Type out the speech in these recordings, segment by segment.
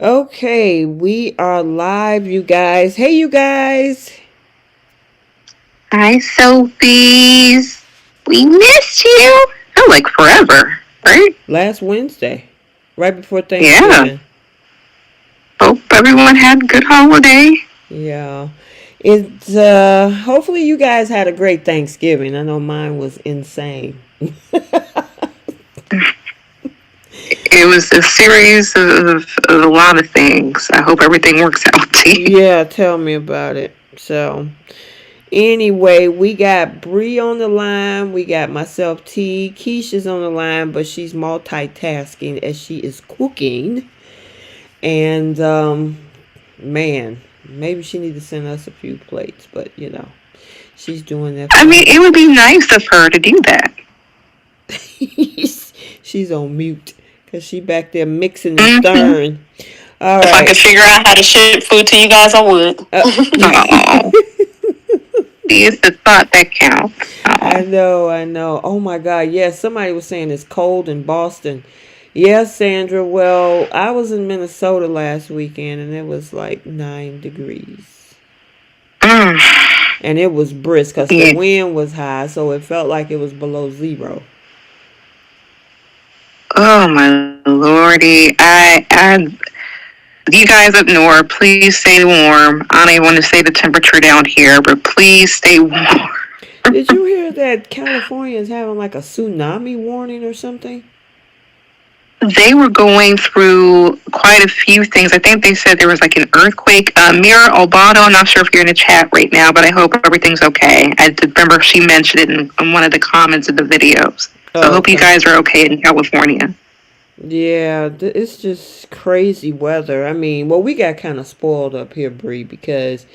Okay, we are live, you guys. Hey, you guys. Hi, Sophies. We missed you. Felt like forever, right? Last Wednesday, right before Yeah. Thanksgiving. Hope everyone had a good holiday. Yeah. It's hopefully you guys had a great Thanksgiving. I know mine was insane. It was a series of a lot of things. I hope everything works out to you. Yeah, tell me about it. So, anyway, we got Bree on the line. We got myself, T. Keisha's on the line, but she's multitasking as she is cooking. And man, maybe she need to send us a few plates, but she's doing that I for mean, her. it would be nice of her to do that. She's on mute because she back there mixing and Mm-hmm. stirring. All If I could right. figure out how to ship food to you guys, I would. Uh, Oh, see, it's the thought that counts. Oh. I know, I know. Oh my God. Yes, somebody was saying it's cold in Boston. Yes, Sandra. Well, I was in Minnesota last weekend and it was like 9 degrees. Mm. And it was brisk because the Yeah. wind was high, so it felt like it was below zero. Oh my lordy. You guys up north, please stay warm. I don't even want to say the temperature down here, but please stay warm. Did you hear that California is having like a tsunami warning or something? They were going through quite a few things. I think they said there was like an earthquake. Mira Albano, I'm not sure if you're in the chat right now, but I hope everything's okay. I remember she mentioned it in one of the comments of the videos. So I Oh, hope you okay. guys are okay in California. Yeah, it's just crazy weather. I mean, well, we got kind of spoiled up here, Bree, because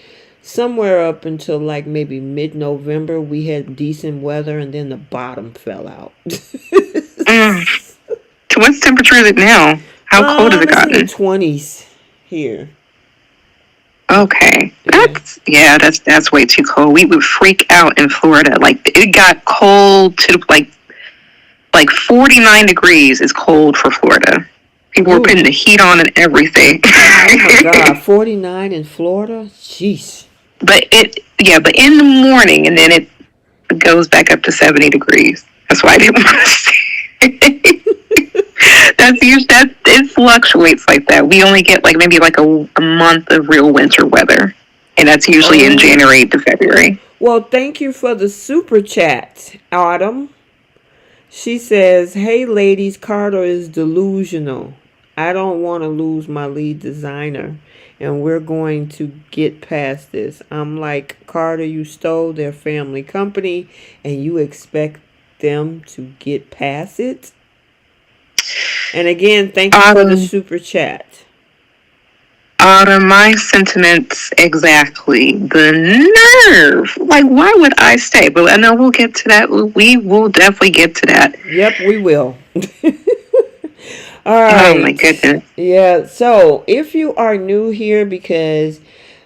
somewhere up until like maybe mid-November, we had decent weather, and then the bottom fell out. Mm. So what temperature is it now? How cold has it It's in the gotten? 20s here. Okay, Yeah. that's way too cold. We would freak out in Florida. Like it got cold to like 49 degrees is cold for Florida. People were putting Ooh. the heat on and everything. Oh my God, 49 in Florida? Jeez. but in the morning, and then it goes back up to 70 degrees. That's why I didn't want to say. That's usually that it fluctuates like that. We only get like maybe like a month of real winter weather, and that's usually in Oh. January to February. Well, thank you for the super chat, Autumn. She says, "Hey ladies, Carter is delusional. I don't want to lose my lead designer, and we're going to get past this." I'm like, "Carter, you stole their family company and you expect them to get past it?" And again, thank you for the Autumn, super chat. Autumn, my sentiments exactly. The nerve. Like, why would I stay? But I know we'll get to that. We will definitely get to that. Yep, we will. All Oh my right. goodness. Yeah, so if you are new here, because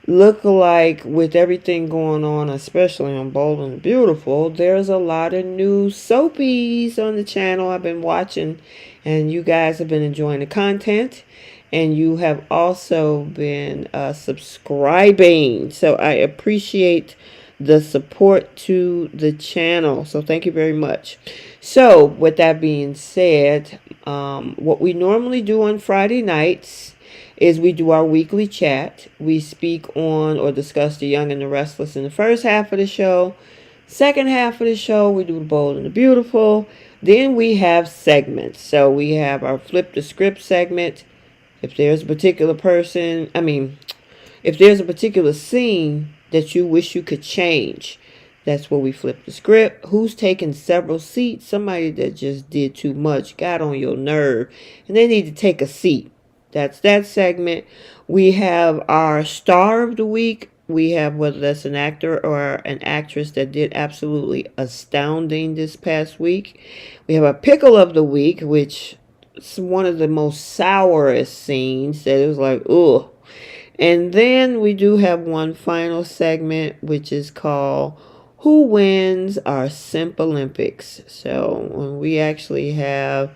look like with everything going on, especially on Bold and Beautiful, there's a lot of new soapies on the channel I've been watching, and you guys have been enjoying the content, and you have also been subscribing. So I appreciate the support to the channel. So thank you very much. So with that being said, what we normally do on Friday nights is we do our weekly chat. We speak on or discuss The Young and the Restless in the first half of the show. Second half of the show, we do The Bold and the Beautiful. Then we have segments. So we have our Flip the Script segment. If there's a particular person, if there's a particular scene that you wish you could change, that's where we flip the script. Who's taking several seats? Somebody that just did too much, got on your nerve, and they need to take a seat. That's that segment. We have our star of the week. We have whether that's an actor or an actress that did absolutely astounding this past week. We have a pickle of the week, which is one of the most sourest scenes that it was like, ugh. And then we do have one final segment, which is called Who Wins Our Simp Olympics. So when we actually have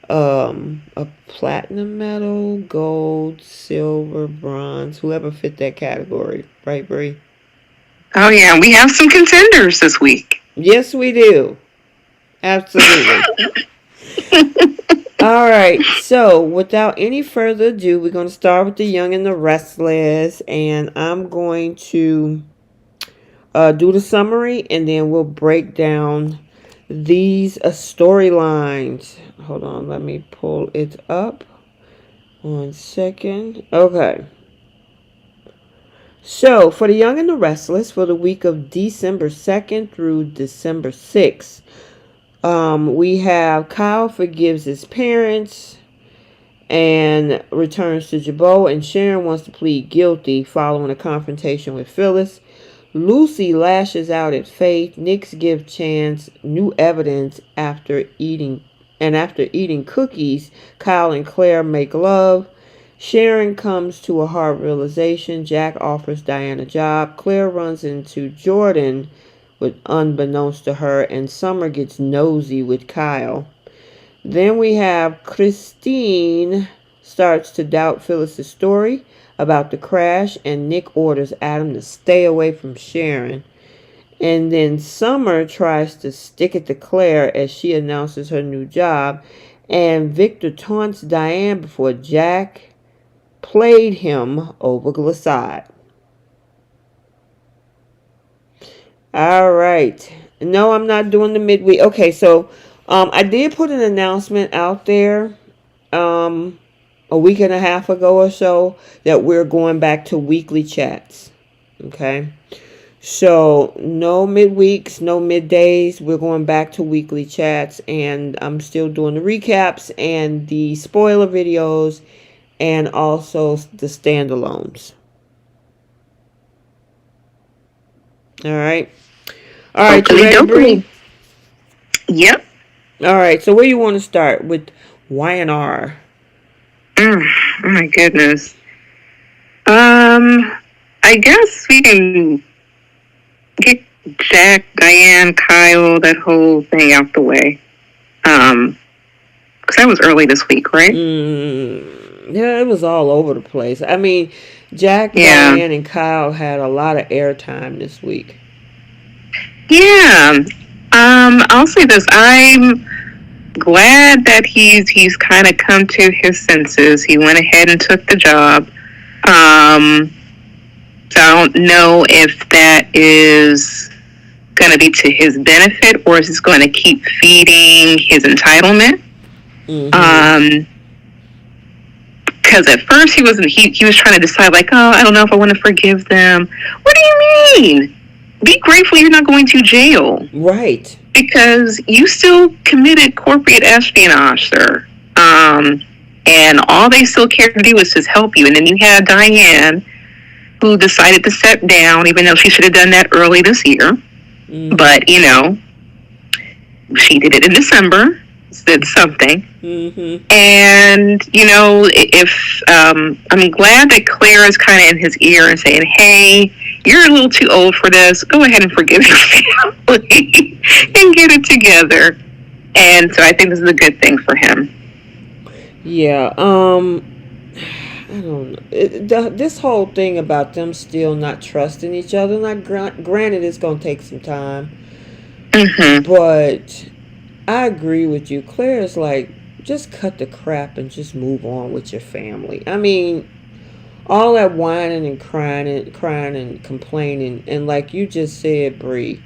a platinum medal, gold, silver, bronze, whoever fit that category, right, Bree? Oh yeah, we have some contenders this week. Yes, we do. Absolutely. All right, so without any further ado, we're going to start with the Young and the Restless, and I'm going to do the summary, and then we'll break down these storylines. Hold on, let me pull it up. 1 second. Okay. So, for the Young and the Restless, for the week of December 2nd through December 6th, we have Kyle forgives his parents and returns to Jabot, and Sharon wants to plead guilty following a confrontation with Phyllis. Lucy lashes out at Faith. Nix gives Chance new evidence after eating cookies. Kyle and Claire make love. Sharon comes to a hard realization. Jack offers Diane a job. Claire runs into Jordan, with unbeknownst to her, and Summer gets nosy with Kyle. Then we have Christine starts to doubt Phyllis's story about the crash, and Nick orders Adam to stay away from Sharon. And then Summer tries to stick it to Claire as she announces her new job, and Victor taunts Diane before Jack played him over Glissade. All right. No, I'm not doing the midweek. Okay, so I did put an announcement out there a week and a half ago or so that we're going back to weekly chats. Okay. So no midweeks, no middays. We're going back to weekly chats, and I'm still doing the recaps and the spoiler videos and also the standalones. All right. All right, you ready, Bree? Yep. All right, so where you want to start with Y&R? Oh my goodness. I guess we can get Jack, Diane, Kyle, that whole thing out the way. Because that was early this week, right? Yeah, it was all over the place. I mean, Jack, Diane, and Kyle had a lot of airtime this week. Yeah. I'll say this. I'm glad that he's kind of come to his senses. He went ahead and took the job. So I don't know if that is going to be to his benefit or is it going to keep feeding his entitlement. Because at first he was trying to decide like, oh, I don't know if I want to forgive them. What do you mean? Be grateful you're not going to jail. Right. Because you still committed corporate espionage, sir. And all they still cared to do was just help you. And then you had Diane, who decided to step down, even though she should have done that early this year. But, you know, she did it in December. Did something. And, you know, if I'm glad that Claire is kind of in his ear and saying, hey, you're a little too old for this. Go ahead and forgive your family and get it together. And so I think this is a good thing for him. Yeah. I don't know. This whole thing about them still not trusting each other. Like, granted, it's going to take some time. But I agree with you. Claire is like, just cut the crap and just move on with your family. I mean, all that whining and crying and complaining, and like you just said, Bree,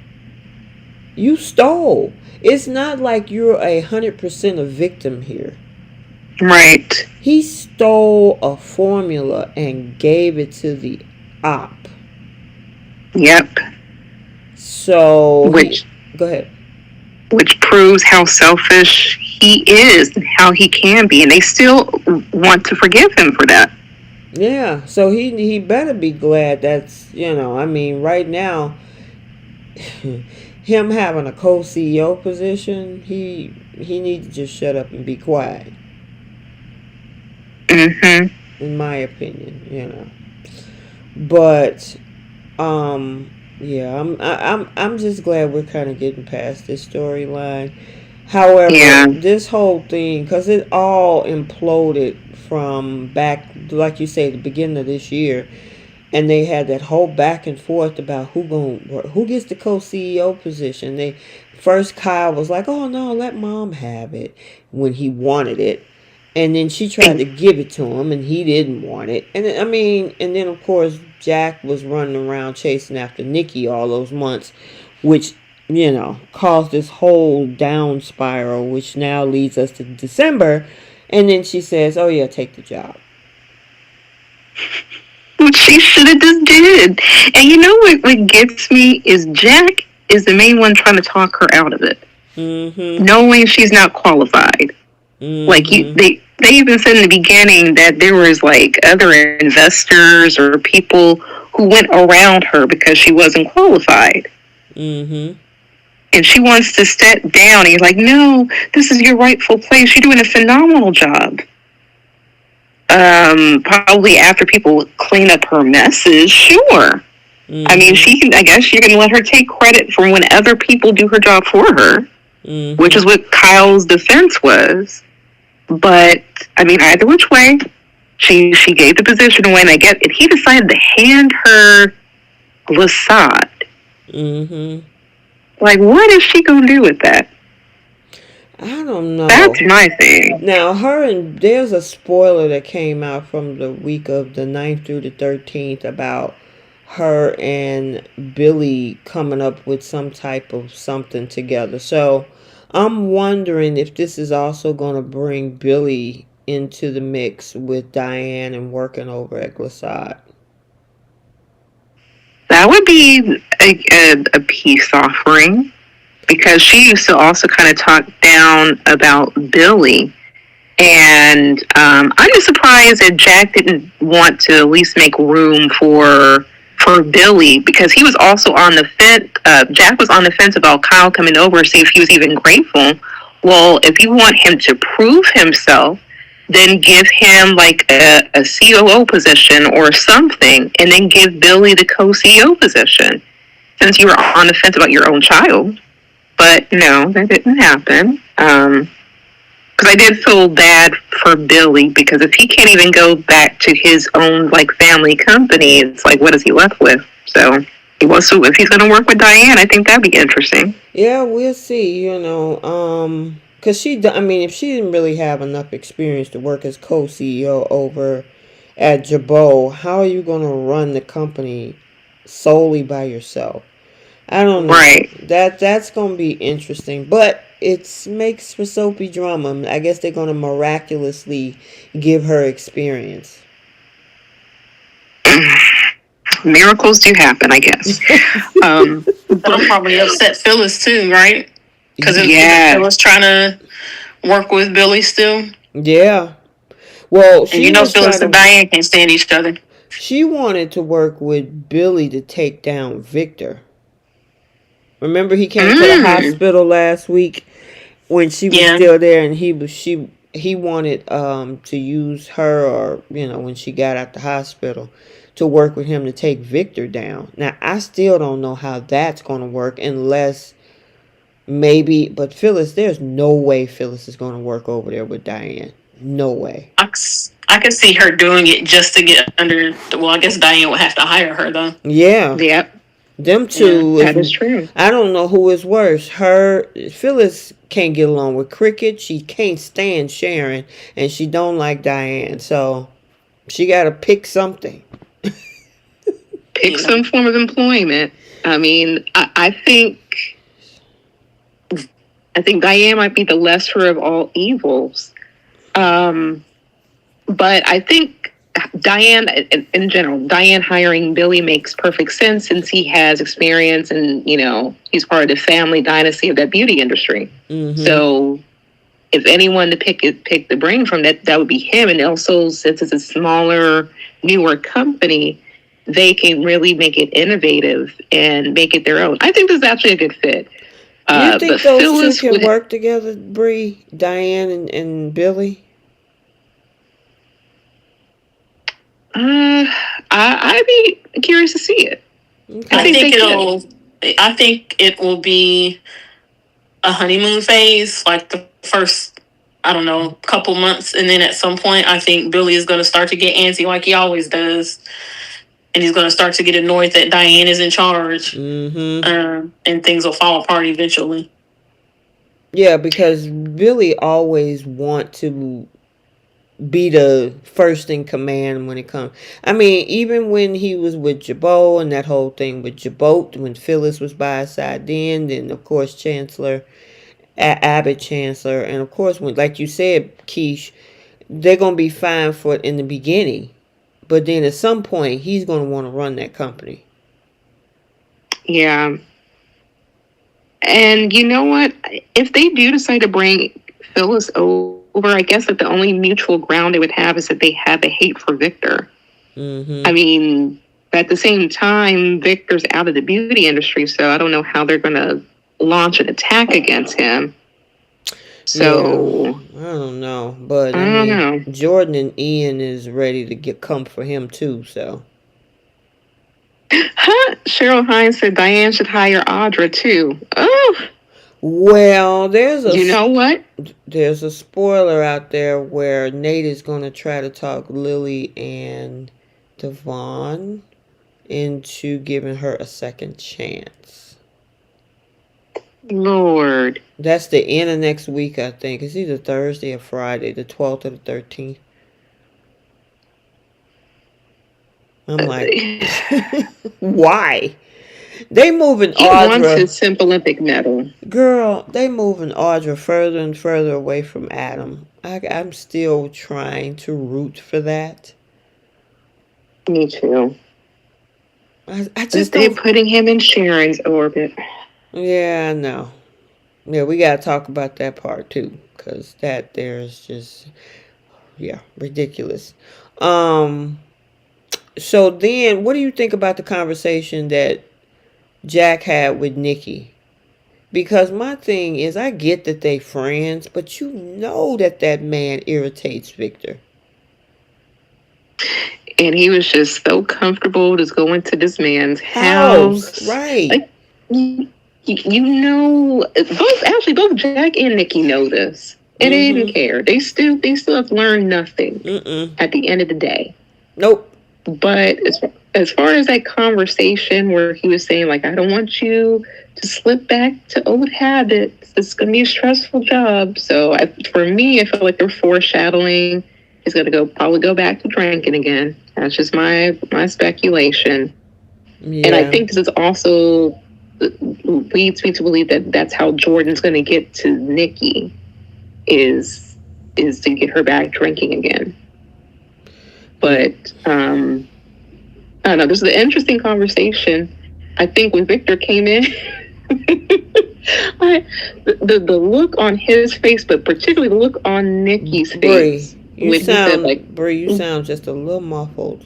you stole. It's not like you're 100% a victim here. Right. He stole a formula and gave it to the op. Yep. So, go ahead. which proves how selfish he is and how he can be. And they still want to forgive him for that. Yeah, so he better be glad that's, I mean, right now, him having a co-CEO position, he needs to just shut up and be quiet, Mm-hmm. in my opinion. But um yeah, I'm just glad we're kind of getting past this storyline. However, Yeah. this whole thing, because it all imploded from back, like you say, the beginning of this year, and they had that whole back and forth about who gets the co-CEO position. They first Kyle was like, "Oh no, let mom have it," when he wanted it, and then she tried to give it to him, and he didn't want it. And I mean, and then of course Jack was running around chasing after Nikki all those months, which caused this whole down spiral, which now leads us to December, and then she says, "Oh yeah, take the job." Which she should have just did. And you know what gets me is Jack is the main one trying to talk her out of it, Mm-hmm. knowing she's not qualified. Like Mm-hmm. they even said in the beginning that there was like other investors or people who went around her because she wasn't qualified. Mm-hmm. And she wants to step down. And he's like, no, this is your rightful place. You're doing a phenomenal job. Probably after people clean up her messes, sure. I mean, Mm-hmm. she can. I guess you can let her take credit for when other people do her job for her, which is Mm-hmm. what Kyle's defense was. But I mean, either which way, she gave the position away, and I get it. He decided to hand her Lasad. Mm-hmm. Like, what is she gonna do with that? I don't That's know. my thing. Now, there's a spoiler that came out from the week of the 9th through the 13th about her and Billy coming up with some type of something together. So I'm wondering if this is also going to bring Billy into the mix with Diane and working over at Glissade. That would be a peace offering because she used to also kind of talk down about Billy. And I'm just surprised that Jack didn't want to at least make room for Billy because he was also on the fence. Jack was on the fence about Kyle coming over to see if he was even grateful. Well, if you want him to prove himself, then give him like a COO position or something, and then give Billy the co-CEO position since you were on the fence about your own child. But no, that didn't happen. Because I did feel bad for Billy because if he can't even go back to his own like family company, it's like what is he left with? So he wants to. If he's going to work with Diane, I think that'd be interesting. Yeah, we'll see, because I mean, if she didn't really have enough experience to work as co-CEO over at Jabot, how are you going to run the company solely by yourself? I don't know. Right. That's going to be interesting, but it makes for soapy drama. I guess they're going to miraculously give her experience. Miracles do happen, I guess. That'll probably upset Phyllis too, right? Because Yeah. Phyllis trying to work with Billy still, Yeah. Well, and she was Phyllis trying and to. Diane can't stand each other. She wanted to work with Billy to take down Victor. Remember he came to the Mm. hospital last week when she was Yeah, still there, and he wanted to use her, or when she got out the hospital, to work with him to take Victor down. Now I still don't know how that's going to work unless maybe, but Phyllis, there's no way Phyllis is going to work over there with Diane. No way. I could see her doing it just to get under. Well, I guess Diane would have to hire her though. Yeah. Yep. Them Yeah, two is. That is true. I don't know who is worse. Phyllis can't get along with Cricket. She can't stand Sharon, and she don't like Diane. So she got to pick something. Pick yeah. some form of employment. I mean, I think Diane might be the lesser of all evils. But I think Diane, in general, Diane hiring Billy makes perfect sense since he has experience and, he's part of the family dynasty of that beauty industry. Mm-hmm. So if anyone to pick the brain from, that would be him. And also, since it's a smaller, newer company, they can really make it innovative and make it their own. I think this is actually a good fit. You think But those Phyllis two can work together, Bree, Diane, and Billy? I'd be curious to see it. Okay. I think it will be a honeymoon phase, like the first, I don't know, couple months, and then at some point, I think Billy is going to start to get antsy like he always does, and he's going to start to get annoyed that Diane is in charge, Mm-hmm. And things will fall apart eventually. Yeah, because Billy always want to be the first in command when it comes. I mean, even when he was with Jabot and that whole thing with Jabot, when Phyllis was by his side, then of course Chancellor, Abbott Chancellor, and of course when, like you said, Keish, they're gonna be fine for it in the beginning, but then at some point he's gonna want to run that company. Yeah. And you know what? If they do decide to bring Phyllis over, I guess that the only mutual ground they would have is that they have a hate for Victor. Mm-hmm. I mean, at the same time, Victor's out of the beauty industry, so I don't know how they're going to launch an attack against him. So yeah, I don't know, but I don't know. Jordan and Ian is ready to come for him too. So Cheryl Hines said Diane should hire Audra too. Oh, well, you know what? There's a spoiler out there where Nate is going to try to talk Lily and Devon into giving her a second chance. Lord. That's the end of next week, I think. It's either Thursday or Friday, the 12th or the 13th. I'm like, why? They moving he Audra. He wants his Simp Olympic medal. Girl, they moving Audra further and further away from Adam. I'm still trying to root for that. Me too. I just they're putting him in Sharon's orbit. Yeah, I know. Yeah, we gotta talk about that part too, because that there's just ridiculous. So then, what do you think about the conversation that Jack had with Nikki? Because my thing is, I get that they friends, but you know that man irritates Victor. And he was just so comfortable just going to this man's house. Right. Like, you know, both Jack and Nikki know this. And they didn't care. They still have learned nothing at the end of the day. Nope. But as far as that conversation where he was saying, like, I don't want you to slip back to old habits. It's going to be a stressful job. So for me, I feel like they're foreshadowing he's going to probably go back to drinking again. That's just my speculation. Yeah. And I think this is also leads me to believe that that's how Jordan's going to get to Nikki is to get her back drinking again. But I don't know. This is an interesting conversation. I think when Victor came in, the look on his face, but particularly the look on Nikki's face. You sound just a little muffled.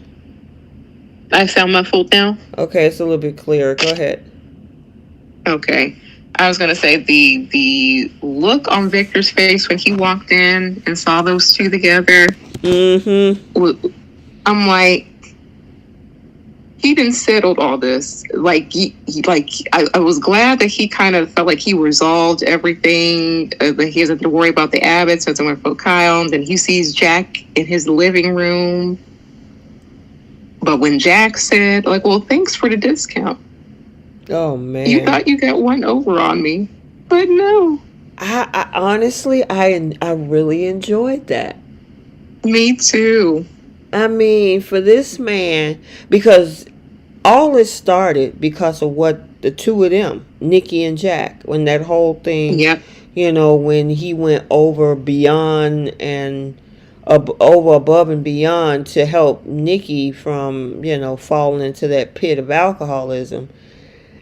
I sound muffled now? Okay, it's a little bit clearer. Go ahead. Okay. I was going to say the look on Victor's face when he walked in and saw those two together. Mm-hmm. I'm like, he didn't settle all this. Like, I was glad that he kind of felt like he resolved everything. That he doesn't have to worry about the Abbotts. So someone for Kyle. And then he sees Jack in his living room. But when Jack said, like, well, thanks for the discount. Oh, man. You thought you got one over on me. But no. I honestly, I really enjoyed that. Me too. I mean, for this man, because all this started because of what the two of them, Nikki and Jack, when that whole thing, yep. You know, when he went over beyond and over above and beyond to help Nikki from, falling into that pit of alcoholism.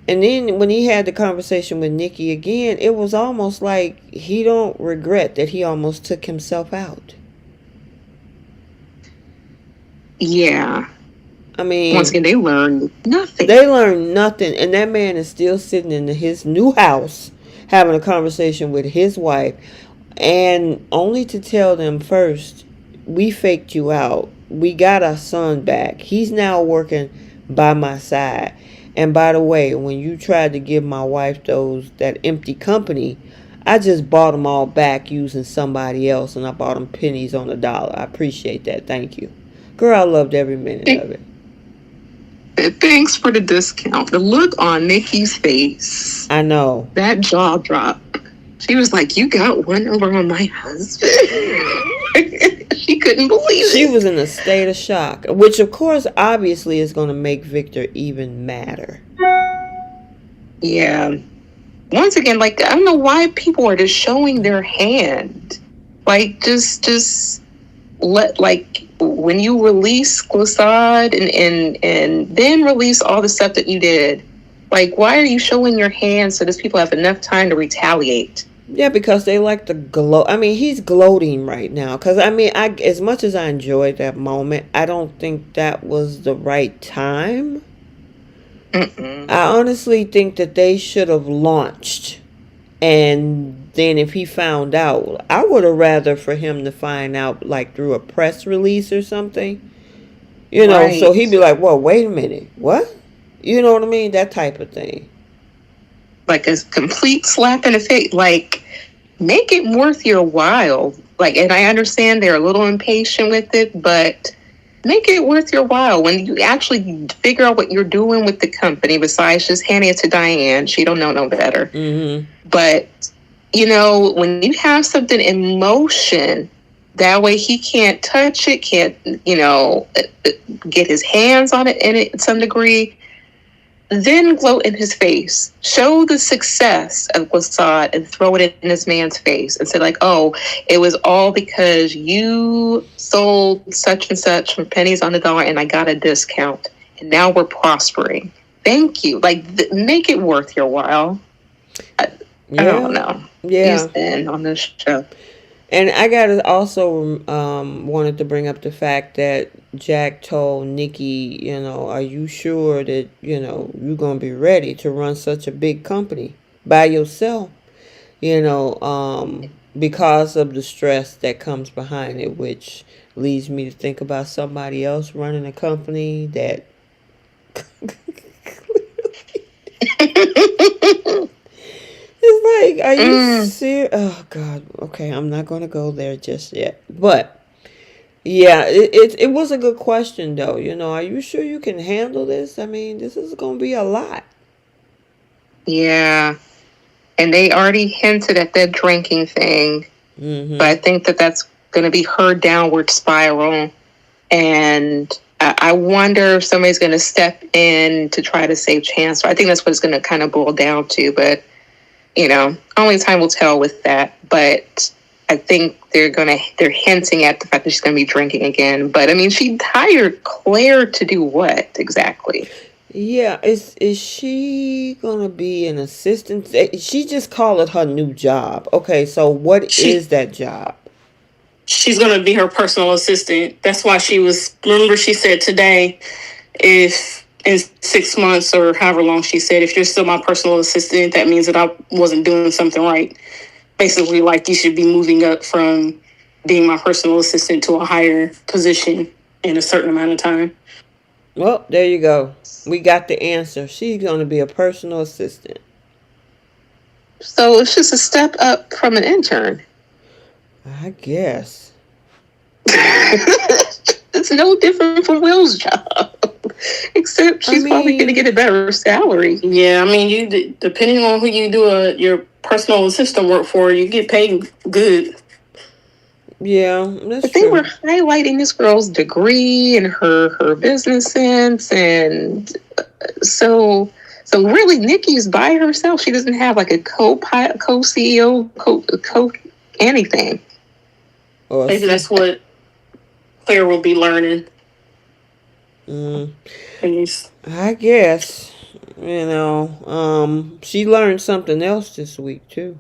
And then when he had the conversation with Nikki again, it was almost like he don't regret that he almost took himself out. Yeah. I mean, once again, they learned nothing. They learned nothing, and that man is still sitting in his new house having a conversation with his wife, and only to tell them first, we faked you out. We got our son back. He's now working by my side. And by the way, when you tried to give my wife that empty company, I just bought them all back using somebody else, and I bought them pennies on the dollar. I appreciate that. Thank you. Girl, I loved every minute of it. Thanks for the discount. The look on Nikki's face. I know. That jaw drop. She was like, you got one over on my husband. She couldn't believe it. She was in a state of shock, which of course obviously is going to make Victor even madder. Yeah. Once again, like, I don't know why people are just showing their hand. Like, just let, like, when you release Glissade and then release all the stuff that you did, like, why are you showing your hand so those people have enough time to retaliate? Yeah, because they like to gloat. I mean, he's gloating right now. Because, I mean, as much as I enjoyed that moment, I don't think that was the right time. I honestly think that they should have launched. And then if he found out, I would have rather for him to find out, like, through a press release or something. You know, right. So he'd be like, well, wait a minute. What? You know what I mean? That type of thing. Like a complete slap in the face. Like, make it worth your while. Like, and I understand they're a little impatient with it, but make it worth your while. When you actually figure out what you're doing with the company, besides just handing it to Diane, she don't know no better. Mm-hmm. But, you know, when you have something in motion, that way he can't touch it, can't, you know, get his hands on it in some degree. Then gloat in his face. Show the success of Glissade and throw it in this man's face and say, like, oh, it was all because you sold such and such for pennies on the dollar and I got a discount. And now we're prospering. Thank you. Like, make it worth your while. I don't know. Yeah. He's been on this show. And I gotta also wanted to bring up the fact that Jack told Nikki, you know, are you sure that, you know, you're gonna be ready to run such a big company by yourself? You know, because of the stress that comes behind it, which leads me to think about somebody else running a company that it's like, are you serious? Oh, God. Okay, I'm not going to go there just yet. But, yeah, it was a good question, though. You know, are you sure you can handle this? I mean, this is going to be a lot. Yeah. And they already hinted at that drinking thing. Mm-hmm. But I think that that's going to be her downward spiral. And I wonder if somebody's going to step in to try to save Chancellor. I think that's what it's going to kind of boil down to. But, you know, only time will tell with that. But I think they're hinting at the fact that she's going to be drinking again. But, I mean, she hired Claire to do what exactly? Yeah, is she going to be an assistant? She just called it her new job. Okay, so what is that job? She's going to be her personal assistant. That's why remember she said today, if in 6 months or however long she said, if you're still my personal assistant, that means that I wasn't doing something right. Basically, like, you should be moving up from being my personal assistant to a higher position in a certain amount of time. Well, there you go. We got the answer. She's going to be a personal assistant. So it's just a step up from an intern. I guess. It's no different from Will's job. Except she's probably going to get a better salary. Yeah, I mean, you depending on who you do your personal assistant work for, you get paid good. Yeah, that's but they were highlighting this girl's degree and her business sense, and so really Nikki's by herself. She doesn't have like a co-CEO, co anything. Maybe that's what Claire will be learning. Mm, Things. I guess. She learned something else this week too.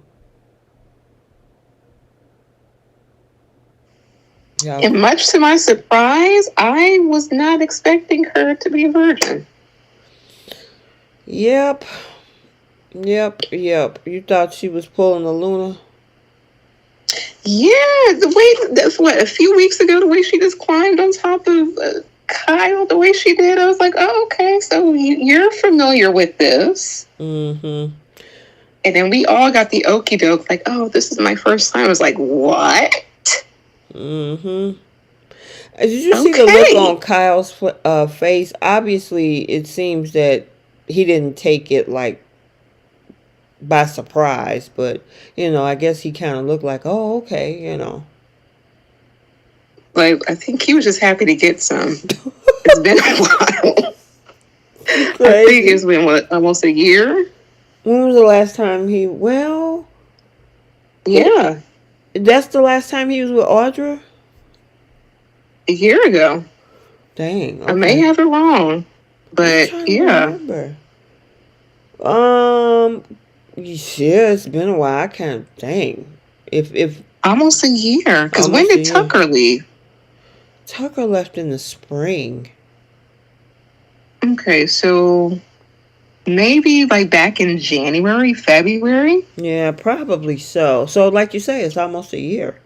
Yeah. And much to my surprise, I was not expecting her to be a virgin. Yep. Yep. You thought she was pulling a Luna? Yeah, the way that's what a few weeks ago, the way she just climbed on top of Kyle, the way she did, I was like, oh, okay, so you're familiar with this. Mm-hmm. And then we all got the okie doke, like, oh, this is my first time. I was like, what? Mm-hmm. Did you see the look on Kyle's face? Obviously, it seems that he didn't take it like by surprise, but I guess he kind of looked like, oh, okay. Like, I think he was just happy to get some. It's been a while. I think it's been almost a year. When was the last time he? Well, yeah, that's the last time he was with Audra. A year ago. Dang. Okay. I may have it wrong, but yeah. Remember. Yeah, it's been a while. I can't. Dang. If almost a year. Because when did Tucker leave? Tucker left in the spring. Okay, so maybe like back in January, February? Yeah, probably so. So like you say, it's almost a year.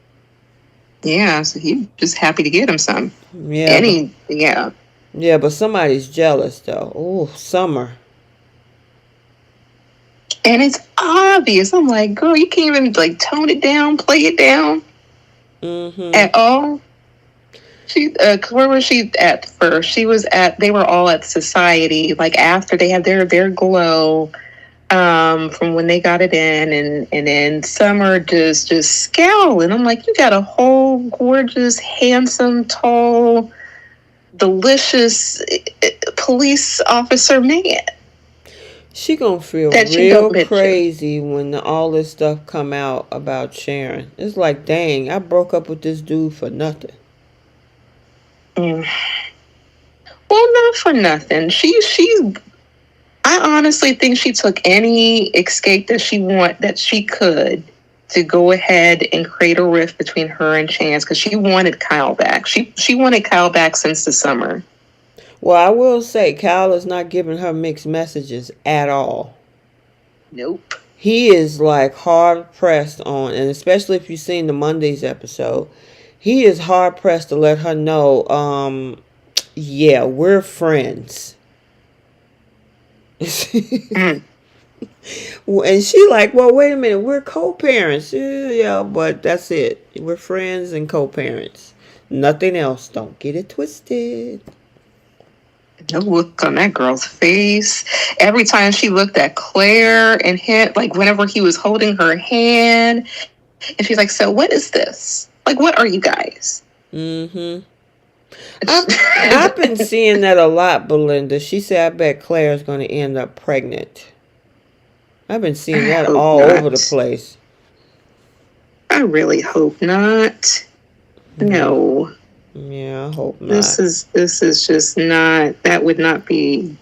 Yeah, so he's just happy to get him some. Yeah. Yeah. Yeah, but somebody's jealous though. Oh, Summer. And it's obvious. I'm like, girl, you can't even like tone it down, play it down at all. She, where was she at first? They were all at Society, like after they had their glow, from when they got it in, and then Summer just scowling. I'm like, you got a whole gorgeous, handsome, tall, delicious police officer man. She gonna feel real crazy when all this stuff come out about Sharon. It's like, dang, I broke up with this dude for nothing. Well, not for nothing. I honestly think she took any escape that she could to go ahead and create a rift between her and Chance, because she wanted Kyle back. She wanted Kyle back since the summer. Well, I will say Kyle is not giving her mixed messages at all. Nope. He is like hard pressed on, and especially if you've seen the Mondays episode, he is hard pressed to let her know, yeah, we're friends. And she like, well, wait a minute, we're co-parents. Yeah, but that's it. We're friends and co-parents. Nothing else. Don't get it twisted. No look on that girl's face. Every time she looked at Claire and hit, like whenever he was holding her hand, and she's like, so what is this? Like, what are you guys? Mm-hmm. I've been seeing that a lot, Belinda. She said, I bet Claire's going to end up pregnant. I've been seeing that all over the place. I really hope not. No. Yeah, I hope not. This is just not, that would not be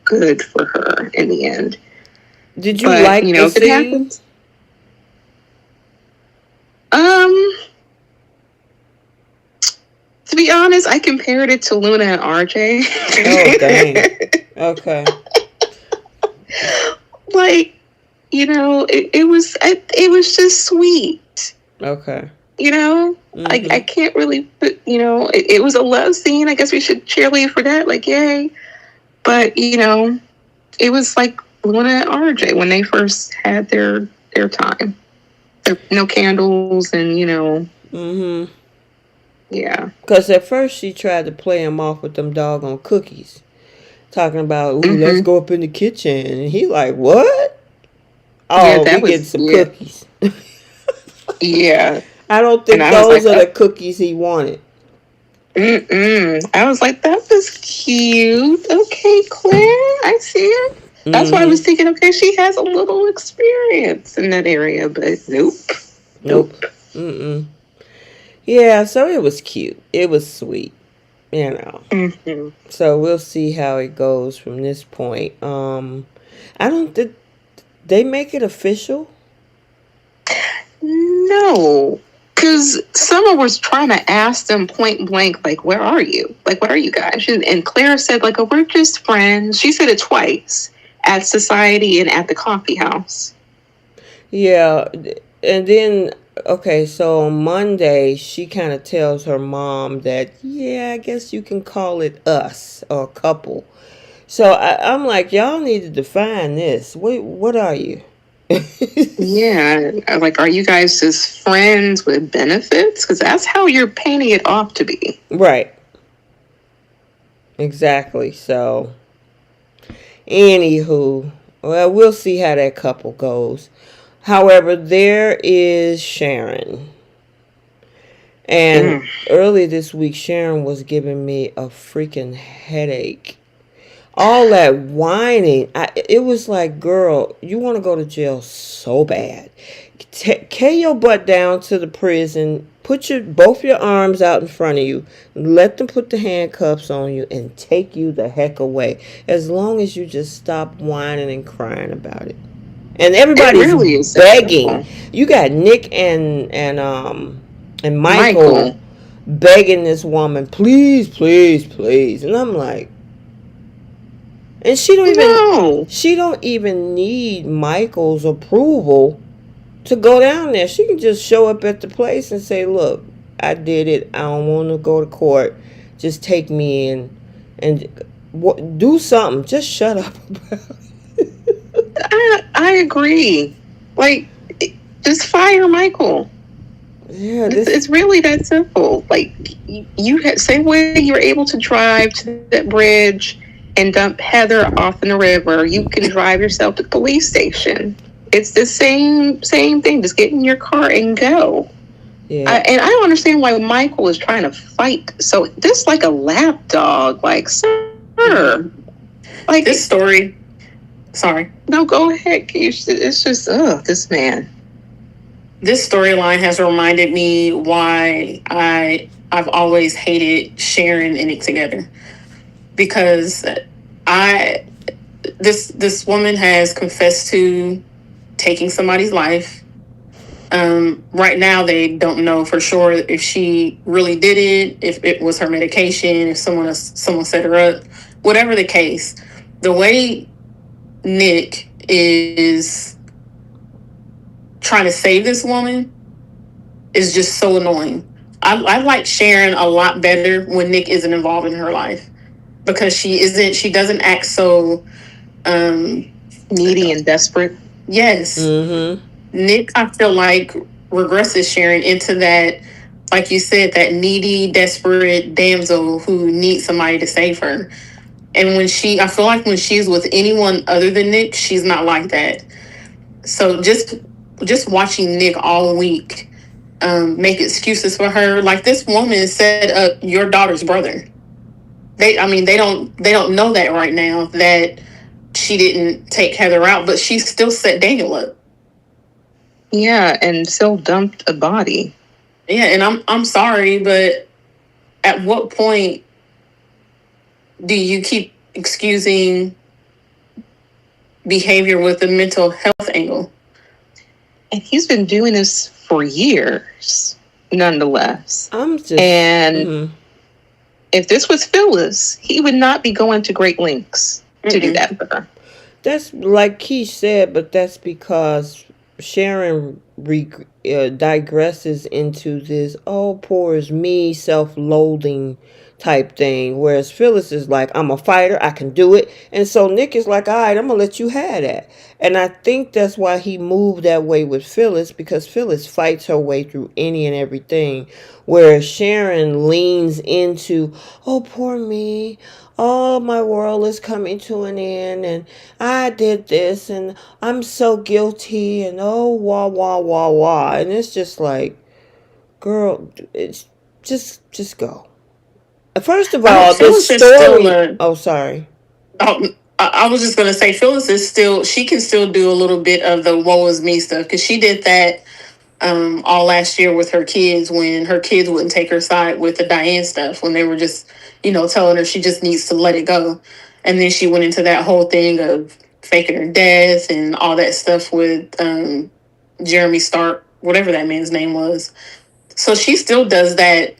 good for her in the end. Did you like if it happens? To be honest, I compared it to Luna and RJ. Oh, dang. Okay. Like, it was just sweet. Okay. Mm-hmm. I can't really put, it was a love scene. I guess we should cheerlead for that. Like, yay. But, it was like Luna and RJ when they first had their time. No candles and, Mm-hmm. Yeah. Because at first she tried to play him off with them doggone cookies. Talking about, ooh, let's go up in the kitchen. And he like, what? Oh, yeah, we get some cookies. Yeah. I don't think those are the cookies he wanted. I was like, that was cute. Okay, Claire, I see it. That's why I was thinking, okay, she has a little experience in that area, but nope. Mm-mm. Yeah, so it was cute. It was sweet, you know. Hmm. So we'll see how it goes from this point. I don't. Did they make it official? No, because Summer was trying to ask them point blank, like, "Where are you? Like, what are you guys?" And Claire said, "Like, oh, we're just friends." She said it twice at society and at the coffee house. Yeah, and then okay, so on Monday she kind of tells her mom that yeah, I guess you can call it us or couple. So I'm like, y'all need to define this. What are you? Yeah, like, are you guys just friends with benefits? Because that's how you're painting it off to be. Right, exactly. So anywho, well, we'll see how that couple goes. However, there is Sharon. And Mm. early this week, Sharon was giving me a freaking headache. All that whining, it was like, girl, you want to go to jail so bad. Carry your butt down to the prison. Put both your arms out in front of you. Let them put the handcuffs on you and take you the heck away. As long as you just stop whining and crying about it. And It everybody's really is that begging. simple. You got Nick and Michael Michael, begging this woman, please, please, please. And I'm like, and no. she don't even need Michael's approval to go down there. She can just show up at the place and say, look, I did it. I don't want to go to court. Just take me in and do something. Just shut up about it. I agree. Like, just fire Michael. Yeah, It's really that simple. Like, you same way you were able to drive to that bridge and dump Heather off in the river, you can drive yourself to the police station. It's the same thing. Just get in your car and go. Yeah. And I don't understand why Michael is trying to fight. So this like a lap dog, like, sir, like This story, sorry, no, go ahead. It's just this man. this storyline has reminded me why I've always hated Sharon and Nick together, because I this woman has confessed to taking somebody's life. Right now, they don't know for sure if she really did it, if it was her medication, if someone set her up, whatever the case. The way Nick is trying to save this woman is just so annoying. I like Sharon a lot better when Nick isn't involved in her life, because she doesn't act so Needy and desperate. yes. Mm-hmm. Nick, I feel like, regresses Sharon into that, like you said, that needy, desperate damsel who needs somebody to save her. And I feel like when she's with anyone other than Nick, she's not like that. So just watching Nick all week make excuses for her, like, this woman set up your daughter's brother. They don't know that right now, that she didn't take Heather out, but she still set Daniel up. Yeah, and still dumped a body. Yeah, and I'm sorry, but at what point do you keep excusing behavior with the mental health angle? And he's been doing this for years, nonetheless. I'm just And if this was Phyllis, he would not be going to great lengths to do that for her. That's like Keish said, but that's because Sharon digresses into this, oh, poor is me, self-loathing type thing. Whereas Phyllis is like, I'm a fighter, I can do it. And so Nick is like, all right, I'm going to let you have that. And I think that's why he moved that way with Phyllis, because Phyllis fights her way through any and everything. Whereas Sharon leans into, oh, poor me. Oh, my world is coming to an end, and I did this, and I'm so guilty, and oh, wah, wah, wah, wah. And it's just like, girl, it's just go. First of all, the Phyllis is still story. Oh, sorry. I was just gonna say, Phyllis is still, she can still do a little bit of the woe is me stuff, because she did that all last year with her kids when her kids wouldn't take her side with the Diane stuff, when they were just, telling her she just needs to let it go. And then she went into that whole thing of faking her death and all that stuff with Jeremy Stark, whatever that man's name was. So she still does that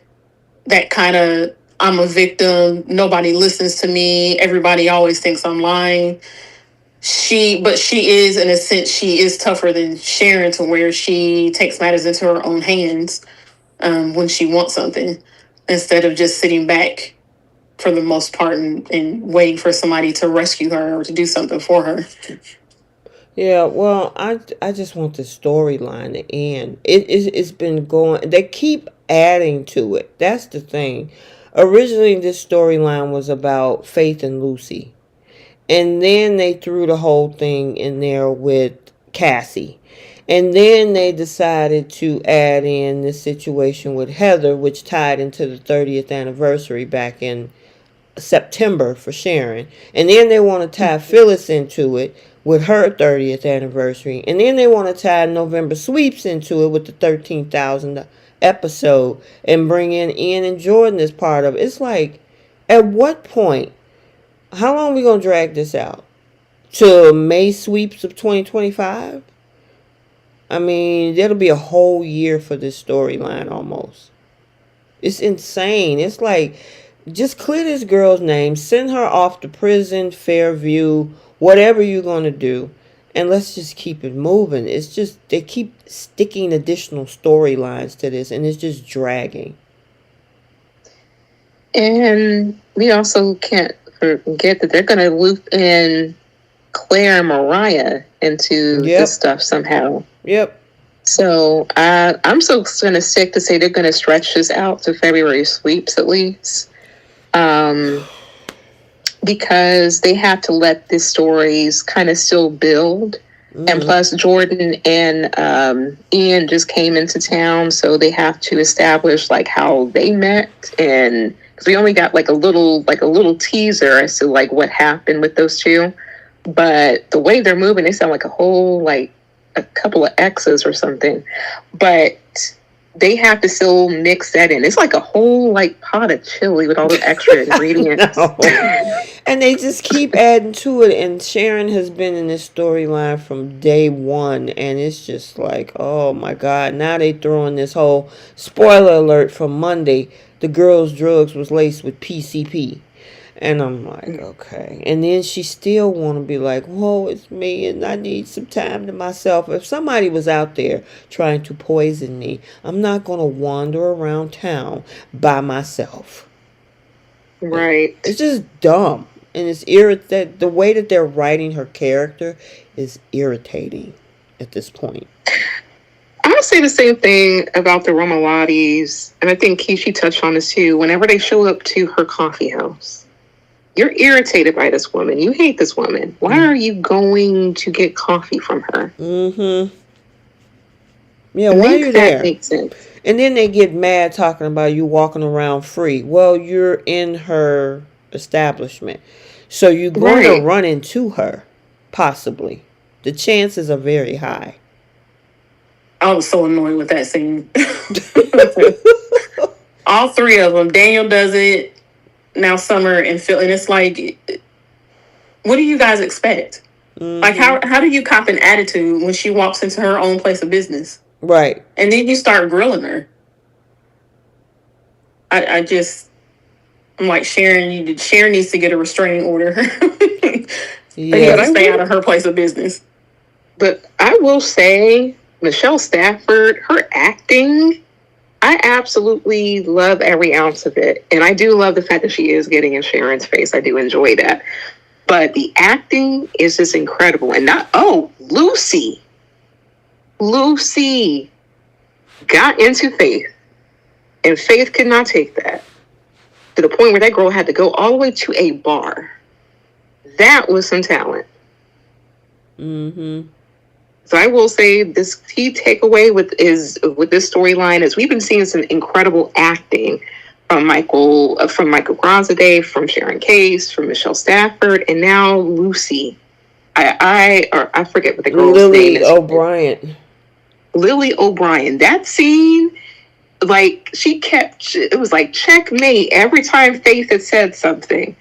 kind of, I'm a victim, nobody listens to me, everybody always thinks I'm lying. But she is, in a sense, she is tougher than Sharon, to where she takes matters into her own hands when she wants something, instead of just sitting back for the most part and waiting for somebody to rescue her or to do something for her. Yeah, well, I just want the storyline to end. It's been going. They keep adding to it. That's the thing. Originally, this storyline was about Faith and Lucy, and then they threw the whole thing in there with Cassie, and then they decided to add in the situation with Heather, which tied into the 30th anniversary back in September for Sharon. And then they want to tie Phyllis into it with her 30th anniversary. And then they want to tie November Sweeps into it with the 13,000 episode and bring in Ian and Jordan as part of it. It's like, at what point, how long are we going to drag this out? To May Sweeps of 2025? I mean, that'll be a whole year for this storyline almost. It's insane. It's like, just clear this girl's name, send her off to prison, Fairview, whatever you're going to do, and let's just keep it moving. It's just, they keep sticking additional storylines to this, and it's just dragging. And we also can't forget that they're going to loop in Claire and Mariah into this stuff somehow. Yep. So I'm so going to stick to say they're going to stretch this out to February Sweeps at least. Because they have to let these stories kind of still build. Mm-hmm. And plus Jordan and Ian just came into town, so they have to establish like how they met, and because we only got like a little teaser as to like what happened with those two. But the way they're moving, they sound like a whole, like a couple of X's or something. But they have to still mix that in. It's like a whole like pot of chili with all the extra ingredients. And they just keep adding to it. And Sharon has been in this storyline from day one. And it's just like, oh my God. Now they throwing this whole spoiler alert from Monday. The girl's drugs was laced with PCP. And I'm like, okay. And then she still want to be like, whoa, it's me and I need some time to myself. If somebody was out there trying to poison me, I'm not going to wander around town by myself. Right. It's just dumb. And it's the way that they're writing her character is irritating at this point. I would say the same thing about the Romalatis. And I think Kishi touched on this too. Whenever they show up to her coffee house, you're irritated by this woman. You hate this woman. Why are you going to get coffee from her? Mm-hmm. Yeah, why are you there? That makes sense. And then they get mad talking about you walking around free. Well, you're in her establishment. So you're going to run into her, possibly. The chances are very high. I was so annoyed with that scene. All three of them. Daniel does it. Now Summer and Phil, and it's like, what do you guys expect? Mm-hmm. Like, how do you cop an attitude when she walks into her own place of business? Right. And then you start grilling her. I'm like, Sharon needs to get a restraining order. You gotta stay out of her place of business. But I will say, Michelle Stafford, her acting, I absolutely love every ounce of it. And I do love the fact that she is getting in Sharon's face. I do enjoy that. But the acting is just incredible. And Lucy got into Faith. And Faith could not take that. To the point where that girl had to go all the way to a bar. That was some talent. Mm-hmm. So I will say this key takeaway with this storyline is we've been seeing some incredible acting from Michael Gronsade, from Sharon Case, from Michelle Stafford, and now Lucy. I forget what the girl's name is. Lily O'Brien. That scene, like, it was like checkmate every time Faith had said something.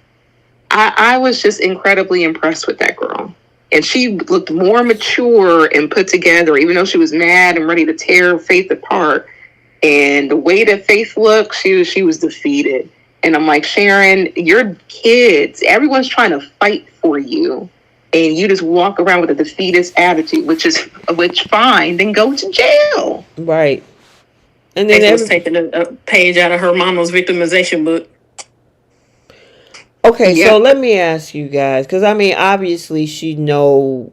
I was just incredibly impressed with that girl. And she looked more mature and put together, even though she was mad and ready to tear Faith apart. And the way that Faith looked, she was defeated. And I'm like, Sharon, your kids, everyone's trying to fight for you. And you just walk around with a defeatist attitude, which fine, then go to jail. Right. And then Faith was taking a page out of her mama's victimization book. Okay, so let me ask you guys, because I mean, obviously she know,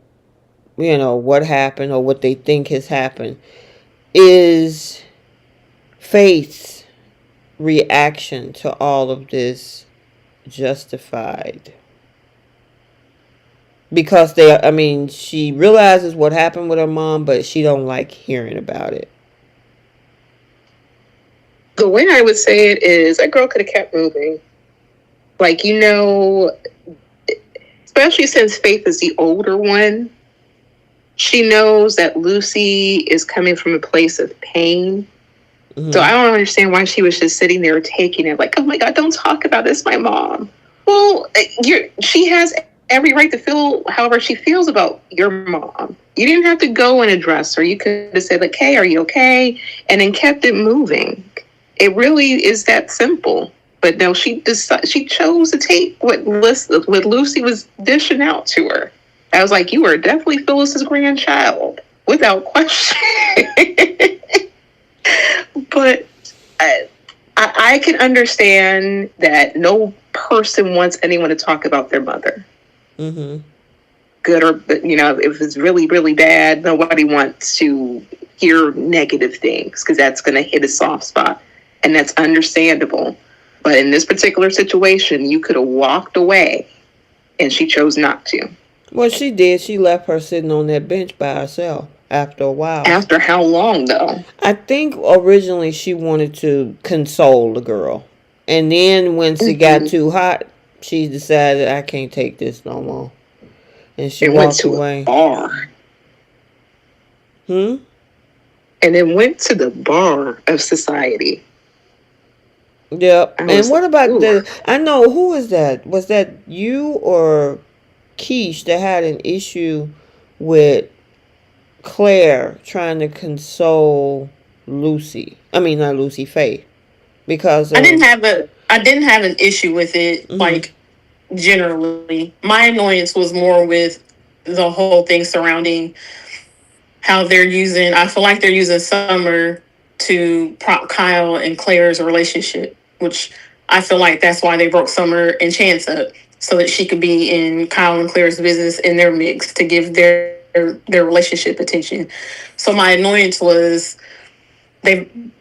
what happened or what they think has happened. Is Faith's reaction to all of this justified? Because she realizes what happened with her mom, but she don't like hearing about it. The way I would say it is, that girl could have kept moving. Like, especially since Faith is the older one, she knows that Lucy is coming from a place of pain. Mm-hmm. So I don't understand why she was just sitting there taking it. Like, oh my God, don't talk about this, my mom. Well, she has every right to feel however she feels about your mom. You didn't have to go and address her. You could have said, like, hey, are you okay? And then kept it moving. It really is that simple. But no, she chose to take what Lucy was dishing out to her. I was like, you are definitely Phyllis's grandchild, without question. But I can understand that no person wants anyone to talk about their mother. Mm-hmm. Good or, if it's really, really bad, nobody wants to hear negative things because that's going to hit a soft spot. And that's understandable. But in this particular situation, you could have walked away, and she chose not to. Well, she did. She left her sitting on that bench by herself after a while. After how long, though? I think originally she wanted to console the girl. And then once it got too hot, she decided, I can't take this no more. And she walked away. A bar. And then went to the bar of society. Yep. And what about I know, who is that? Was that you or Keish that had an issue with Claire trying to console Lucy? I mean, not Lucy, Faith. Because I didn't have an issue with it, like, generally. My annoyance was more with the whole thing surrounding how I feel like they're using Summer to prop Kyle and Claire's relationship, which I feel like that's why they broke Summer and Chance up, so that she could be in Kyle and Claire's business in their mix to give their relationship attention. So my annoyance was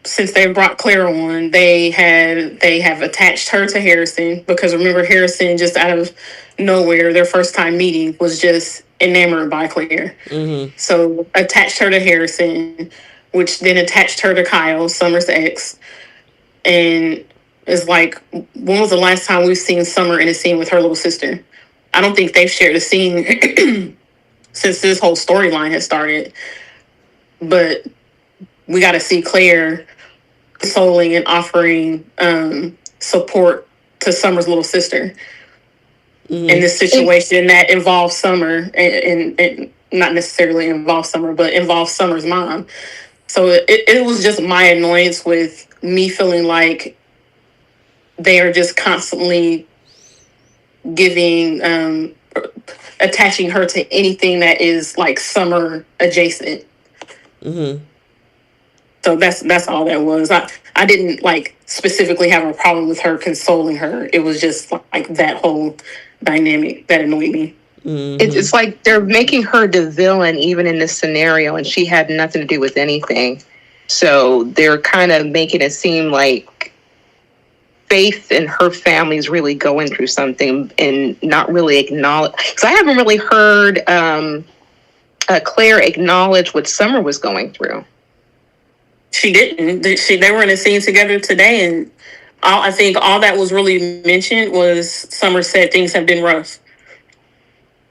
since they brought Claire on, they have attached her to Harrison, because remember, Harrison, just out of nowhere, their first time meeting, was just enamored by Claire. Mm-hmm. So attached her to Harrison, which then attached her to Kyle, Summer's ex. And it's like, when was the last time we've seen Summer in a scene with her little sister? I don't think they've shared a scene since this whole storyline has started. But we got to see Claire consoling and offering support to Summer's little sister in this situation that involves Summer and not necessarily involves Summer, but involves Summer's mom. So it was just my annoyance with me feeling like they are just constantly attaching her to anything that is like Summer adjacent. Mm-hmm. So that's all that was. I didn't like specifically have a problem with her consoling her. It was just like that whole dynamic that annoyed me. Mm-hmm. It's like they're making her the villain even in this scenario, and she had nothing to do with anything. So they're kind of making it seem like Faith and her family is really going through something and not really acknowledge. Because I haven't really heard Claire acknowledge what Summer was going through. She didn't. They were in a scene together today, and I think all that was really mentioned was Summer said things have been rough.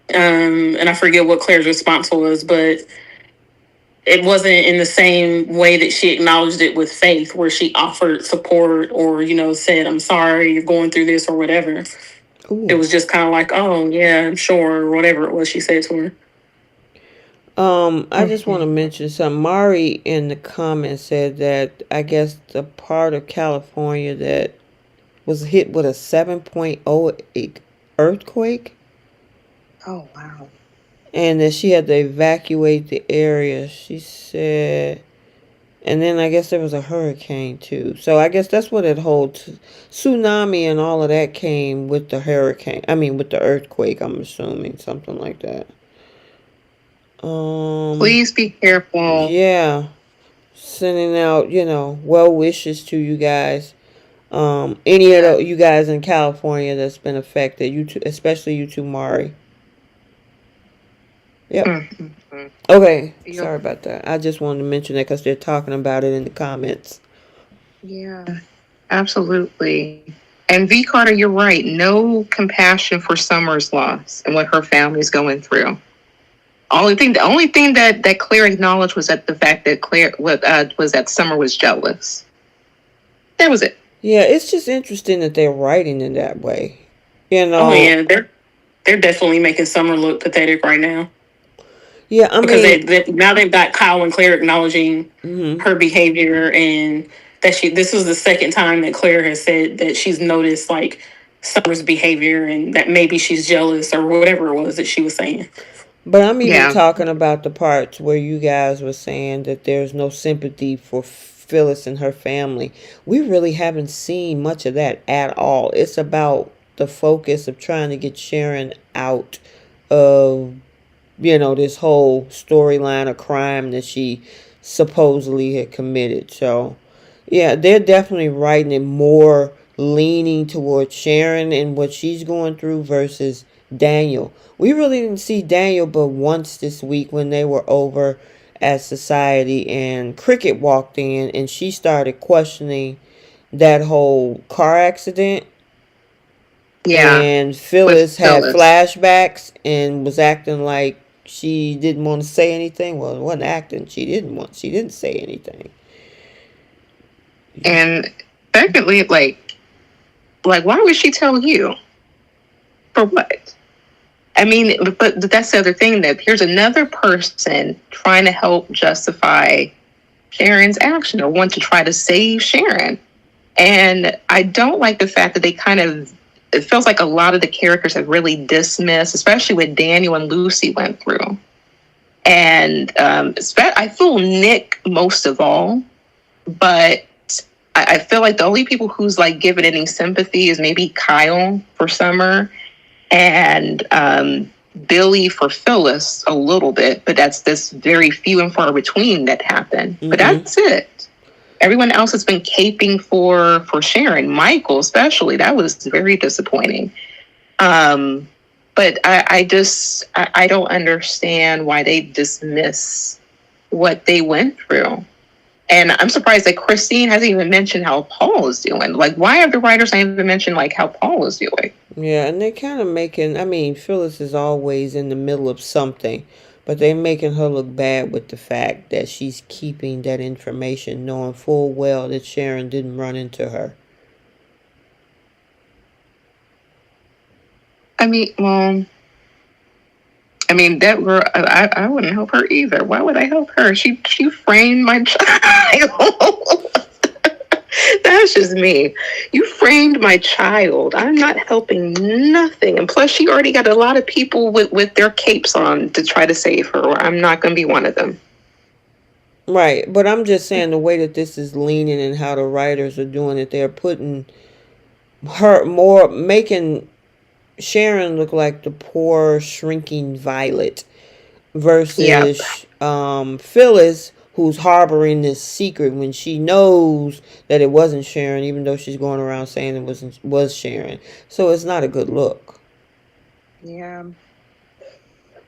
And I forget what Claire's response was, but it wasn't in the same way that she acknowledged it with Faith, where she offered support or, said, I'm sorry, you're going through this or whatever. It Ooh. was just kind of like, oh, yeah, sure, or whatever it was she said to her. I just want to mention something. Mari in the comments said that I guess the part of California that was hit with a 7.0 earthquake, Oh, wow. and that she had to evacuate the area. She said, and then I guess there was a hurricane too. So I guess that's what it holds. Tsunami and all of that came with the hurricane. I mean, with the earthquake. I'm assuming something like that. Please be careful. Yeah, sending out well wishes to you guys. Any of you guys in California that's been affected, you two, especially you two, Mari. Yep. Mm-hmm. Okay. Yep. Sorry about that. I just wanted to mention that because they're talking about it in the comments. Yeah, absolutely. And V Carter, you're right. No compassion for Summer's loss and what her family's going through. The only thing that Claire acknowledged was that the fact that Claire was that Summer was jealous. That was it. Yeah, it's just interesting that they're writing in that way. Oh yeah, they're definitely making Summer look pathetic right now. Yeah, I because mean, now they've got Kyle and Claire acknowledging mm-hmm. her behavior, and that this was the second time that Claire has said that she's noticed like Summer's behavior and that maybe she's jealous or whatever it was that she was saying. But I'm even talking about the parts where you guys were saying that there's no sympathy for Phyllis and her family. We really haven't seen much of that at all. It's about the focus of trying to get Sharon out of, this whole storyline of crime that she supposedly had committed. So, yeah, they're definitely writing it more leaning towards Sharon and what she's going through versus Daniel. We really didn't see Daniel but once this week when they were over at Society and Cricket walked in and she started questioning that whole car accident. Yeah. And Phyllis had flashbacks and was acting like she didn't want to say anything. Well, it wasn't acting. She didn't say anything. And secondly, like why would she tell you? For what? I mean, but that's the other thing, that here's another person trying to help justify Sharon's action or want to try to save Sharon. And I don't like the fact that it feels like a lot of the characters have really dismissed, especially what Daniel and Lucy went through. And I feel Nick most of all, but I feel like the only people who's like given any sympathy is maybe Kyle for Summer and Billy for Phyllis a little bit, but that's very few and far between that happen. Mm-hmm. But that's it. Everyone else has been caping for Sharon. Michael especially, that was very disappointing. But I don't understand why they dismiss what they went through. And I'm surprised that Christine hasn't even mentioned how Paul is doing. Like, why have the writers not even mentioned like how Paul is doing? Yeah, and they're kind of making, Phyllis is always in the middle of something, but they're making her look bad with the fact that she's keeping that information, knowing full well that Sharon didn't run into her. That girl, I wouldn't help her either. Why would I help her? She framed my child. That's just me. You framed my child. I'm not helping nothing. And plus, she already got a lot of people with their capes on to try to save her. I'm not going to be one of them. Right. But I'm just saying the way that this is leaning and how the writers are doing it, they're putting her more, making Sharon look like the poor, shrinking Violet versus Phyllis, who's harboring this secret when she knows that it wasn't Sharon, even though she's going around saying it was Sharon. So it's not a good look. Yeah.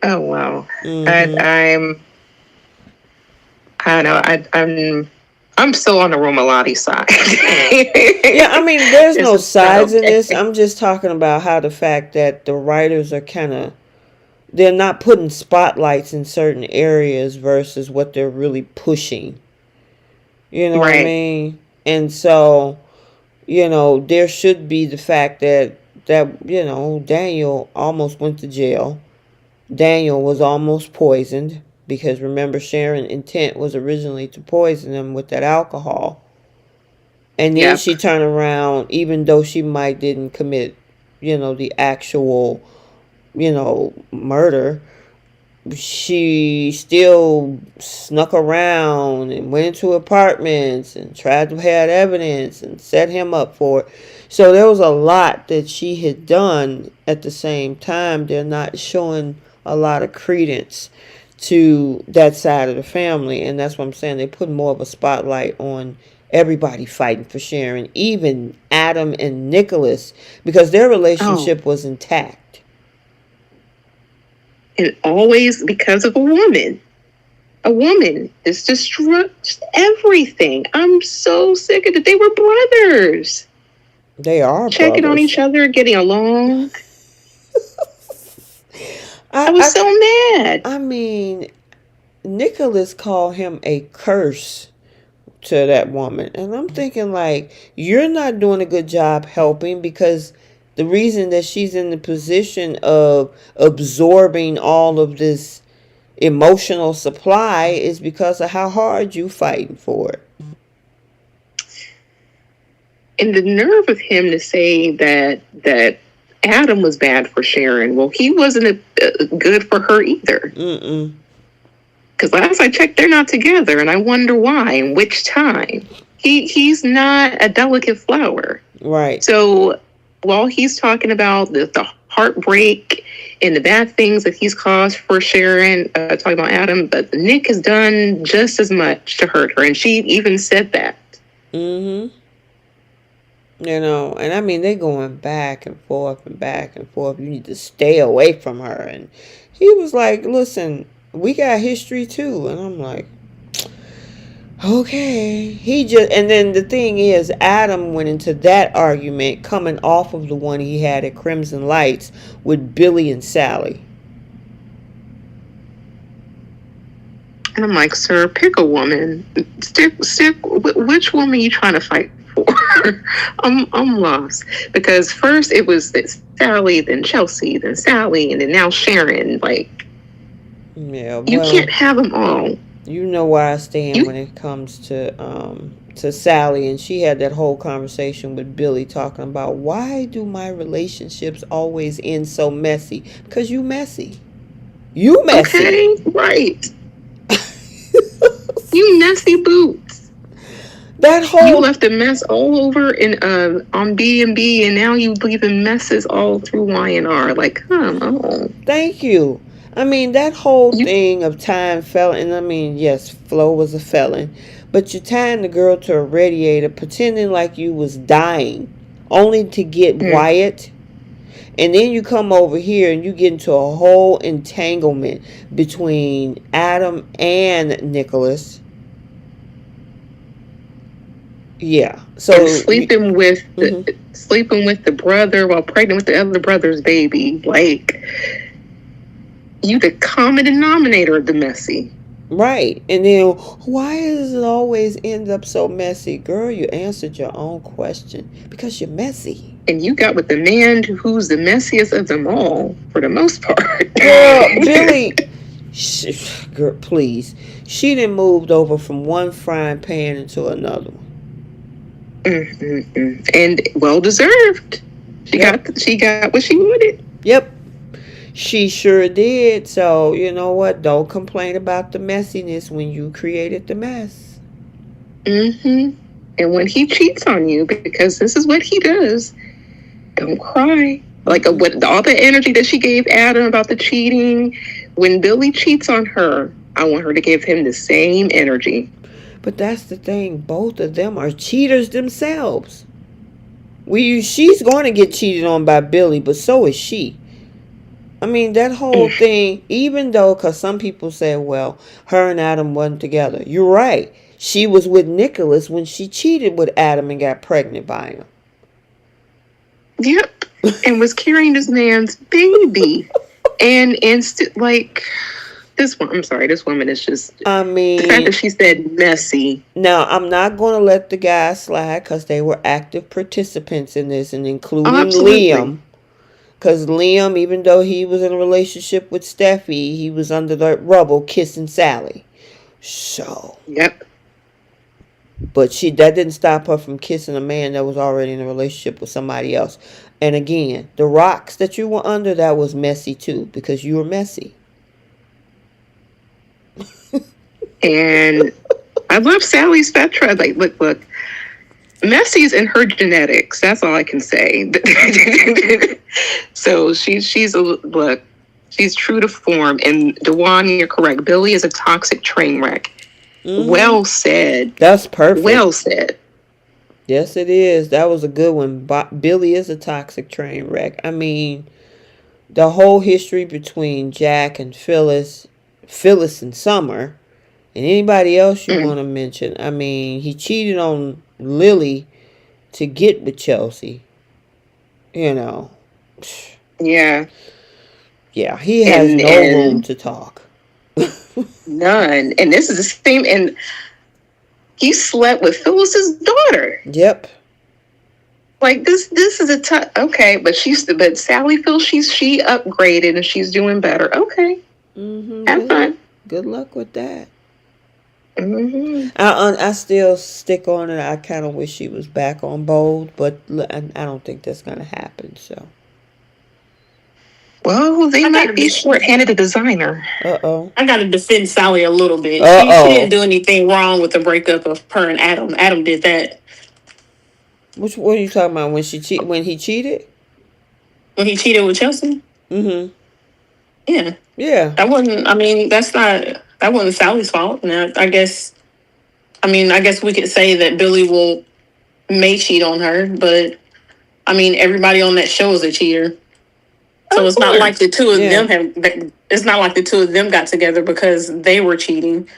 Oh wow. Mm-hmm. I don't know. I'm still on the Romalotti side. Yeah, I mean, there's no sides in this. I'm just talking about how the fact that the writers are kind of they're not putting spotlights in certain areas versus what they're really pushing. You know what I Right. mean? And so, there should be the fact that Daniel almost went to jail. Daniel was almost poisoned because remember Sharon's intent was originally to poison him with that alcohol. And then Yep. she turned around, even though she might didn't commit, the actual, murder, she still snuck around and went into apartments and tried to have evidence and set him up for it. So there was a lot that she had done. At the same time, they're not showing a lot of credence to that side of the family. And that's what I'm saying. They put more of a spotlight on everybody fighting for Sharon, even Adam and Nicholas, because their Oh, relationship was intact. and always because of a woman. A woman is destroyed everything. I'm so sick of it. They were brothers. They are Checking on brothers. each other, getting along. I I, was I so mad. I mean, Nicholas called him a curse to that woman. And I'm thinking, like, you're not doing a good job helping because the reason that she's in the position of absorbing all of this emotional supply is because of how hard you fighting for it. And the nerve of him to say that Adam was bad for Sharon. Well, he wasn't good for her either. Mm-mm. Because last I checked, they're not together, and I wonder why and which time. He's not a delicate flower. Right. So while he's talking about the heartbreak and the bad things that he's caused for Sharon, talking about Adam, but Nick has done just as much to hurt her, and she even said that. Mm-hmm. And I mean, they going back and forth and back and forth. You need to stay away from her. And he was like, listen, we got history too. And I'm like, okay. And then the thing is, Adam went into that argument coming off of the one he had at Crimson Lights with Billy and Sally. And I'm like, sir, pick a woman. Stick. Which woman are you trying to fight for? I'm lost because first it was this Sally, then Chelsea, then Sally, and then now Sharon. Like, Yeah, you well, can't have them all. you know where I stand You when it comes to Sally, and she had that whole conversation with Billy talking about why do my relationships always end so messy? Because you messy. You messy. okay? Right. You messy boots. That You whole left a mess all over in on B&B, and now you leaving messes all through Y&R. Like, come on. thank you. I mean, that whole You thing of tying felon, and I mean, yes, Flo was a felon, but you're tying the girl to a radiator, pretending like you was dying, only to get mm, Wyatt. And then you come over here and you get into a whole entanglement between Adam and Nicholas. Yeah. and So, mhm. sleeping with the brother while pregnant with the other brother's baby. Like, you the common denominator of the messy. Right. And then why does it always end up so messy? Girl, you answered your own question because you're messy. And you got with the man who's the messiest of them all, for the most part. Girl, Billy, girl, please. She done moved over from one frying pan into another one. And well deserved. Yep. She got what she wanted. Yep. She sure did. So, you know what? Don't complain about the messiness when you created the mess. And when he cheats on you, because this is what he does, don't cry. Like what all the energy that she gave Adam about the cheating, when Billy cheats on her, I want her to give him the same energy. But that's the thing. Both of them are cheaters themselves. She's going to get cheated on by Billy, but so is she. I mean, that whole thing, even though, because some people say, well, her and Adam wasn't together. You're right. She was with Nicholas when she cheated with Adam and got pregnant by him. Yep. And was carrying this man's baby. like this one. I'm sorry, this woman is just I the fact that mean, she said messy. now I'm not going to let the guys slide because they were active participants in this, and Oh, including absolutely. Liam. Because Liam, even though he was in a relationship with Steffi, he was under the rubble kissing Sally. So, Yep. but that didn't stop her from kissing a man that was already in a relationship with somebody else. And again, the rocks that you were under, that was messy too, because you were messy. And I love Sally's Petra. Like, look. Messy's in her genetics. That's all I can say. So she's a look. She's true to form. And Dewan, you're correct. Billy is a toxic train wreck. Mm-hmm. Well said. That's perfect. Well said. Yes, it is. That was a good one. Billy is a toxic train wreck. I mean, the whole history between Jack and Phyllis and Summer, and anybody else you want to mention. I mean, he cheated on Lily to get with Chelsea. You know. Yeah. Yeah, he has And no room to talk. none. And this is the same. And he slept with Phyllis's daughter. Yep. Like this is a tough. Okay, but Sally feels she upgraded and she's doing better. Okay, have fun. Good luck with that. Mm-hmm. I still stick on it. I kind of wish she was back on Bold, but I don't think that's gonna happen. So. Well, they might be short-handed a designer. Uh-oh. I gotta defend Sally a little bit. Uh-oh. She didn't do anything wrong with the breakup of her and Adam. Adam did that. What are you talking about? When he cheated? When he cheated with Chelsea? Mm-hmm. Yeah. Yeah. That wasn't Sally's fault. Now I guess we could say that Billy may cheat on her, but I mean everybody on that show is a cheater. So it's not like the two of them it's not like the two of them got together because they were cheating.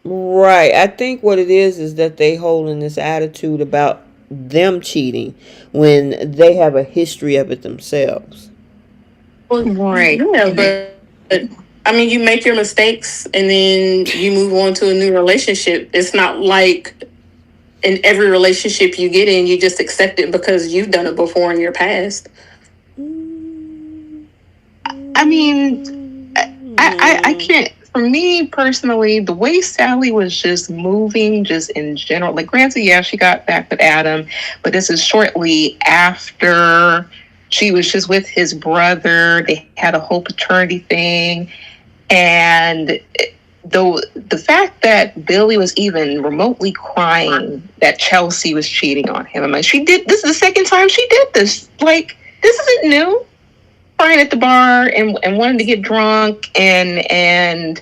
Right. I think what it is that they holding this attitude about them cheating when they have a history of it themselves. Well, right. Yeah, but I mean, you make your mistakes and then you move on to a new relationship. It's not like in every relationship you get in, you just accept it because you've done it before in your past. I mean, I can't. For me personally, the way Sally was just moving, just in general, like granted, yeah, she got back with Adam, but this is shortly after she was just with his brother. They had a whole paternity thing, and the fact that Billy was even remotely crying that Chelsea was cheating on him. I mean, this is the second time she did this. Like, this isn't new. Crying at the bar and wanting to get drunk and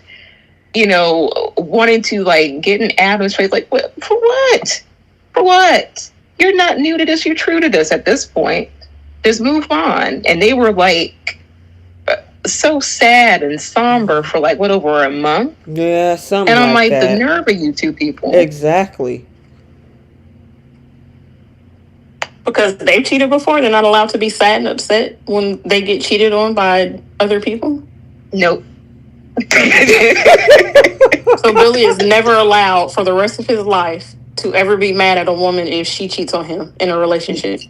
wanting to like get in Adam's face. Like, what? For what? For what? You're not new to this. You're true to this at this point. Just move on. And they were like so sad and somber for like over a month. Yeah, something. And I'm like that. The nerve of you two people. Exactly. Because they've cheated before, they're not allowed to be sad and upset when they get cheated on by other people? Nope. So Billy is never allowed for the rest of his life to ever be mad at a woman if she cheats on him in a relationship?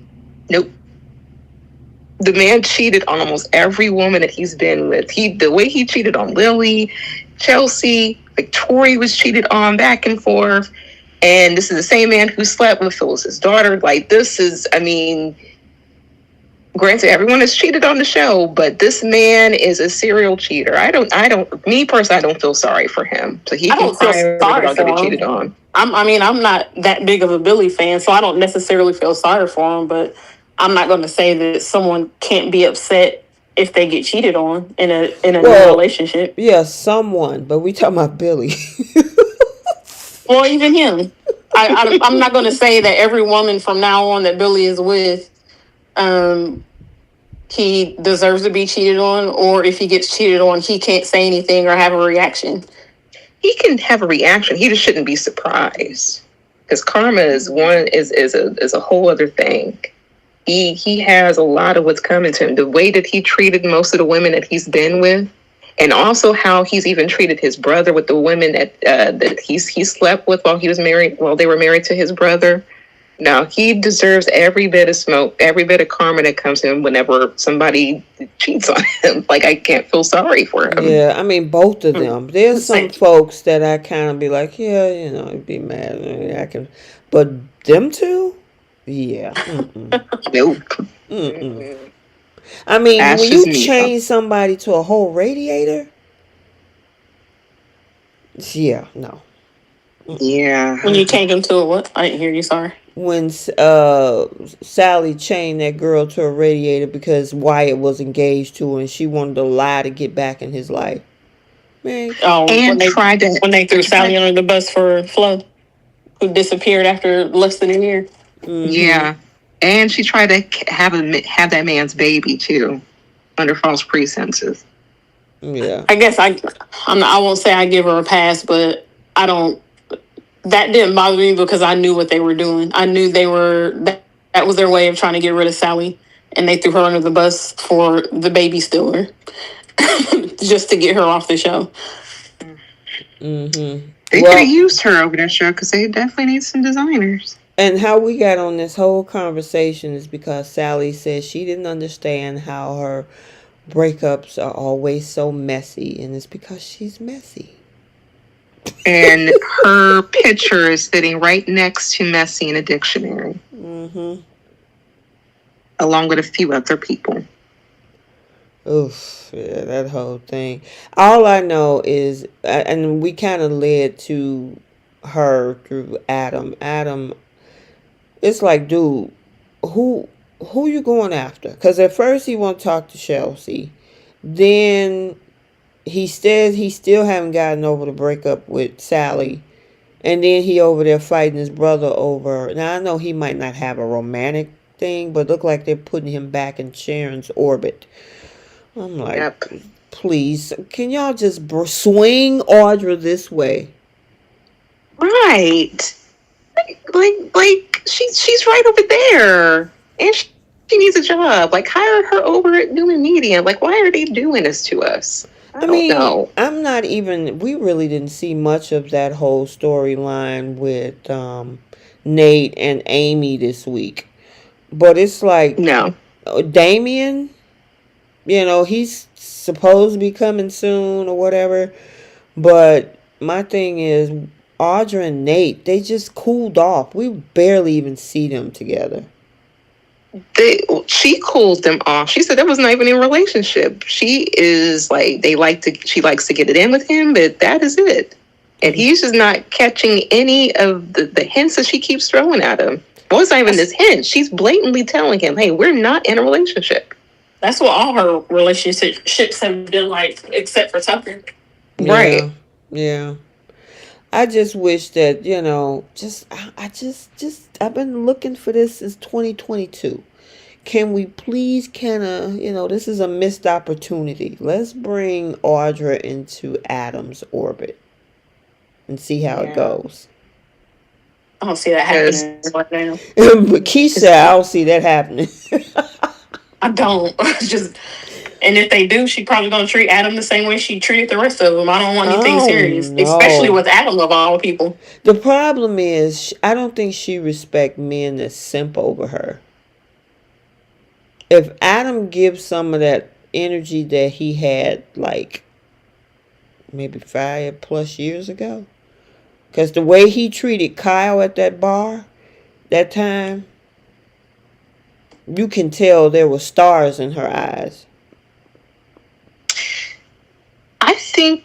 Nope. The man cheated on almost every woman that he's been with. The way he cheated on Lily, Chelsea, Victoria was cheated on back and forth. And this is the same man who slept with Phyllis's daughter. Like, this is, I mean, granted, everyone has cheated on the show, but this man is a serial cheater. Me personally, I don't feel sorry for him. So he can cry about getting cheated on. I'm not that big of a Billy fan, so I don't necessarily feel sorry for him, but I'm not going to say that someone can't be upset if they get cheated on in a new relationship. Yeah, someone, but we talking about Billy. Well, even him. I'm not going to say that every woman from now on that Billy is with, he deserves to be cheated on, or if he gets cheated on, he can't say anything or have a reaction. He can have a reaction. He just shouldn't be surprised, because karma is a whole other thing. he has a lot of what's coming to him. The way that he treated most of the women that he's been with, and also how he's even treated his brother with the women that he slept with while he was married, while they were married to his brother. Now he deserves every bit of smoke, every bit of karma that comes to him whenever somebody cheats on him. Like, I can't feel sorry for him. Yeah, I mean, both of them. There's some folks that I kind of be like, yeah, I'd be mad. I can, but them two, yeah. Nope. I mean, That's when just you me, change somebody to a whole radiator, yeah, no. Yeah. When you change them to a what? I didn't hear you. Sorry. When Sally chained that girl to a radiator because Wyatt was engaged to her and she wanted to lie to get back in his life. Man. Oh, And when they threw Sally under the bus for Flo, who disappeared after less than a year. Yeah. And she tried to have that man's baby too, under false pretenses. Yeah. I guess I won't say I give her a pass, but I don't. That didn't bother me because I knew what they were doing. I knew that was their way of trying to get rid of Sally, and they threw her under the bus for the baby stealer, just to get her off the show. They could have used her over that show because they definitely need some designers. And how we got on this whole conversation is because Sally said she didn't understand how her breakups are always so messy, and it's because she's messy. And her picture is sitting right next to messy in a dictionary. Along with a few other people. Oof, yeah, that whole thing. All I know is, and we kind of led to her through Adam. Adam, it's like, dude, who you going after? Because at first he want to talk to Chelsea. Then he says he still haven't gotten over the breakup with Sally. And then he over there fighting his brother over. Now I know he might not have a romantic thing, but look like they're putting him back in Sharon's orbit. I'm like, please, can y'all just swing Audra this way? Right. Like she's right over there. And she needs a job. Like, hire her over at Newman Media. Like, why are they doing this to us? I mean, know. I'm not even, we really didn't see much of that whole storyline with Nate and Amy this week. But it's like, no. Damien, he's supposed to be coming soon or whatever. But my thing is, Audra and Nate, they just cooled off. We barely even see them together. She cooled them off. She said that was not even a relationship. She is like, she likes to get it in with him, but that is it. And he's just not catching any of the hints that she keeps throwing at him. Well, it's not even this hint. She's blatantly telling him, hey, we're not in a relationship. That's what all her relationships have been like, except for Tucker. Right. Yeah. I just wish that, I've been looking for this since 2022. Can we please this is a missed opportunity. Let's bring Audra into Adam's orbit and see how it goes. I don't see that happening right now. But Keisha said, I don't see that happening. I don't. And if they do, she's probably going to treat Adam the same way she treated the rest of them. I don't want anything serious, especially with Adam of all people. The problem is, I don't think she respects men that simp over her. If Adam gives some of that energy that he had, like, maybe 5+ years ago, because the way he treated Kyle at that bar, that time, you can tell there were stars in her eyes. I think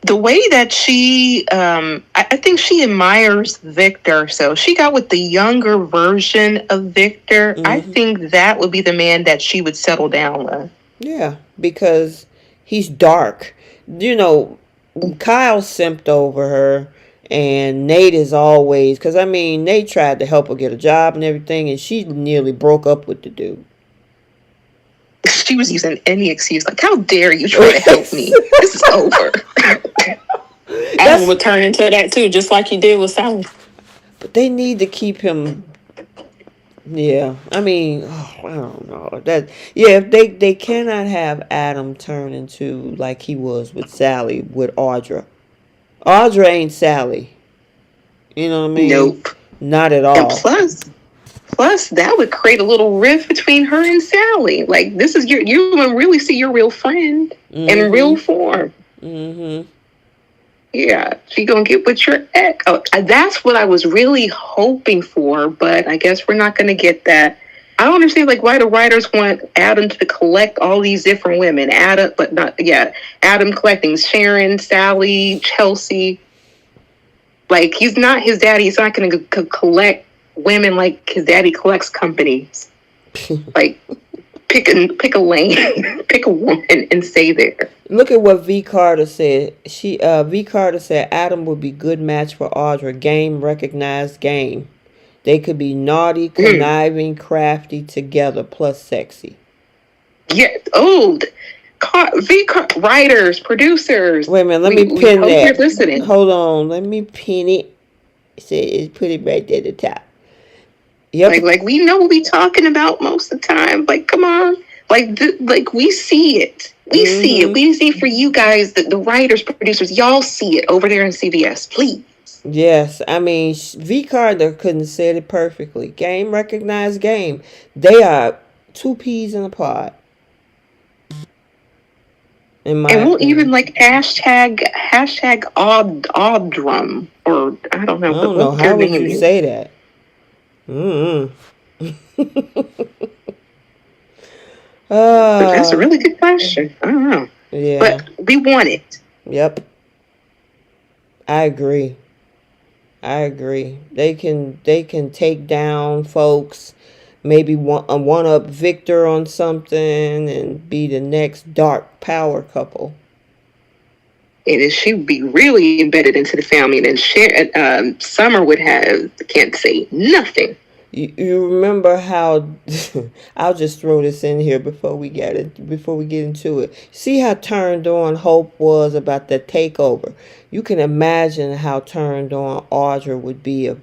the way that she, I think she admires Victor. So she got with the younger version of Victor. I think that would be the man that she would settle down with. Yeah, because he's dark. Kyle simped over her, and Nate is always, because Nate tried to help her get a job and everything, and she nearly broke up with the dude. She was using any excuse, like, how dare you try to help me? This is over. Adam would turn into that too, just like he did with Sally. But they need to keep him Yeah, I mean, I don't know that. Yeah, if they cannot have Adam turn into like he was with Sally with Audra. Audra ain't Sally. You know what I mean? Nope. Not at And all. plus, that would create a little rift between her and Sally. Like, this is you would really see your real friend in real Mm-hmm. form. Mm-hmm. Yeah, she gonna get with your ex. Oh, that's what I was really hoping for, but I guess we're not gonna get that. I don't understand, like, why the writers want Adam to collect all these different women. Adam, but not Adam collecting Sharon, Sally, Chelsea. Like, he's not his daddy. He's not gonna collect women like his daddy collects companies. Like, pick a lane, pick a woman, and stay there. Look at what V Carter said. V Carter said Adam would be good match for Audra. Game recognized game. They could be naughty, Mm. conniving, crafty together, plus sexy. Yeah. Oh, writers, producers. Wait a minute, let me We pin hope you're that. listening. Hold on, let me pin it. Put it right there at the top. Yep. Like we know what we talking about most of the time. Like, come on. Like we see it. We see it. Mm-hmm. We see for you guys, the writers, producers, y'all see it over there in CBS. Please. Yes, I mean V Carter couldn't say it perfectly. Game recognized game. They are two peas in a pod. In my And we'll opinion. even like hashtag Audrum, or I don't I know, but don't know what their how would name you is. say that. Mm-hmm. But that's a really good question. I don't know. Yeah. But we want it. Yep. I agree. I agree. They can take down folks, maybe one up Victor on something and be the next dark power couple. And she would be really embedded into the family. And then Summer would can't say nothing. You remember how I'll just throw this in here before we get into it. See how turned on Hope was about the takeover. You can imagine how turned on Audra would be if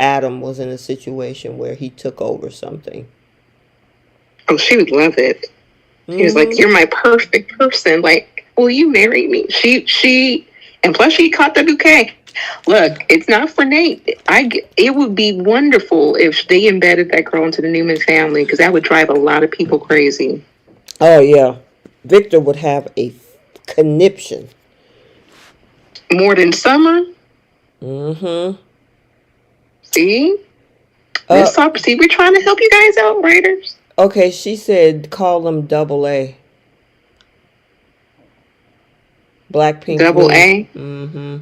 Adam was in a situation where he took over something. Oh, she would love it. She was like, Mm-hmm. "You're my perfect person. Like, will you marry me?" And plus she caught the bouquet. Look, it's not for Nate. It would be wonderful if they embedded that girl into the Newman family, because that would drive a lot of people crazy. Oh yeah, Victor would have a conniption. More than Summer. Mm-hmm. See, Uh, see, we're trying to help you guys out, writers. okay, she said call them double A. Blackpink Double wins. A. Mm-hmm.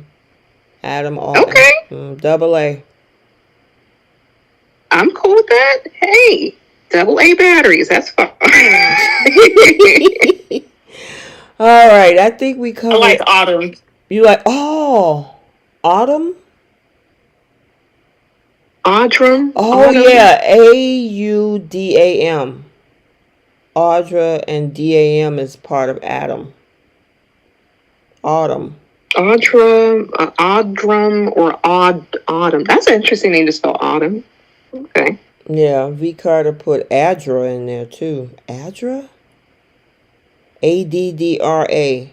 Adam all Okay, double A. I'm cool with that. Hey, double A batteries. That's fine. All right, I think we I like covered. Autumn. You like Autumn? Audrum. Oh yeah, AUDAM. Audra and DAM is part of Adam. Autumn. Audrum, or Autumn. That's an interesting name to spell Autumn. Okay. Yeah, V Carter put Adra in there too. Adra? ADDRA.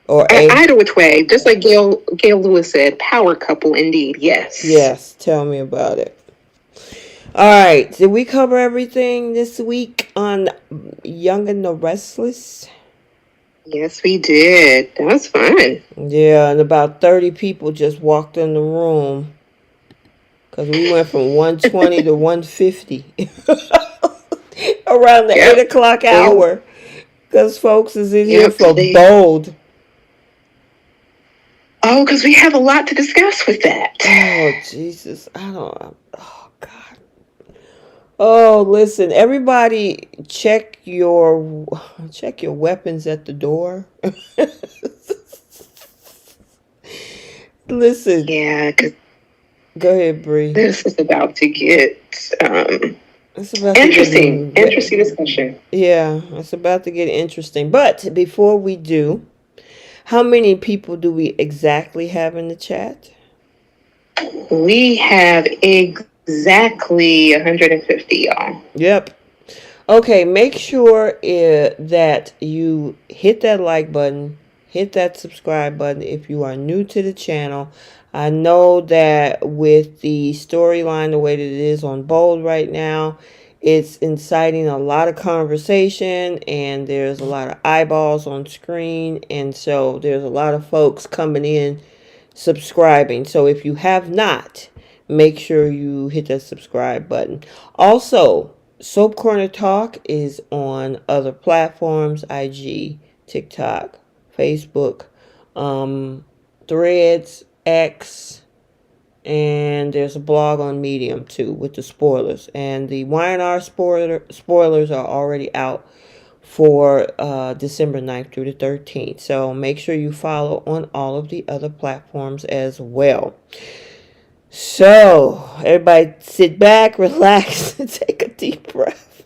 Or A. Either which way, just like Gail Lewis said, power couple indeed. Yes. Yes, tell me about it. All right, did we cover everything this week on Young and the Restless? Yes, we did. That was fun. Yeah, and about 30 people just walked in the room because we went from 120 to 150 around the 8 o'clock hour because folks is in here for bold. Oh, because we have a lot to discuss with that. Oh, Jesus. Oh, God. Oh, listen, everybody check your weapons at the door. Listen. Yeah, because go ahead, Bree. This is about to get interesting. Interesting discussion. Yeah, it's about to get interesting. But before we do, how many people do we exactly have in the chat? We have exactly 150, y'all. Yep. Okay, make sure that you hit that like button, hit that subscribe button if you are new to the channel. I know that with the storyline the way that it is on Bold right now, it's inciting a lot of conversation and there's a lot of eyeballs on screen, and so there's a lot of folks coming in subscribing. So if you have not, make sure you hit that subscribe button. Also, Soap Corner Talk is on other platforms: IG, TikTok, Facebook, Threads, X, and there's a blog on Medium too with the spoilers. And the Y&R spoilers are already out for December 9th through the 13th. So make sure you follow on all of the other platforms as well. So, everybody sit back, relax, and take a deep breath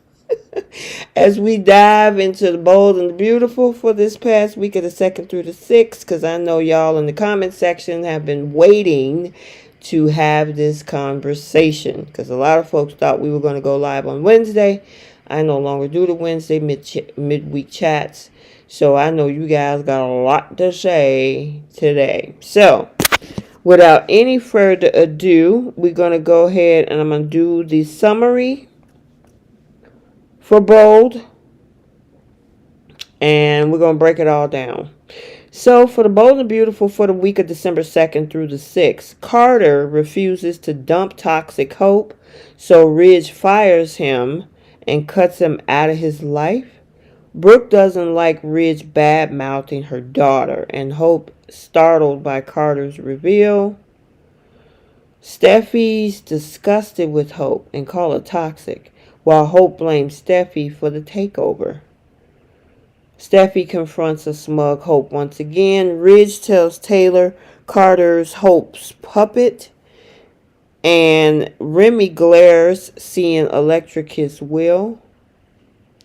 as we dive into the bold and the beautiful for this past week of the 2nd through the 6th, because I know y'all in the comment section have been waiting to have this conversation, because a lot of folks thought we were going to go live on Wednesday. I no longer do the Wednesday midweek chats, so I know you guys got a lot to say today. So, without any further ado, we're going to go ahead and I'm going to do the summary for Bold, and we're going to break it all down. So, for the Bold and Beautiful for the week of December 2nd through the 6th, Carter refuses to dump toxic Hope, so Ridge fires him and cuts him out of his life. Brooke doesn't like Ridge bad-mouthing her daughter, and Hope startled by Carter's reveal. Steffy's disgusted with Hope and call her toxic, while Hope blames Steffy for the takeover. Steffy confronts a smug Hope once again. Ridge tells Taylor Carter's Hope's puppet, and Remy glares, seeing Electra kiss Will.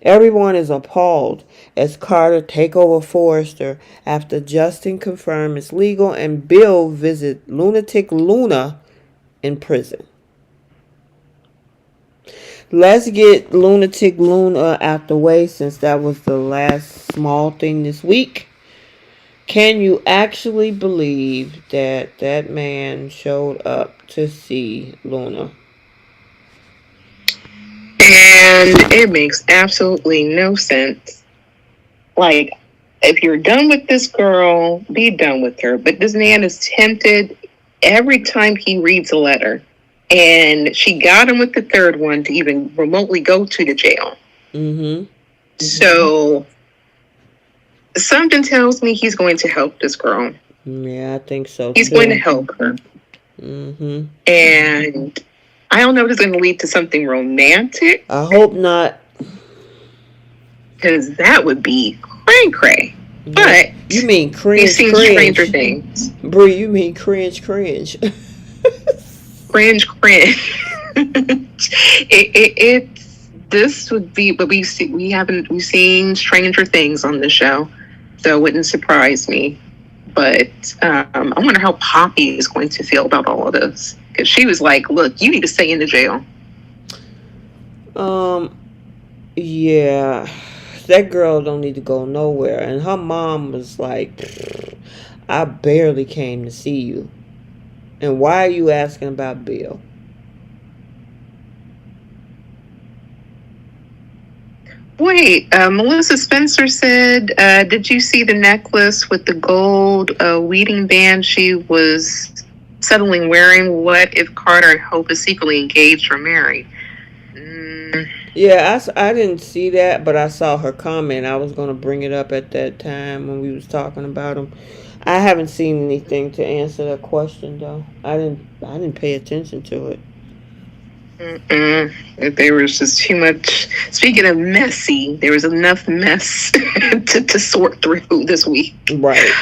Everyone is appalled as Carter take over Forrester after Justin confirms it's legal and Bill visit lunatic Luna in prison. Let's get lunatic Luna out the way since that was the last small thing this week. Can you actually believe that that man showed up to see Luna? And it makes absolutely no sense. Like, if you're done with this girl, be done with her. But this man is tempted every time he reads a letter. And she got him with the third one to even remotely go to the jail. Mm-hmm. So, something tells me he's going to help this girl. Yeah, I think so. He's going to help her. Mm-hmm. And I don't know if it's going to lead to something romantic. I hope not. Because that would be cray-cray. Yeah. But you mean cringe? We've seen stranger things. Brie, you mean cringe? Cringe. It's this would be, but we've seen stranger things on the show, so it wouldn't surprise me. But I wonder how Poppy is going to feel about all of this, because she was like, "Look, you need to stay in the jail." Yeah, that girl don't need to go nowhere. And her mom was like, "I barely came to see you, and why are you asking about Bill?" Wait, Melissa Spencer said, did you see the necklace with the gold wedding band she was settling wearing? What if Carter and Hope is secretly engaged or married? Yeah, I didn't see that, but I saw her comment. I was going to bring it up at that time when we was talking about them. I haven't seen anything to answer that question, though. I didn't pay attention to it. There was just too much. Speaking of messy, there was enough mess to sort through this week. Right.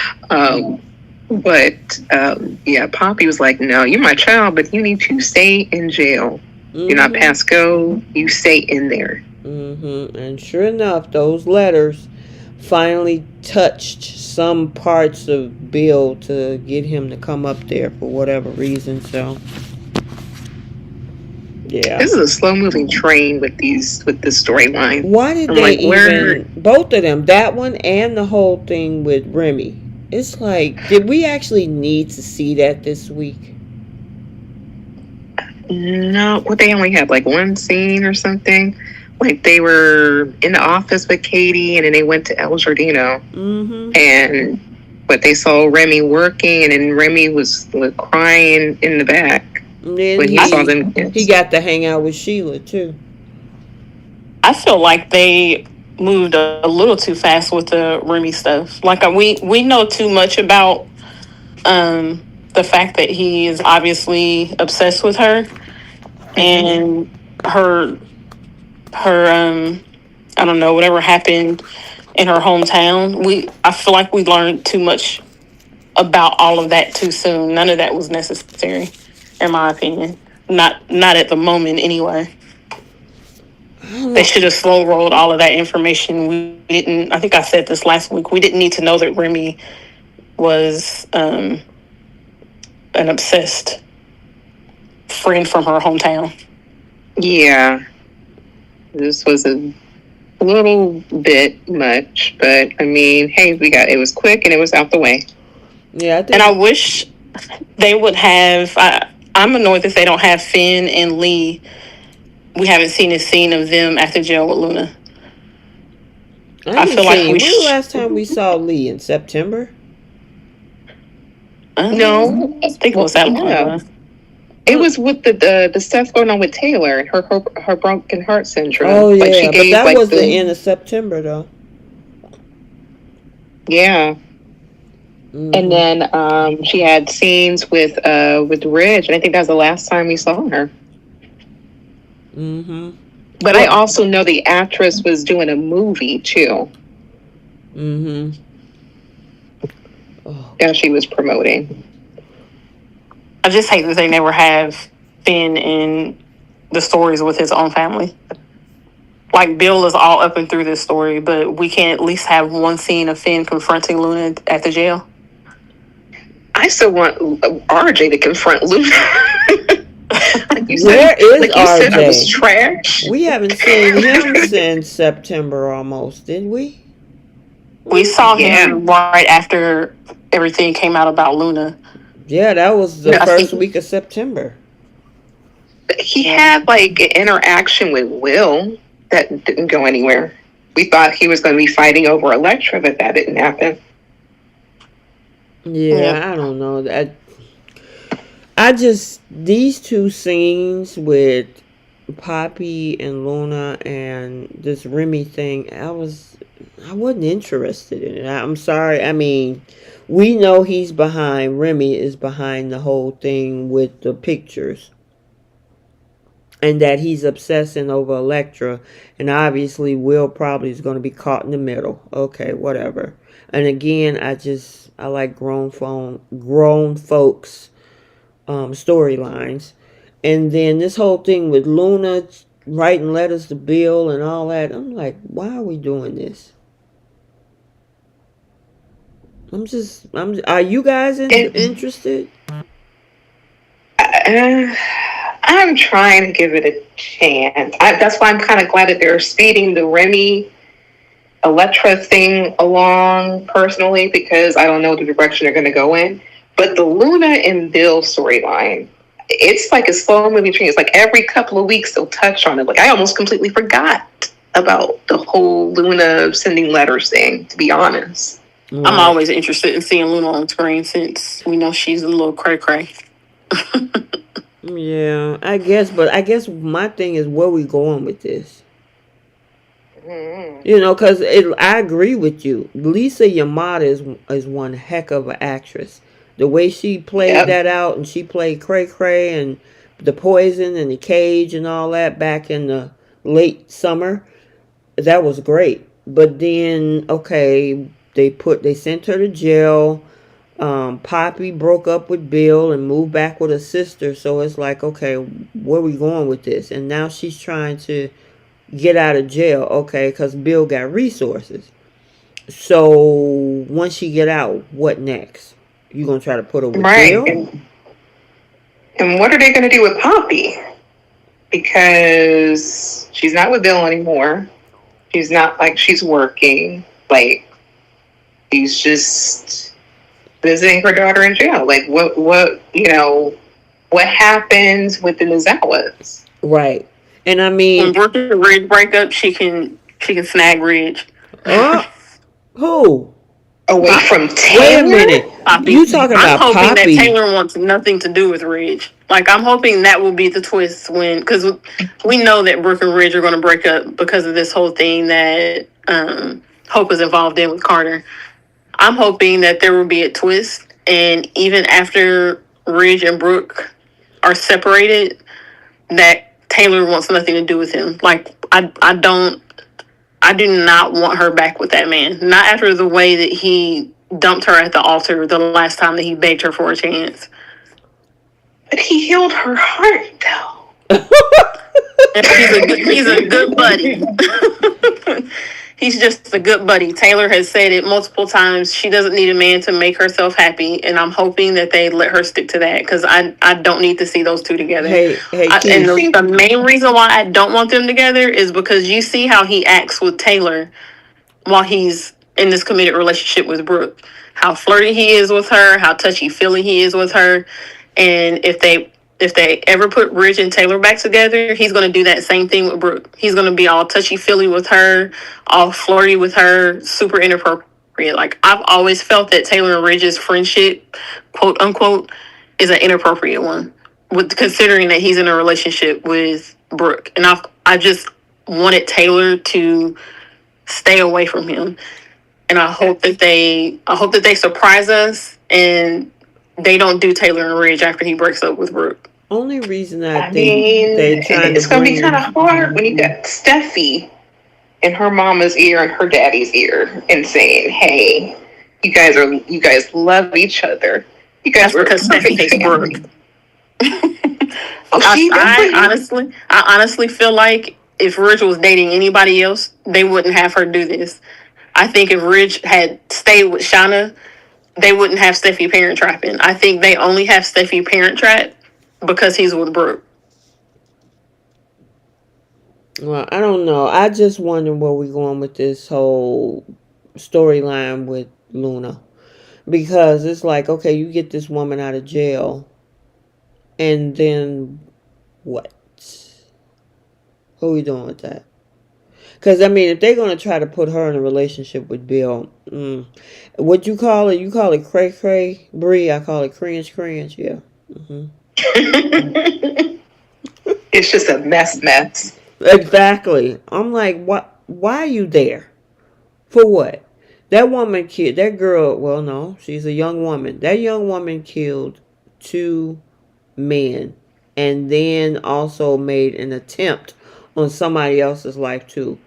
Yeah, Poppy was like, "No, you're my child, but you need to stay in jail. Mm-hmm. You're not past go. You stay in there." Mm-hmm. And sure enough, those letters finally touched some parts of Bill to get him to come up there for whatever reason. So yeah. This is a slow moving train with this storyline. Why did I'm they like, where? even both of them, that one and the whole thing with Remy? It's like, did we actually need to see that this week? No, what, they only had like one scene or something. Like they were in the office with Katie, and then they went to El Giardino, Mm-hmm. and but they saw Remy working, and then Remy was crying in the back And then when he saw he them. he got to hang out with Sheila too. I feel like they moved a little too fast with the Remy stuff. Like we know too much about the fact that he is obviously obsessed with her and her I don't know, whatever happened in her hometown. I feel like we learned too much about all of that too soon. None of that was necessary, in my opinion. Not at the moment anyway. I don't They know. should have slow rolled all of that information. We didn't. I think I said this last week. We didn't need to know that Remy was an obsessed friend from her hometown. Yeah, this was a little bit much, but I mean, hey, it was quick and it was out the way. Yeah, I And I think. wish they would have. I'm annoyed that they don't have Finn and Lee. We haven't seen a scene of them at the jail with Luna. I I ain't feel like seen. When the last time we saw Lee? In September? No, I think it was that long no. ago. It was with the stuff going on with Taylor and her broken heart syndrome. Oh Like she yeah, but gave that like was the the end of September though. yeah. And Mm-hmm. then she had scenes with Ridge, and I think that was the last time we saw her. Mm-hmm. But I What? also know the actress was doing a movie too Mm-hmm. Oh. that she was promoting. I just hate that they never have Finn in the stories with his own family. Like Bill is all up and through this story, but we can't at least have one scene of Finn confronting Luna at the jail. I still want RJ to confront Luna. Where is Like you said, I was RJ? trash. We haven't seen him since September almost, did we? We saw Yeah. him right after everything came out about Luna. Yeah, that was the I first think week of September. He had like an interaction with Will that didn't go anywhere. We thought he was going to be fighting over Elektra, but that didn't happen. Yeah, I don't know. I just, these two scenes with Poppy and Luna and this Remy thing, I wasn't interested in it. I'm sorry. I mean, we know Remy is behind the whole thing with the pictures. And that he's obsessing over Elektra. And obviously Will probably is going to be caught in the middle. Okay, whatever. And again, I like grown folks storylines. And then this whole thing with Luna writing letters to Bill and all that. I'm like, why are we doing this? Are you guys interested? I'm trying to give it a chance. That's why I'm kind of glad that they're speeding the Remy Elektra thing along personally, because I don't know the direction they're going to go in. But the Luna and Bill storyline, it's like a slow moving train. It's like every couple of weeks they'll touch on it. Like I almost completely forgot about the whole Luna sending letters thing, to be honest. Right. I'm always interested in seeing Luna on screen since we know she's a little cray cray. Yeah, I guess my thing is where we going with this. Mm-hmm. You know, because I agree with you. Lisa Yamada is one heck of an actress. The way she played that out, and she played Cray Cray and the Poison and the Cage and all that back in the late summer, that was great. But then, okay, they sent her to jail. Poppy broke up with Bill and moved back with her sister. So it's like, okay, where are we going with this? And now she's trying to get out of jail, okay, because Bill got resources. So once she get out, what next? You gonna try to put her with Right. Bill? And what are they going to do with Poppy? Because she's not with Bill anymore. She's not like she's working. Like, she's just visiting her daughter in jail. Like, what happens with the Nozawas? Right. And I When mean, Brooke and Ridge break up, she can snag Ridge. who? Away from Wait a Taylor? minute. Poppy. You talking I'm about hoping that Poppy? Taylor wants nothing to do with Ridge. Like, I'm hoping that will be the twist because we know that Brooke and Ridge are going to break up because of this whole thing that Hope is involved in with Carter. I'm hoping that there will be a twist, and even after Ridge and Brooke are separated, that Taylor wants nothing to do with him. Like, I do not want her back with that man. Not after the way that he dumped her at the altar the last time that he begged her for a chance. But he healed her heart, though. He's a good buddy. He's just a good buddy. Taylor has said it multiple times. She doesn't need a man to make herself happy, and I'm hoping that they let her stick to that because I don't need to see those two together. Hey, And the main reason why I don't want them together is because you see how he acts with Taylor while he's in this committed relationship with Brooke. How flirty he is with her, how touchy-feely he is with her. And if they ever put Ridge and Taylor back together, he's going to do that same thing with Brooke. He's going to be all touchy-feely with her, all flirty with her, super inappropriate. Like, I've always felt that Taylor and Ridge's friendship, quote unquote, is an inappropriate one, with considering that he's in a relationship with Brooke. And I just wanted Taylor to stay away from him. And I hope that they surprise us and they don't do Taylor and Ridge after he breaks up with Brooke. Only reason that they're trying it's going to be kind of hard when you got Steffy in her mama's ear and her daddy's ear and saying, "Hey, you guys love each other. You guys were because Steffy hates Brooke." I honestly feel like if Ridge was dating anybody else, they wouldn't have her do this. I think if Ridge had stayed with Shauna, they wouldn't have Steffy parent trapping. I think they only have Steffy parent trap because he's with Brooke. Well, I don't know. I just wonder where we're going with this whole storyline with Luna. Because it's like, okay, you get this woman out of jail. And then what? What are we doing with that? Because, I mean, if they're going to try to put her in a relationship with Bill, what you call it? You call it cray-cray, Bree. I call it cringe, yeah. Mm-hmm. It's just a mess. Exactly. I'm like, what? Why are you there? For what? That woman killed, that girl, well, no, she's a young woman. That young woman killed 2 men and then also made an attempt on somebody else's life too.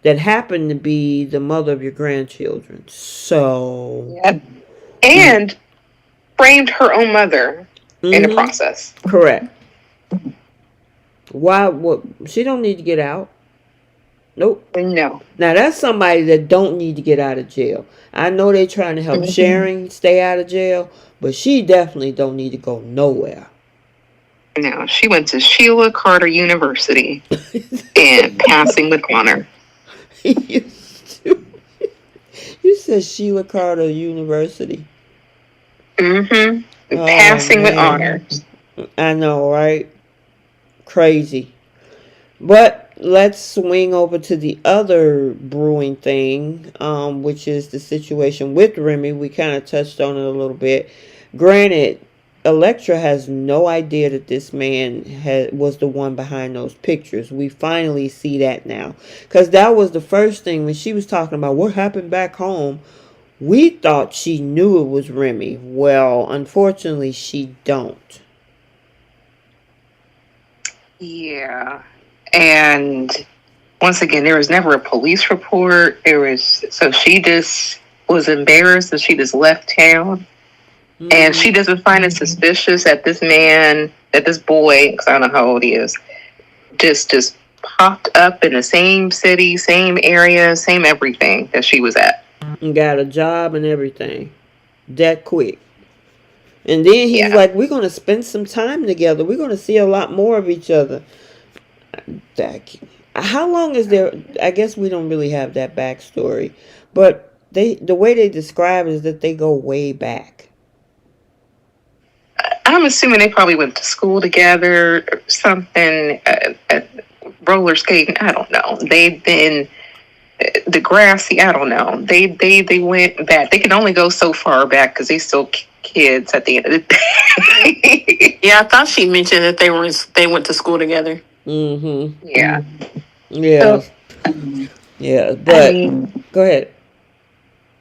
That happened to be the mother of your grandchildren. So. Yep. And framed her own mother in the process. Correct. Why? What? She don't need to get out. Nope. No. Now that's somebody that don't need to get out of jail. I know they're trying to help Sharon stay out of jail, but she definitely don't need to go nowhere. No, she went to Sheila Carter University and passing with honor. You said Sheila Carter University. Mm-hmm. Passing with honors. I know, right? Crazy. But let's swing over to the other brewing thing, which is the situation with Remy. We kind of touched on it a little bit. Granted, Elektra has no idea that this man was the one behind those pictures. We finally see that now. Because that was the first thing when she was talking about what happened back home. We thought she knew it was Remy. Well, unfortunately, she don't. Yeah. And once again, there was never a police report. So she just was embarrassed that she just left town. Mm-hmm. And she doesn't find it suspicious that this man, that this boy, because I don't know how old he is, just popped up in the same city, same area, same everything that she was at. and got a job and everything that quick. And then he's Yeah. like, we're going to spend some time together. We're going to see a lot more of each other. That, how long is there? I guess we don't really have that backstory. But the way they describe it is that they go way back. I'm assuming they probably went to school together or something, roller skating. I don't know. They've been Degrassi. I don't know. They went back. They can only go so far back because they still kids at the end of the day. Yeah, I thought she mentioned that they went to school together. Mm-hmm. Yeah. Yeah. So, Yeah. I But mean, go ahead.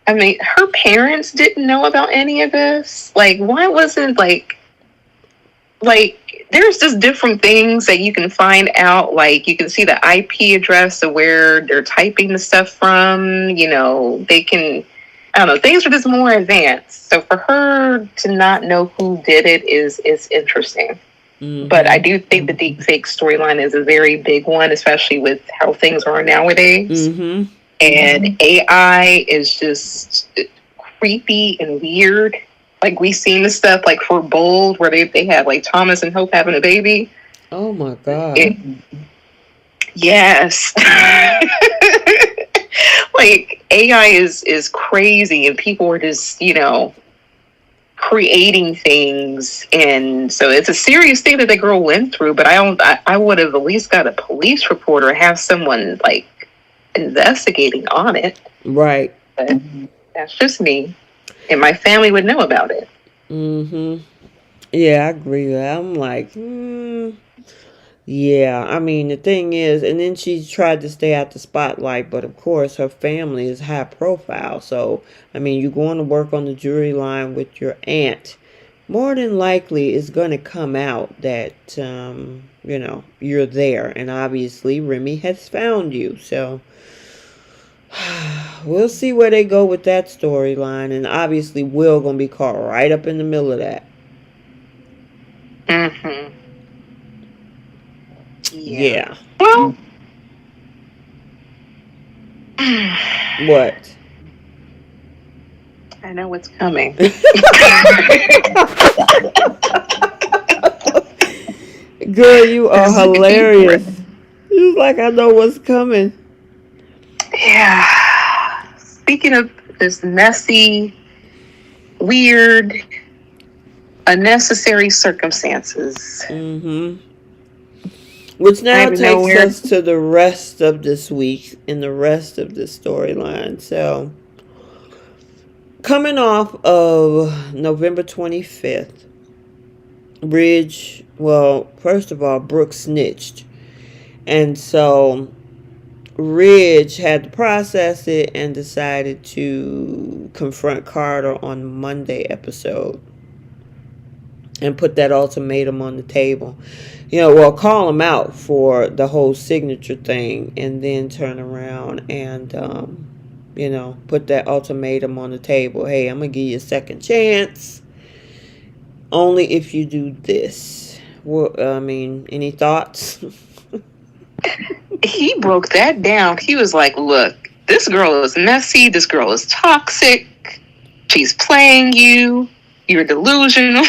her parents didn't know about any of this. Like, why wasn't like there's just different things that you can find out. Like, you can see the IP address of where they're typing the stuff from. You know, they can. I don't know. Things are just more advanced. So for her to not know who did it is interesting. But I Mm-hmm. do think the deepfake storyline is a very big one, especially with how things are nowadays. Mm-hmm. And AI is just creepy and weird. Like, we seen the stuff like for Bold where they had like Thomas and Hope having a baby. Oh my God. It, yes. Like, AI is crazy and people are just, creating things, and so it's a serious thing that the girl went through. But I would have at least got a police report or have someone like investigating on it. Right. But that's just me, and my family would know about it. Mm-hmm. Yeah, I agree with that. I'm like, yeah. I mean, the thing is, and then she tried to stay out the spotlight, but of course, her family is high profile. So, I mean, you're going to work on the jury line with your aunt. More than likely, it's going to come out that, you're there. And obviously, Remy has found you. So, we'll see where they go with that storyline. And obviously, Will going to be caught right up in the middle of that. Mm-hmm. Yeah. Well, What? I know what's coming. Girl, you are hilarious. You like, I know what's coming. Yeah. Speaking of this messy, weird, unnecessary circumstances. Mm-hmm. Which now takes us to the rest of this week and the rest of the storyline. So, coming off of November 25th, first of all, Brooke snitched. And so, Ridge had to process it and decided to confront Carter on Monday episode and put that ultimatum on the table. Call him out for the whole signature thing and then turn around and, put that ultimatum on the table. Hey, I'm going to give you a second chance. Only if you do this. Well, any thoughts? He broke that down. He was like, look, this girl is messy. This girl is toxic. She's playing you. You're delusional.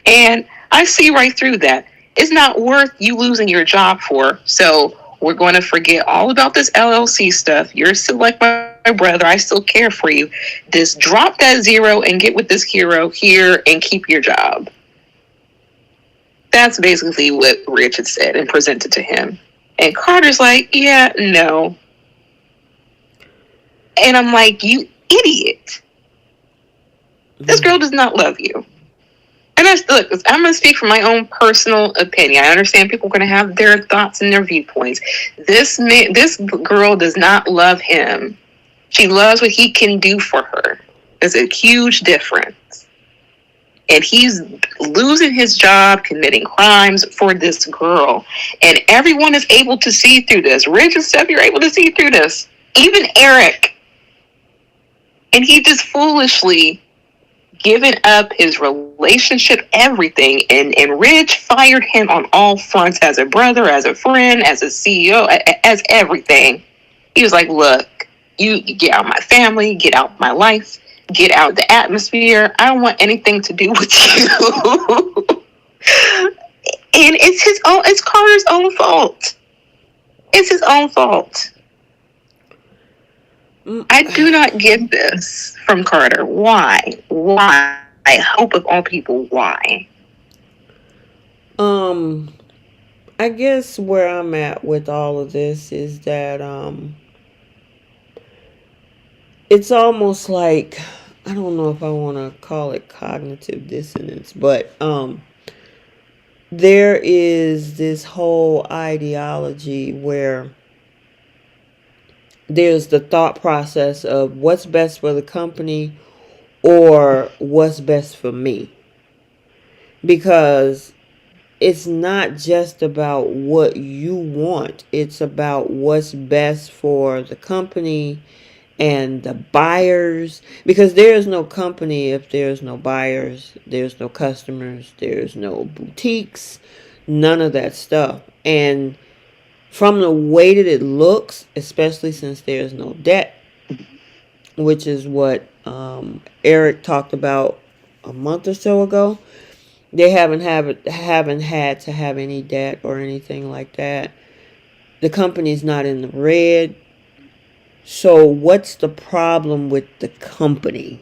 And I see right through that. It's not worth you losing your job for. So we're going to forget all about this LLC stuff. You're still like my brother. I still care for you. Just drop that zero and get with this hero here and keep your job. That's basically what Rich had said and presented to him. And Carter's like, yeah, no. And I'm like, you idiot. This girl does not love you. And look, I'm going to speak from my own personal opinion. I understand people are going to have their thoughts and their viewpoints. This girl does not love him. She loves what he can do for her. There's a huge difference. And he's losing his job, committing crimes for this girl. And everyone is able to see through this. Rich and Steffy, you're able to see through this. Even Eric. And he just foolishly given up his relationship, everything. And Rich fired him on all fronts, as a brother, as a friend, as a CEO, as everything. He was like, look, you get out my family, get out my life, get out the atmosphere. I don't want anything to do with you. And it's Carter's own fault. It's his own fault. I do not get this from Carter. Why? Why? I hope of all people, why? I guess where I'm at with all of this is that it's almost like, I don't know if I want to call it cognitive dissonance, but there is this whole ideology where there's the thought process of what's best for the company or what's best for me. Because it's not just about what you want, it's about what's best for the company and the buyers. Because there's no company if there's no buyers, there's no customers, there's no boutiques, none of that stuff. And from the way that it looks, especially since there's no debt, which is what Eric talked about a month or so ago, they haven't had to have any debt or anything like that. The company's not in the red. So what's the problem with the company?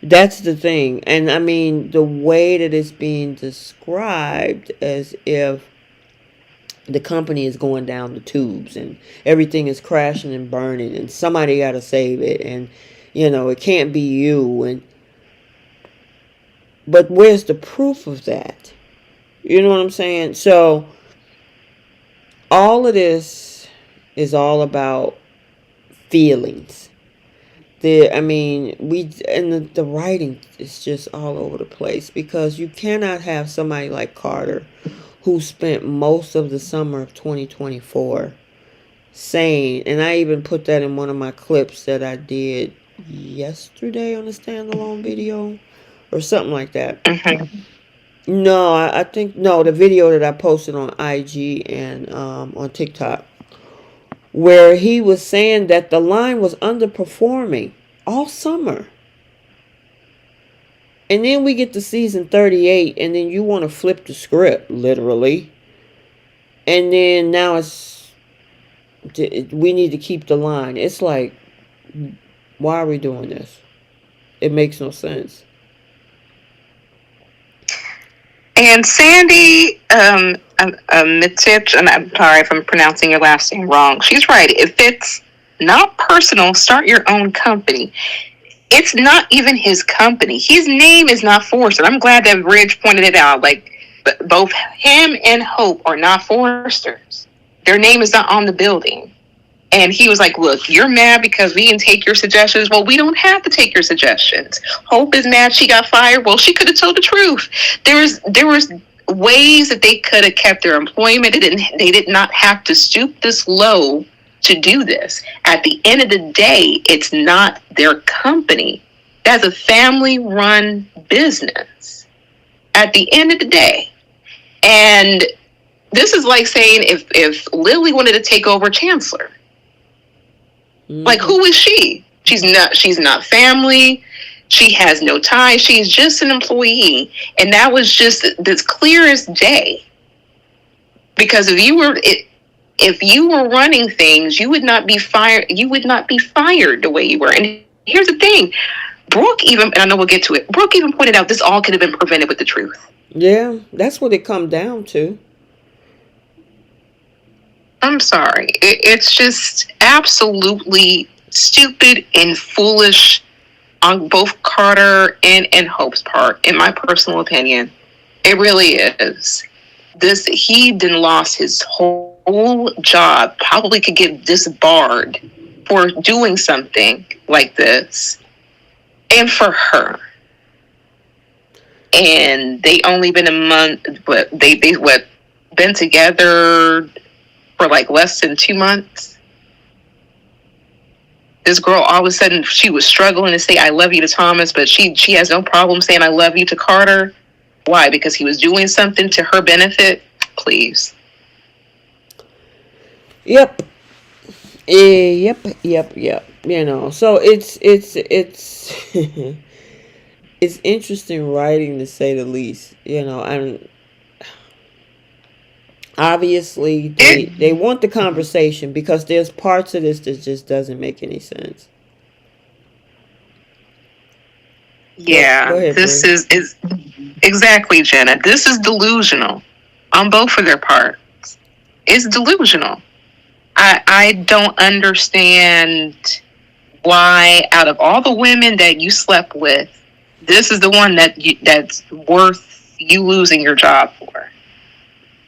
That's the thing. And I mean, the way that it's being described as if the company is going down the tubes and everything is crashing and burning and somebody got to save it, and it can't be you. But where's the proof of that? You know what I'm saying? So all of this is all about feelings. The writing is just all over the place, because you cannot have somebody like Carter, who spent most of the summer of 2024 saying, and I even put that in one of my clips that I did yesterday on a standalone video or something like that. Mm-hmm. No, I think, no, the video that I posted on IG and on TikTok, where he was saying that the line was underperforming all summer. And then we get to season 38, and then you want to flip the script, literally. And then now we need to keep the line. It's like, why are we doing this? It makes no sense. And Sandy Mitich, and I'm sorry if I'm pronouncing your last name wrong, she's right. If it's not personal, start your own company. It's not even his company. His name is not Forrester. I'm glad that Ridge pointed it out. Like, both him and Hope are not Forresters. Their name is not on the building. And he was like, look, you're mad because we didn't take your suggestions. Well, we don't have to take your suggestions. Hope is mad she got fired. Well, she could have told the truth. There was ways that they could have kept their employment. They did not have to stoop this low to do this. At the end of the day, it's not their company. That's a family-run business. At the end of the day. And this is like saying if Lily wanted to take over Chancellor. Like, who is she? She's not family. She has no ties. She's just an employee. And that was just as clear as day. Because if you were running things, you would not be fired. You would not be fired the way you were. And here's the thing. Brooke even, and I know we'll get to it, Brooke even pointed out this all could have been prevented with the truth. Yeah, that's what it come down to. I'm sorry. It's just absolutely stupid and foolish on both Carter and Hope's part, in my personal opinion. It really is. He then lost his whole job, probably could get disbarred for doing something like this. And for her. And they only been a month, but they been together for like less than 2 months. This girl, all of a sudden, she was struggling to say I love you to Thomas, but she has no problem saying I love you to Carter. Why? Because he was doing something to her benefit? Please. Yep. Yep, yep, yep. So it's it's interesting writing to say the least. And obviously they It, want the conversation because there's parts of this that just doesn't make any sense. Go yeah, ahead, this Bree. is exactly, Jenna. This is delusional on both of their parts. It's delusional. I don't understand why, out of all the women that you slept with, this is the one that's worth you losing your job for,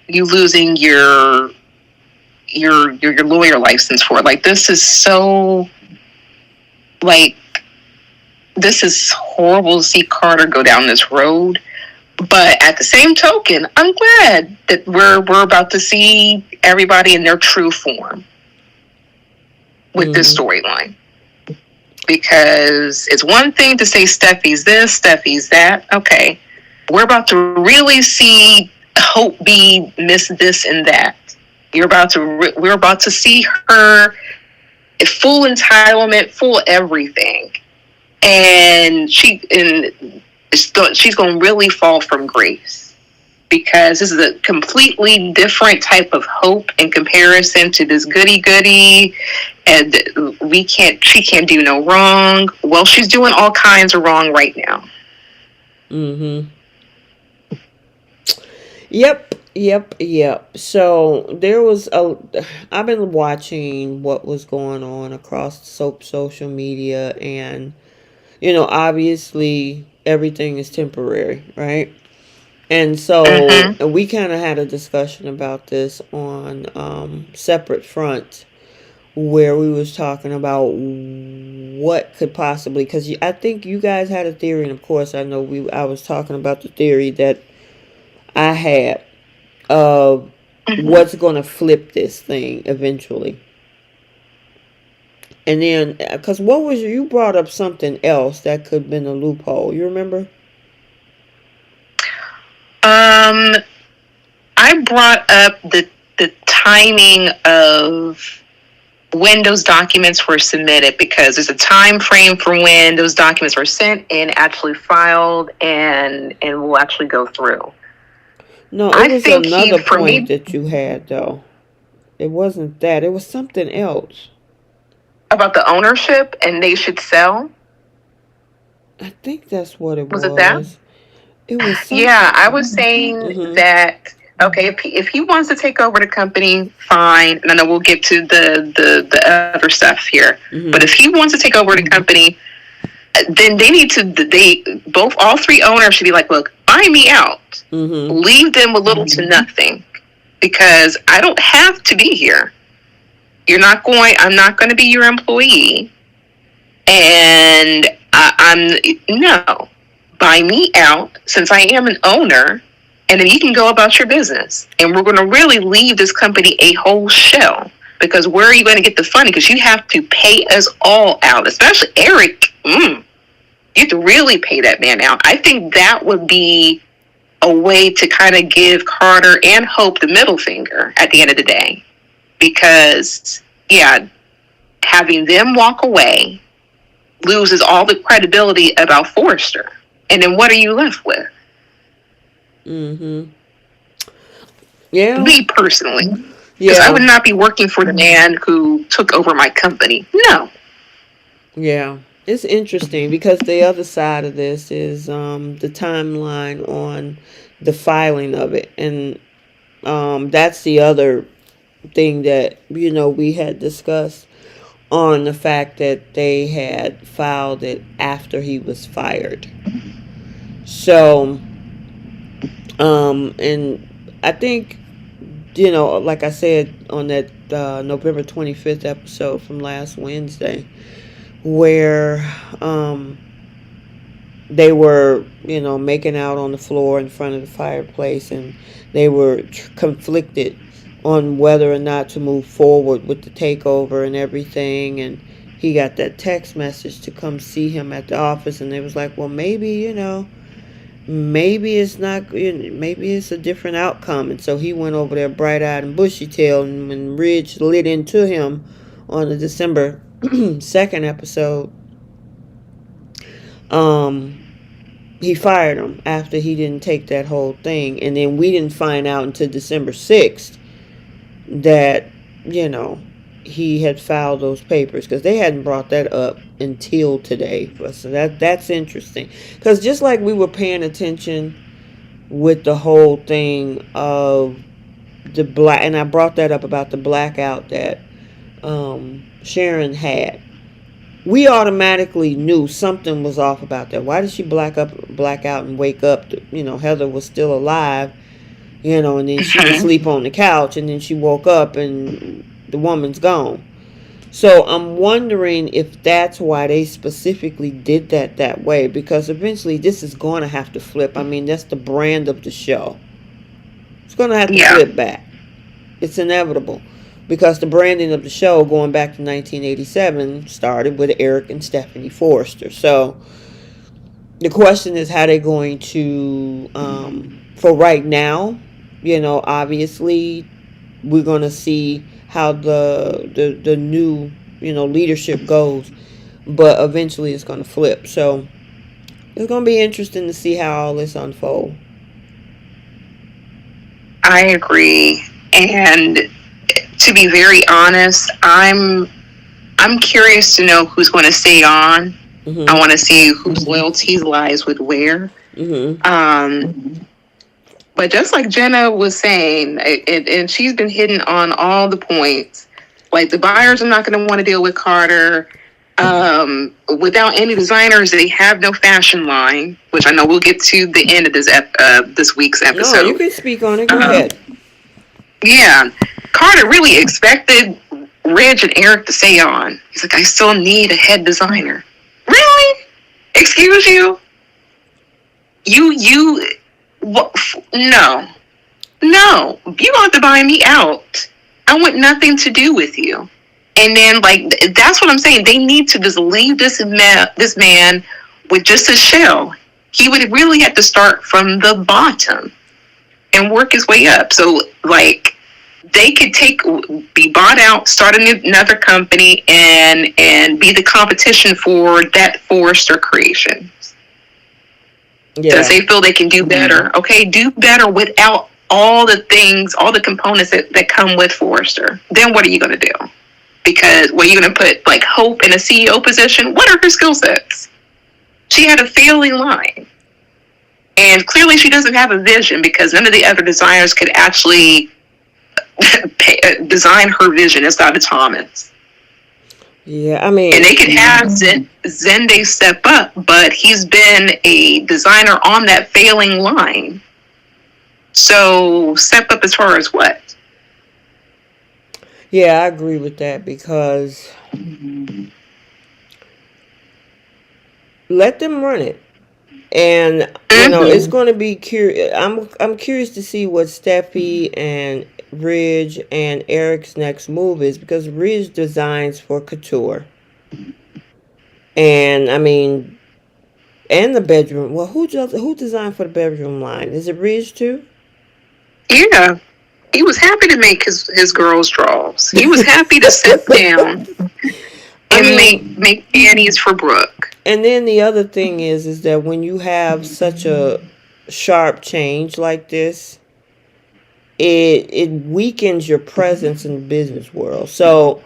you losing your lawyer license for. Like, this is so, like, this is horrible to see Carter go down this road. But at the same token, I'm glad that we're about to see everybody in their true form with this Mm-hmm. storyline. Because it's one thing to say Steffi's this, Steffi's that. Okay, we're about to really see Hope be miss this and that. We're about to see her full entitlement, full everything, and she's going to really fall from grace, because this is a completely different type of Hope in comparison to this goody goody, and she can't do no wrong. Well, she's doing all kinds of wrong right now. Mm-hmm. Yep, yep, yep. So there was a. I've been watching what was going on across soap social media, and obviously everything is temporary, right? And so Mm-hmm. we kind of had a discussion about this on separate fronts, where we was talking about what could possibly, because I think you guys had a theory, and of course I was talking about the theory that I had of Mm-hmm. what's going to flip this thing eventually. And then, because what was you brought up something else that could have been a loophole. You remember? Um, I brought up the timing of when those documents were submitted, because there's a time frame for when those documents were sent and actually filed and will actually go through. No, it I was think another for point me, that you had though. It wasn't that. It was something else. about the ownership and they should sell. I think that's what it Was it that? was. It was some. Yeah, I was saying Mhm. that, okay, if he wants to take over the company, fine. And I know we'll get to the other stuff here. But if Mhm. he wants to take over the company, then they need to, they both, all three owners should be like, look, buy me out, Mhm. leave them with little to nothing, because I don't have to be here. I'm not going to be your employee, and no, buy me out since I am an owner, and then you can go about your business. And we're going to really leave this company a whole shell, because where are you going to get the funding? Because you have to pay us all out, especially Eric. You have to really pay that man out. I think that would be a way to kind of give Carter and Hope the middle finger at the end of the day. Because, yeah, having them walk away loses all the credibility about Forrester. And then what are you left with? Mhm. Yeah. Me personally. Because I would Yeah. not be working for the man who took over my company. No. Yeah. It's interesting because the other side of this is the timeline on the filing of it, and that's the other thing that we had discussed on the fact that they had filed it after he was fired. So, and I think, like I said on that November 25th episode from last Wednesday, where they were, making out on the floor in front of the fireplace, and they were conflicted on whether or not to move forward with the takeover and everything. And he got that text message to come see him at the office, and they was like, well, maybe, maybe it's not, maybe it's a different outcome. And so he went over there bright eyed and bushy tailed, and when Ridge lit into him on the December 2nd episode, um, he fired him after he didn't take that whole thing. And then we didn't find out until December 6th that, you know, he had filed those papers, because they hadn't brought that up until today. So that's interesting, because just like we were paying attention with the whole thing of the black, and I brought that up about the blackout that Sharon had, we automatically knew something was off about that. Why did she black out and wake up? Heather was still alive, and then she was asleep on the couch, and then she woke up and the woman's gone. So I'm wondering if that's why they specifically did that way, because eventually this is going to have to flip. I mean, that's the brand of the show. It's going to have to flip back. It's inevitable, because the branding of the show going back to 1987 started with Eric and Stephanie Forrester. So the question is how they're going to, for right now, obviously we're going to see how the new, leadership goes, but eventually it's going to flip. So it's going to be interesting to see how all this unfolds. I agree. And to be very honest, I'm curious to know who's going to stay on. Mm-hmm. I want to see whose loyalties lies with where. Mm-hmm. But just like Jenna was saying, and she's been hitting on all the points, like the buyers are not going to want to deal with Carter. Without any designers, they have no fashion line, which I know we'll get to the end of this week's episode. No, you can speak on it. Go ahead. Yeah. Carter really expected Reg and Eric to stay on. He's like, I still need a head designer. Really? Excuse you? What? No. You don't have to buy me out. I want nothing to do with you. And then, that's what I'm saying. They need to just leave this man with just a shell. He would really have to start from the bottom and work his way up. So, they could be bought out, start another company, and be the competition for that Forrester creation. Yeah. Because they feel they can do better. Okay, do better without all the things, all the components that come with Forrester. Then what are you going to do? Because what are you going to put, Hope in a CEO position? What are her skill sets? She had a failing line. And clearly she doesn't have a vision, because none of the other designers could actually design her vision outside of Thomas. Yeah, I mean... And they could have Zende step up, but he's been a designer on that failing line. So, step up as far as what? Yeah, I agree with that, because let them run it. And, it's going to be curious. I'm curious to see what Steffi and Ridge and Eric's next move is, because Ridge designs for couture. And, and the bedroom. Well, who designed for the bedroom line? Is it Ridge too? Yeah. He was happy to make his girls' draws. He was happy to sit down and make panties for Brooke. And then the other thing is that when you have such a sharp change like this, it weakens your presence in the business world. So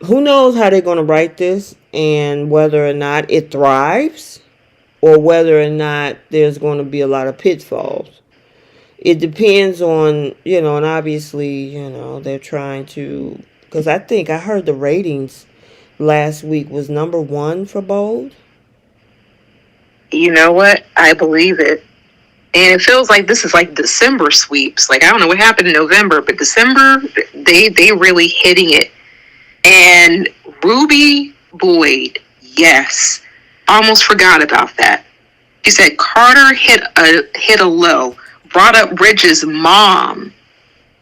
who knows how they're going to write this, and whether or not it thrives, or whether or not there's going to be a lot of pitfalls. It depends on, and obviously, they're trying to, because I think I heard the ratings last week was number 1 for Bold. You know what? I believe it. And it feels like this is December sweeps. I don't know what happened in November, but December, they really hitting it. And Ruby Boyd, yes. Almost forgot about that. She said Carter hit a low. Brought up Ridge's mom.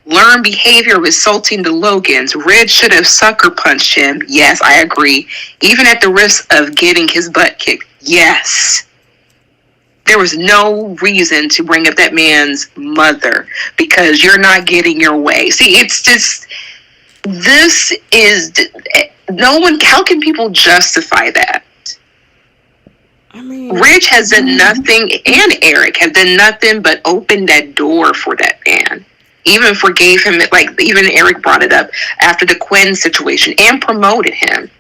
Learned behavior of insulting the Logans. Ridge should have sucker punched him. Yes, I agree. Even at the risk of getting his butt kicked. Yes. There was no reason to bring up that man's mother, because you're not getting your way. See, it's just, this is no one. How can people justify that? I mean, Rich has done nothing, and Eric have done nothing but open that door for that man. Even forgave him, like even Eric brought it up after the Quinn situation and promoted him.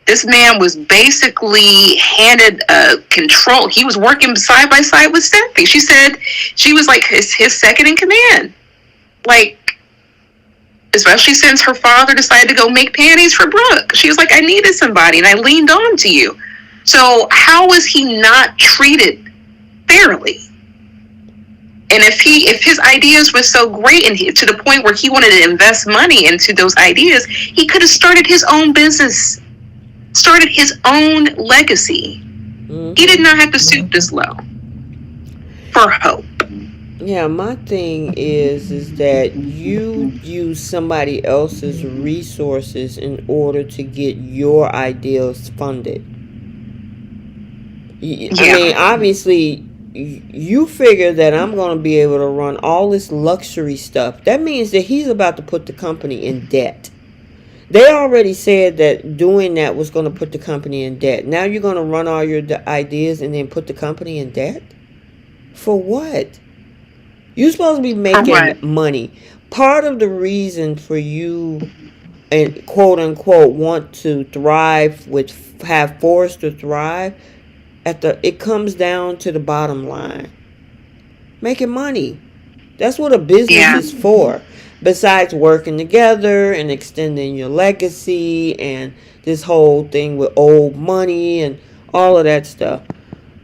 This man was basically handed control. He was working side by side with Steffy. She said she was like his second in command. Like, especially since her father decided to go make panties for Brooke. She was like, I needed somebody and I leaned on to you. So how was he not treated fairly? And if his ideas were so great and to the point where he wanted to invest money into those ideas, he could have started his own business, started his own legacy. Mm-hmm. He did not have to stoop this low for hope. Yeah, my thing is that you use somebody else's resources in order to get your ideals funded. Yeah. I mean, obviously, you figure that I'm going to be able to run all this luxury stuff. That means that he's about to put the company in debt. They already said that doing that was going to put the company in debt. Now you're going to run all your ideas and then put the company in debt? For what? You're supposed to be making money. Part of the reason for you and quote unquote want to thrive have Forrester thrive it comes down to the bottom line. Making money. That's what a business is for. Besides working together and extending your legacy and this whole thing with old money and all of that stuff.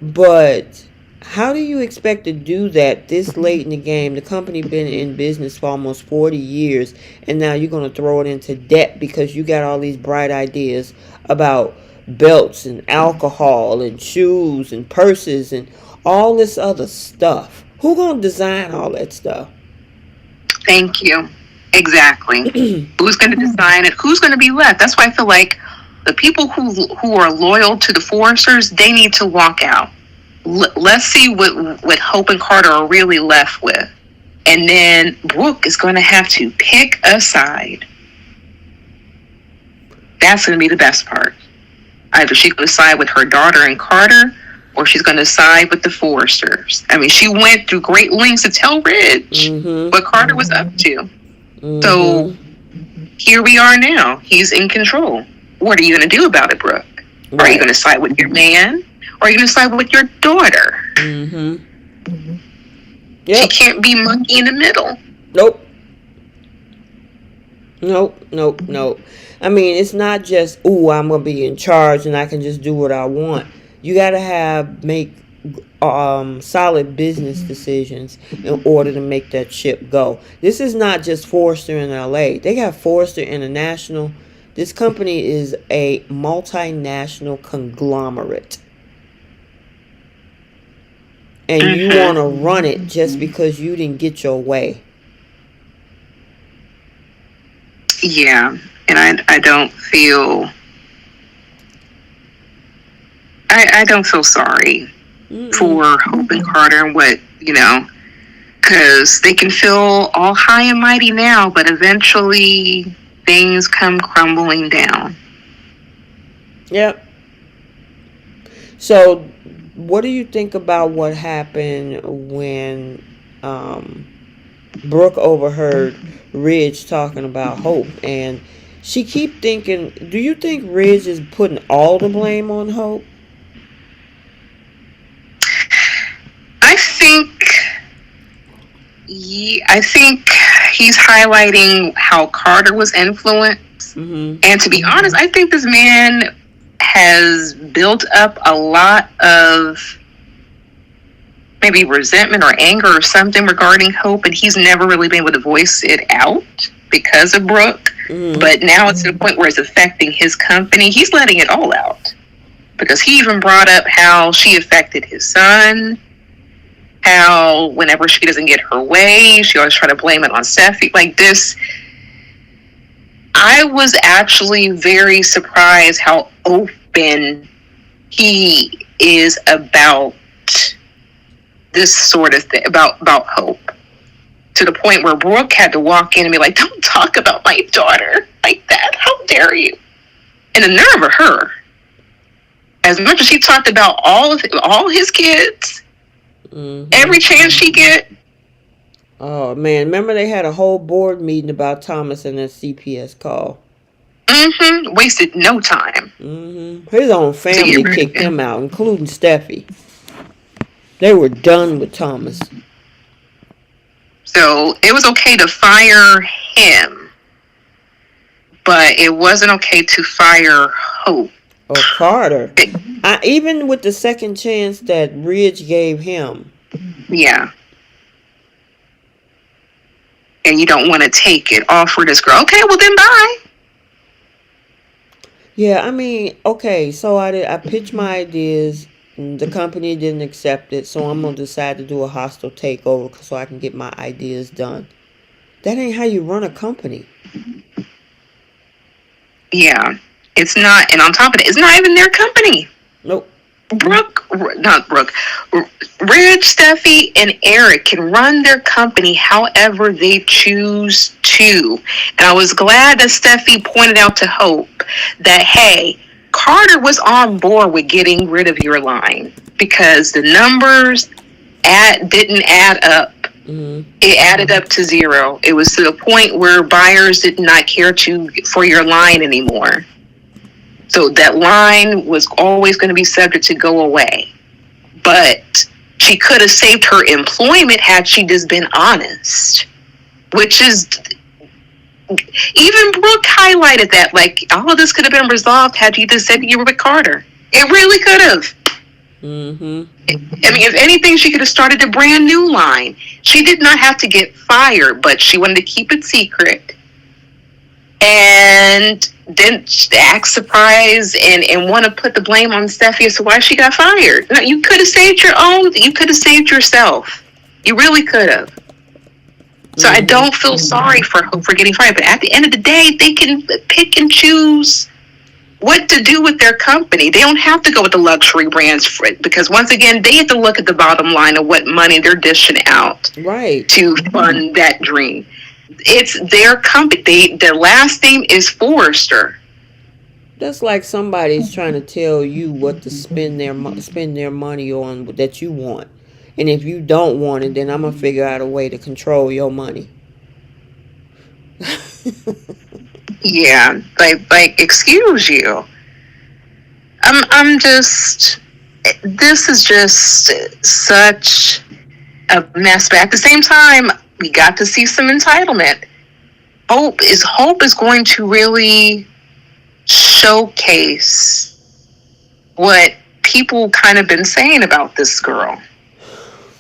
But how do you expect to do that this late in the game? The company been in business for almost 40 years and now you're going to throw it into debt because you got all these bright ideas about belts and alcohol and shoes and purses and all this other stuff. Who gonna design all that stuff? Thank you. Exactly. Who's gonna design it? Who's gonna be left? That's why I feel like the people who are loyal to the Forresters, they need to walk out. Let's see what Hope and Carter are really left with. And then Brooke is going to have to pick a side. That's going to be the best part. Either she's going to side with her daughter and Carter, or she's going to side with the Forresters. I mean, she went through great lengths to tell Ridge what Carter was up to. So here we are now. He's in control. What are you going to do about it, Brooke? Right. Are you going to side with your man, or are you going to side with your daughter? Yep. She can't be monkey in the middle. Nope. I mean, it's not just, I'm going to be in charge and I can just do what I want. You got to make solid business decisions in order to make that ship go. This is not just Forrester in LA. They got Forrester International. This company is a multinational conglomerate. And you want to run it just because you didn't get your way. Yeah. And I don't feel... I don't feel sorry for Hope and Carter and what, because they can feel all high and mighty now, but eventually things come crumbling down. Yep. So, what do you think about what happened when Brooke overheard Ridge talking about Hope? And she keep thinking, do you think Ridge is putting all the blame on Hope? I think he's highlighting how Carter was influenced. And to be honest, I think this man has built up a lot of maybe resentment or anger or something regarding Hope, and he's never really been able to voice it out because of Brooke. But now it's to the point where it's affecting his company. He's letting it all out because he even brought up how she affected his son. How whenever she doesn't get her way, she always try to blame it on Steffy. Like this, I was actually very surprised how open he is about this sort of thing, about Hope. To the point where Brooke had to walk in and be like, don't talk about my daughter. like that. How dare you? And the nerve of her. As much as she talked about all his kids, every chance she get. Oh man, remember they had a whole board meeting about Thomas and that CPS call. Wasted no time. His own family kicked him out, including Steffy. They were done with Thomas. So it was okay to fire him, but it wasn't okay to fire Hope. Or Carter. Even with the second chance that Ridge gave him. Yeah. And you don't want to take it. Offer this girl. Okay, well then bye. Yeah, I mean, okay, so I pitched my ideas. The company didn't accept it, so I'm going to decide to do a hostile takeover so I can get my ideas done. That ain't how you run a company. Yeah, it's not. And on top of it, it's not even their company. Nope. Ridge, Steffi, and Eric can run their company however they choose to. And I was glad that Steffi pointed out to Hope that, hey, Carter was on board with getting rid of your line because the numbers didn't add up. It added up to 0. It was to the point where buyers did not care for your line anymore. So that line was always going to be subject to go away. But she could have saved her employment had she just been honest. Which is, even Brooke highlighted that, like, all of this could have been resolved had you just said you were with Carter. It really could have. I mean, if anything, she could have started a brand new line. She did not have to get fired, but she wanted to keep it secret. And then act surprised and want to put the blame on Steffi as to why she got fired. No, you could have saved you could have saved yourself. You really could have. So I don't feel sorry for getting fired. But at the end of the day, they can pick and choose what to do with their company. They don't have to go with the luxury brands because once again, they have to look at the bottom line of what money they're dishing out to fund that dream. It's their company. Their last name is Forrester. That's like somebody's trying to tell you what to spend their money on that you want, and if you don't want it, then I'm gonna figure out a way to control your money. Yeah, like excuse you. I'm just. This is just such a mess. But at the same time, we got to see some entitlement. Hope is going to really showcase what people kind of been saying about this girl.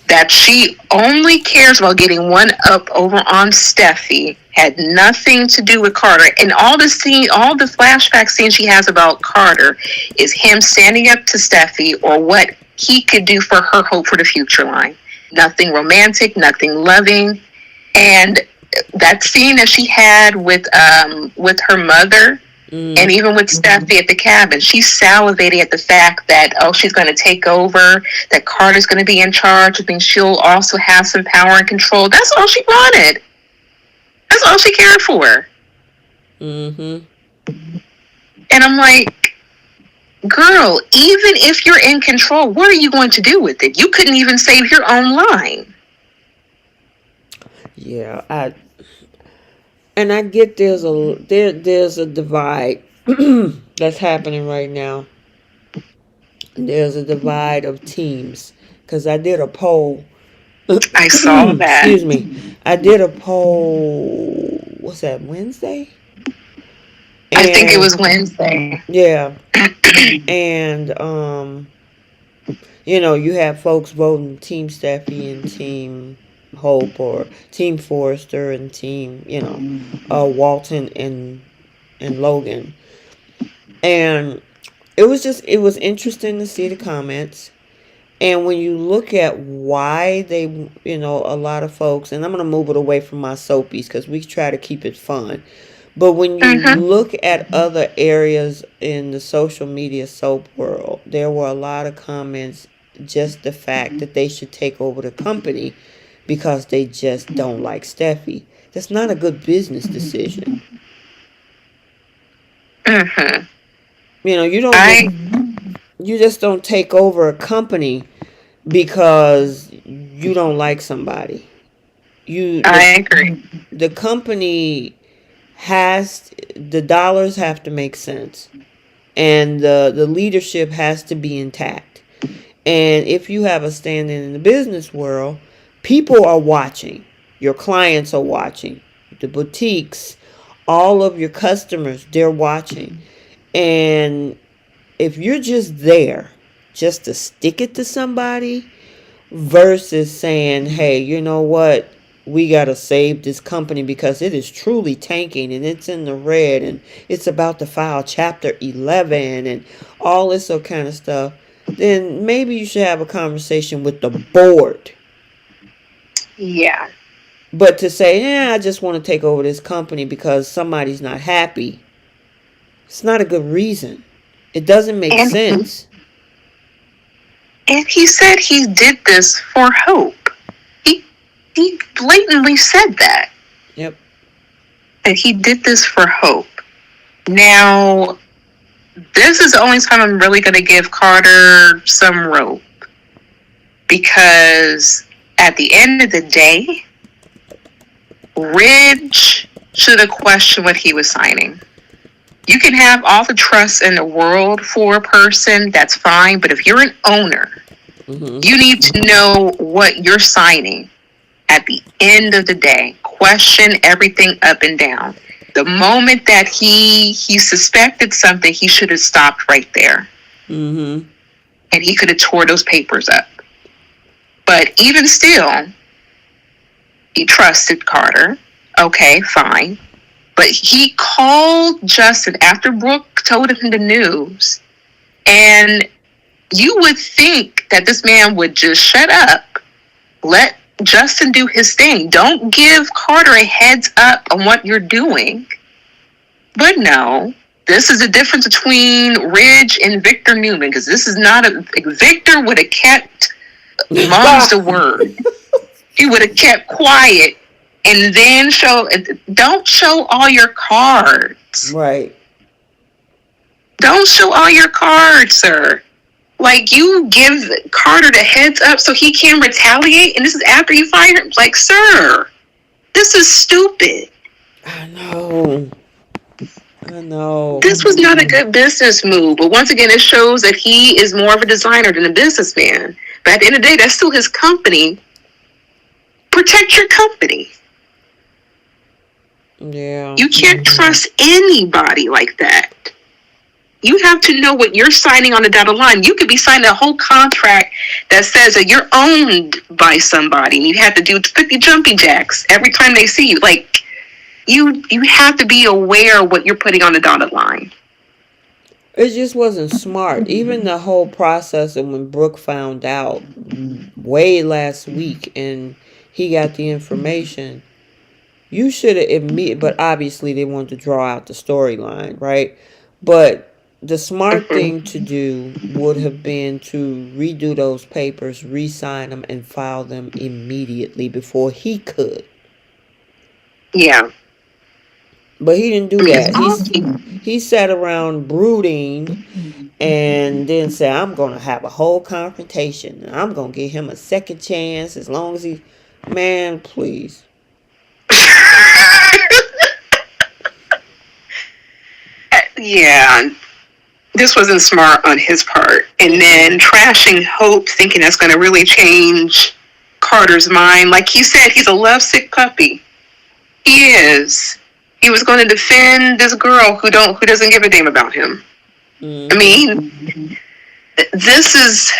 That she only cares about getting one up over on Steffi, had nothing to do with Carter. And all the flashback scenes she has about Carter is him standing up to Steffi or what he could do for her Hope for the Future line. Nothing romantic, nothing loving. And that scene that she had with her mother and even with Steffi at the cabin, she's salivating at the fact that, she's going to take over, that Carter's going to be in charge. I think she'll also have some power and control. That's all she wanted. That's all she cared for. And I'm like, girl, even if you're in control, what are you going to do with it? You couldn't even save your own line. Yeah, I get there's a divide that's happening right now. There's a divide of teams because I did a poll. I saw that. Excuse me. I did a poll. What's that? Wednesday? I think it was Wednesday. Yeah. And you have folks voting Team Steffi and Team Hope or Team Forrester and Team, Walton and Logan. And it was interesting to see the comments. And when you look at why they, a lot of folks, and I'm going to move it away from my soapies because we try to keep it fun. But when you look at other areas in the social media soap world, there were a lot of comments, just the fact that they should take over the company because they just don't like Steffi. That's not a good business decision. Mm-hmm. You don't just I you just don't take over a company because you don't like somebody. You I agree. the company has the dollars have to make sense, and the leadership has to be intact. And if you have a standing in the business world, people are watching. Your clients are watching. The boutiques, all of your customers, they're watching. And if you're just there just to stick it to somebody versus saying, hey, you know what? We got to save this company because it is truly tanking and it's in the red and it's about to file chapter 11 and all this kind of stuff. Then maybe you should have a conversation with the board. Yeah. But to say, yeah, I just want to take over this company because somebody's not happy, it's not a good reason. It doesn't make And sense. and he said he did this for hope. He he blatantly said that. Yep. And he did this for hope. Now, this is the only time I'm really going to give Carter some rope. Because at the end of the day, Ridge should have questioned what he was signing. You can have all the trust in the world for a person, that's fine. But if you're an owner, you need to know what you're signing. At the end of the day, question everything up and down. The moment that he suspected something, he should have stopped right there. Mm-hmm. And he could have tore those papers up. But even still, he trusted Carter. Okay, fine. But he called Justin after Brooke told him the news. And you would think that this man would just shut up, let Justin do his thing. Don't give Carter a heads up on what you're doing. But no, this is the difference between Ridge and Victor Newman, because this is not a Victor would have kept mom's the word. He would have kept quiet and then don't show all your cards. Right. Don't show all your cards, sir. Like, you give Carter the heads up so he can retaliate, and this is after you fire him. Like, sir, this is stupid. I know. This was not a good business move. But once again, it shows that he is more of a designer than a businessman. But at the end of the day, that's still his company. Protect your company. Yeah. You can't trust anybody like that. You have to know what you're signing on the dotted line. You could be signing a whole contract that says that you're owned by somebody, and you have to do 50 jumping jacks every time they see you. Like, you have to be aware of what you're putting on the dotted line. It just wasn't smart. Even the whole process of when Brooke found out way last week and he got the information, you should have admitted, but obviously they wanted to draw out the storyline, right? But the smart thing to do would have been to redo those papers, re-sign them, and file them immediately before he could. Yeah. But he didn't do that. He sat around brooding and then said, I'm going to have a whole confrontation. And I'm going to give him a second chance as long as he... Man, please. Yeah. This wasn't smart on his part. And then trashing Hope, thinking that's going to really change Carter's mind. Like he said, he's a lovesick puppy. He is. He was going to defend this girl who doesn't give a damn about him. I mean, this is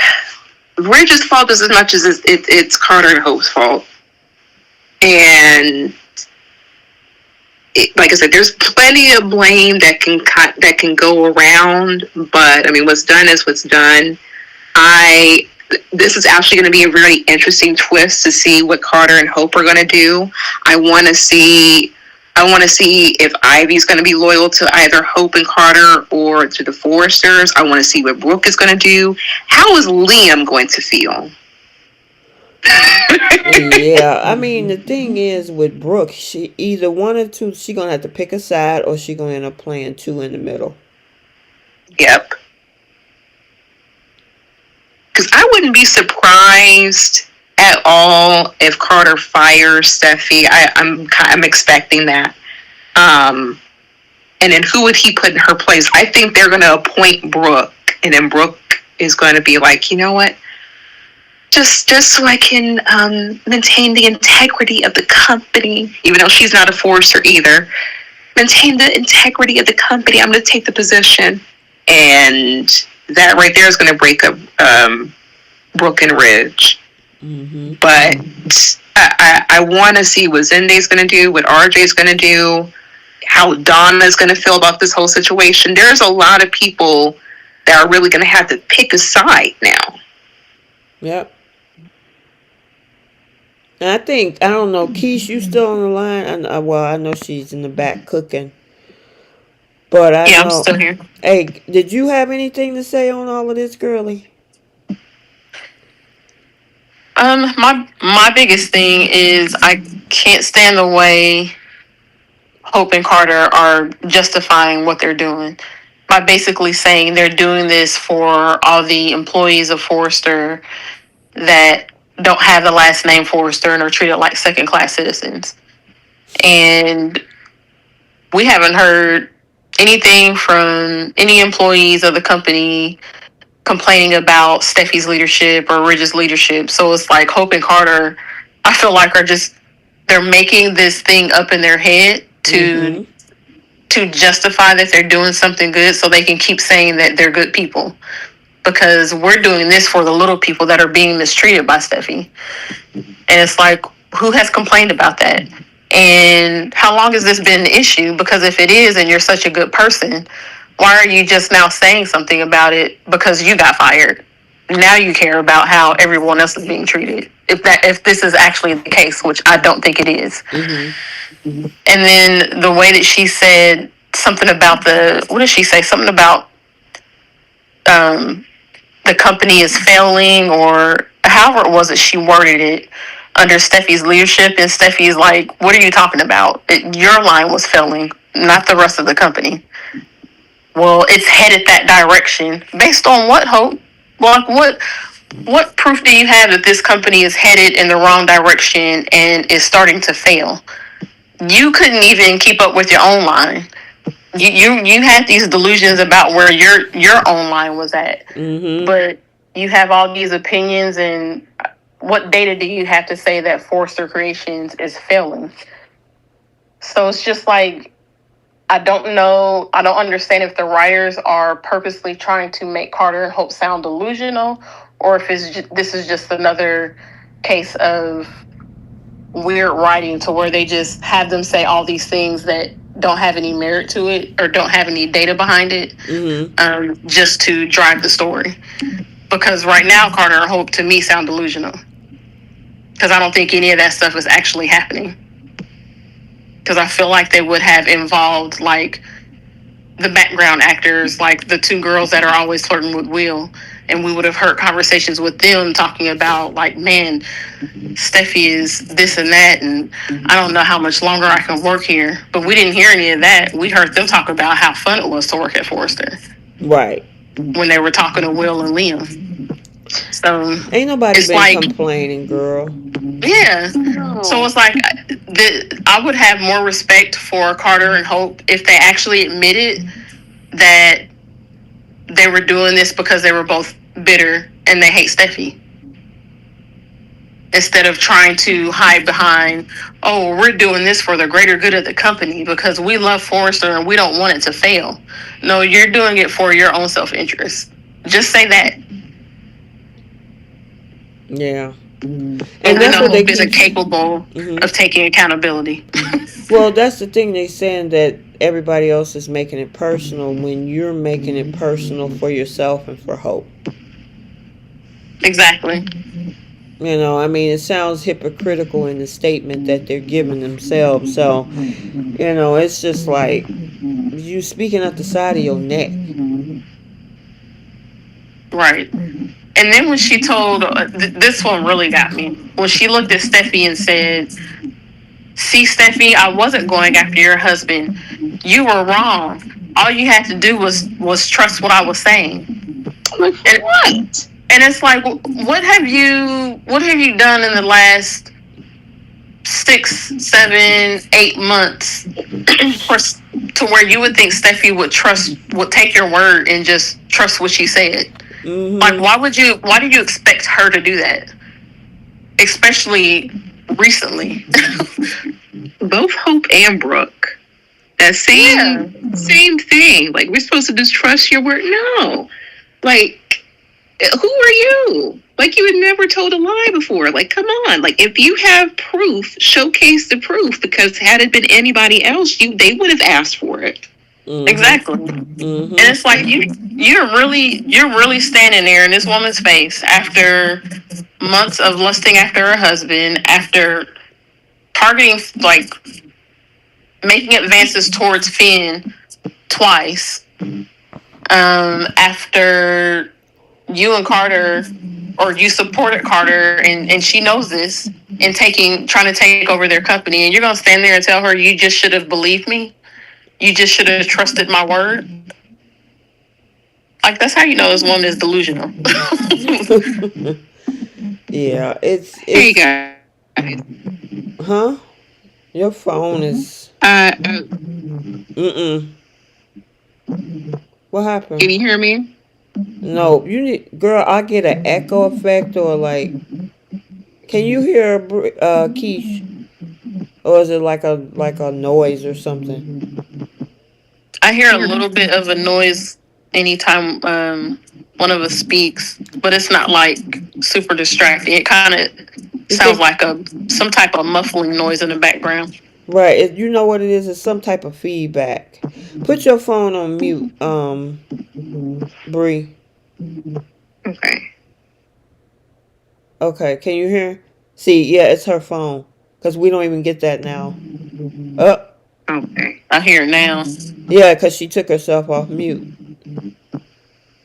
Ridge's fault as much as it's Carter and Hope's fault. And like I said, there's plenty of blame that can go around. But I mean, what's done is what's done. This is actually going to be a very interesting twist to see what Carter and Hope are going to do. I want to see if Ivy's going to be loyal to either Hope and Carter or to the Forresters. I want to see what Brooke is going to do. How is Liam going to feel? Yeah, I mean the thing is with Brooke, she either one or two, she gonna have to pick a side, or she gonna end up playing two in the middle. Yep. Because I wouldn't be surprised at all if Carter fires Steffi. I'm expecting that. Um, and then who would he put in her place? I think they're going to appoint Brooke, and then Brooke is going to be like, you know what? Just so I can maintain the integrity of the company, even though she's not a forcer either. Maintain the integrity of the company. I'm going to take the position, and that right there is going to break up Brooke and Ridge. Mm-hmm. But I want to see what Zende's going to do, what RJ's going to do, how Donna's going to feel about this whole situation. There's a lot of people that are really going to have to pick a side now. Yep. And I don't know, Keish, you still on the line? Well, I know she's in the back cooking. But I Yeah, I'm know. still here. Hey, did you have anything to say on all of this, girly? My biggest thing is I can't stand the way Hope and Carter are justifying what they're doing by basically saying they're doing this for all the employees of Forrester that don't have the last name Forrester and are treated like second class citizens. And we haven't heard anything from any employees of the company complaining about Steffi's leadership or Ridge's leadership. So it's like Hope and Carter, I feel like they're making this thing up in their head to justify that they're doing something good so they can keep saying that they're good people. Because we're doing this for the little people that are being mistreated by Steffi. And it's like, who has complained about that? And how long has this been an issue? Because if it is, and you're such a good person, why are you just now saying something about it because you got fired? Now you care about how everyone else is being treated. If this is actually the case, which I don't think it is. Mm-hmm. And then the way that she said something about what did she say? Something about the company is failing, or however it was that she worded it, under Steffi's leadership. And Steffi's like, what are you talking about? Your line was failing, not the rest of the company. Well, it's headed that direction. Based on what, Hope? Like, what proof do you have that this company is headed in the wrong direction and is starting to fail? You couldn't even keep up with your own line. You had these delusions about where your own line was at. Mm-hmm. But you have all these opinions, and what data do you have to say that Forrester Creations is failing? So it's just like, I don't know. I don't understand if the writers are purposely trying to make Carter and Hope sound delusional, or if this is just another case of weird writing to where they just have them say all these things that don't have any merit to it or don't have any data behind it, just to drive the story. Because right now, Carter and Hope to me sound delusional. Because I don't think any of that stuff is actually happening. Because I feel like they would have involved like the background actors, like the two girls that are always flirting with Will, and we would have heard conversations with them talking about like, man, Steffi is this and that, and I don't know how much longer I can work here. But we didn't hear any of that. We heard them talk about how fun it was to work at Forrester. Right. When they were talking to Will and Liam. So ain't nobody it's been like, complaining, girl. Yeah. So it's like, I would have more respect for Carter and Hope if they actually admitted that they were doing this because they were both bitter and they hate Steffi. Instead of trying to hide behind, oh, we're doing this for the greater good of the company because we love Forrester and we don't want it to fail. No, you're doing it for your own self-interest. Just say that. Yeah. And that's what Hope isn't capable of taking accountability. Well, that's the thing. They saying that everybody else is making it personal when you're making it personal for yourself and for Hope. Exactly. You know, I mean, it sounds hypocritical in the statement that they're giving themselves. So, you know, it's just like you speaking out the side of your neck. Right. And then when she told, this one really got me. When she looked at Steffi and said, "See, Steffi, I wasn't going after your husband. You were wrong. All you had to do was trust what I was saying." Like And, what? and it's like, what have you done in the last 6, 7, 8 months to where you would think Steffi would take your word and just trust what she said? Like, why do you expect her to do that? Especially recently. Both Hope and Brooke. That same thing. Like, we're supposed to just trust your word. No. Like, who are you? Like, you had never told a lie before. Like, come on. Like, if you have proof, showcase the proof. Because had it been anybody else, they would have asked for it. Exactly. And it's like you're really standing there in this woman's face after months of lusting after her husband, after targeting, like, making advances towards Finn twice, after you and Carter, or you supported Carter, and she knows this, and trying to take over their company, and you're gonna stand there and tell her you just should have believed me, you just should have trusted my word. Like, that's how you know this woman is delusional. Yeah, it's Hey, guys. huh? Your phone is What happened? Can you hear me? No, you need, girl. I get an echo effect or like. Can you hear Keish? Or is it like a noise or something? I hear a little bit of a noise anytime one of us speaks, but it's not like super distracting. It kind of sounds like some type of muffling noise in the background. Right. You know what it is? It's some type of feedback. Put your phone on mute, Bree. Okay. Okay. Can you hear? See, yeah, it's her phone. Because we don't even get that now. Okay. I hear it now. Yeah, because she took herself off mute.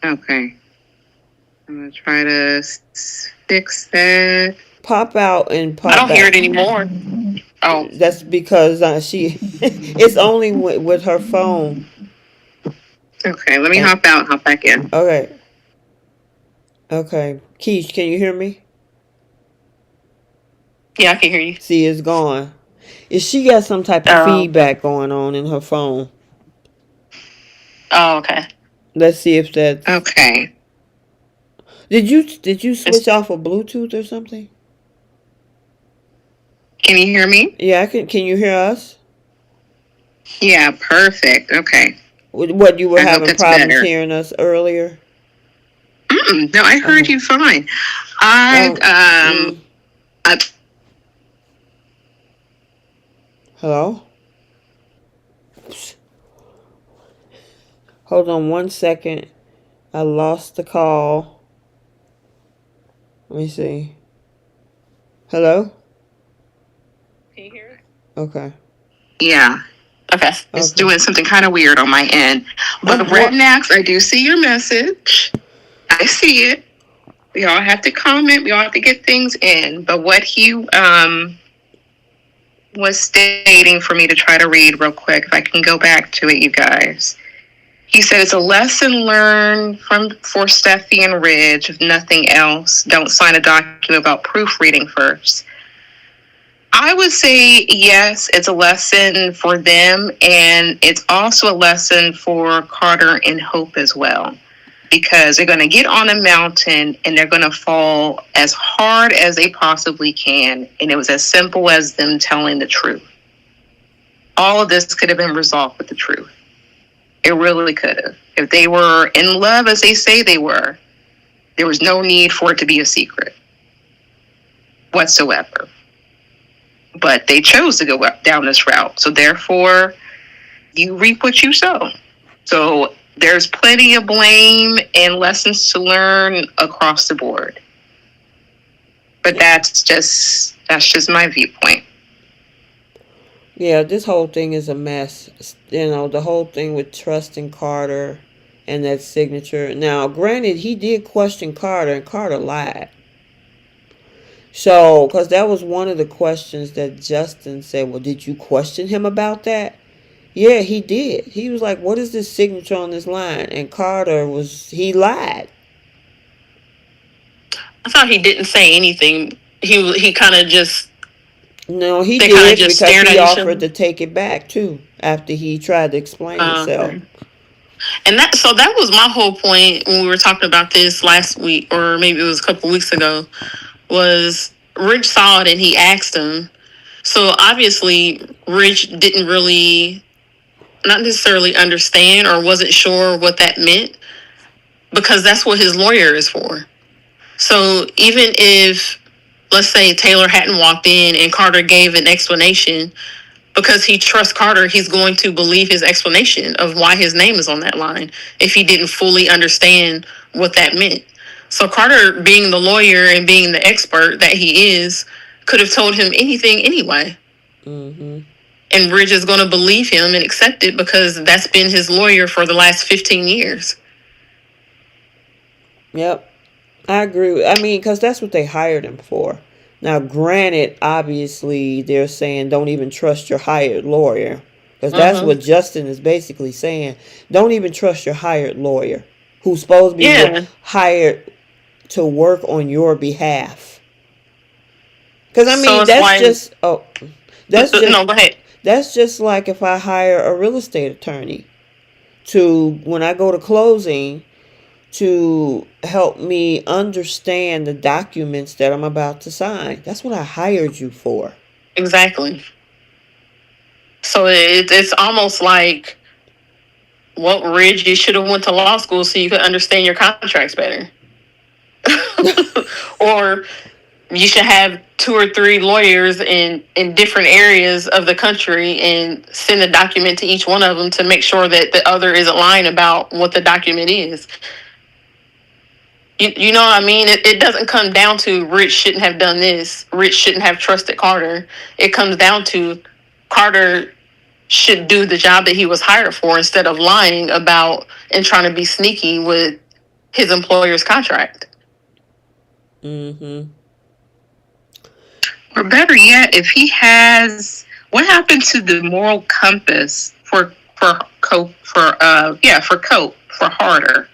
Okay. I'm going to try to fix that. Pop out and pop back. I don't hear it anymore. Oh. That's because she... it's only with her phone. Okay, let me hop out and hop back in. Okay. Okay. Keish, can you hear me? Yeah, I can hear you. See, it's gone. Is she got some type of feedback going on in her phone? Oh, okay. Let's see if that's... Okay. Did you switch off of Bluetooth or something? Can you hear me? Yeah, I can. Can you hear us? Yeah, perfect. Okay. What, you were having problems hearing us earlier? No, I heard you fine. Hello? Hold on 1 second. I lost the call. Let me see. Hello? Can you hear us? Okay. Yeah. Okay. It's doing something kind of weird on my end. But Rednecks, I do see your message. I see it. We all have to comment. We all have to get things in. But what he was stating for me to try to read real quick, if I can go back to it, you guys. He said it's a lesson learned for Steffi and Ridge, if nothing else. Don't sign a document about proofreading first. I would say yes, it's a lesson for them, and it's also a lesson for Carter and Hope as well, because they're going to get on a mountain and they're going to fall as hard as they possibly can, and it was as simple as them telling the truth. All of this could have been resolved with the truth. It really could have. If they were in love as they say they were, there was no need for it to be a secret whatsoever. But they chose to go down this route. So therefore, you reap what you sow. So there's plenty of blame and lessons to learn across the board. But that's just my viewpoint. Yeah, this whole thing is a mess. You know, the whole thing with trusting Carter and that signature. Now, granted, he did question Carter, and Carter lied. So, because that was one of the questions that Justin said, well, did you question him about that? Yeah, he did. He was like, what is this signature on this line? And he lied. I thought he didn't say anything. He kind of just No, he they kind of did just because stared he at each offered other. to take it back too after he tried to explain himself. Okay. And that was my whole point when we were talking about this last week, or maybe it was a couple weeks ago. Was Rich saw it and he asked him. So obviously, Rich didn't really, not necessarily understand or wasn't sure what that meant, because that's what his lawyer is for. So even if, let's say, Taylor hadn't walked in and Carter gave an explanation, because he trusts Carter, he's going to believe his explanation of why his name is on that line if he didn't fully understand what that meant. So Carter, being the lawyer and being the expert that he is, could have told him anything anyway. Mm-hmm. And Ridge is going to believe him and accept it because that's been his lawyer for the last 15 years. Yep. I agree. I mean, because that's what they hired him for. Now, granted, obviously, they're saying don't even trust your hired lawyer. Because that's what Justin is basically saying. Don't even trust your hired lawyer who's supposed to be hired to work on your behalf. Because, I mean, no, go ahead. That's just like if I hire a real estate attorney to, when I go to closing, to help me understand the documents that I'm about to sign. That's what I hired you for. Exactly. So it's almost like, well, Ridge, you should have went to law school so you could understand your contracts better. Or you should have 2 or 3 lawyers in different areas of the country and send a document to each one of them to make sure that the other isn't lying about what the document is. You know what I mean? It doesn't come down to Rich shouldn't have done this. Rich shouldn't have trusted Carter. It comes down to Carter should do the job that he was hired for instead of lying about and trying to be sneaky with his employer's contract. Mm-hmm. Or better yet, if he has, what happened to the moral compass for Harder?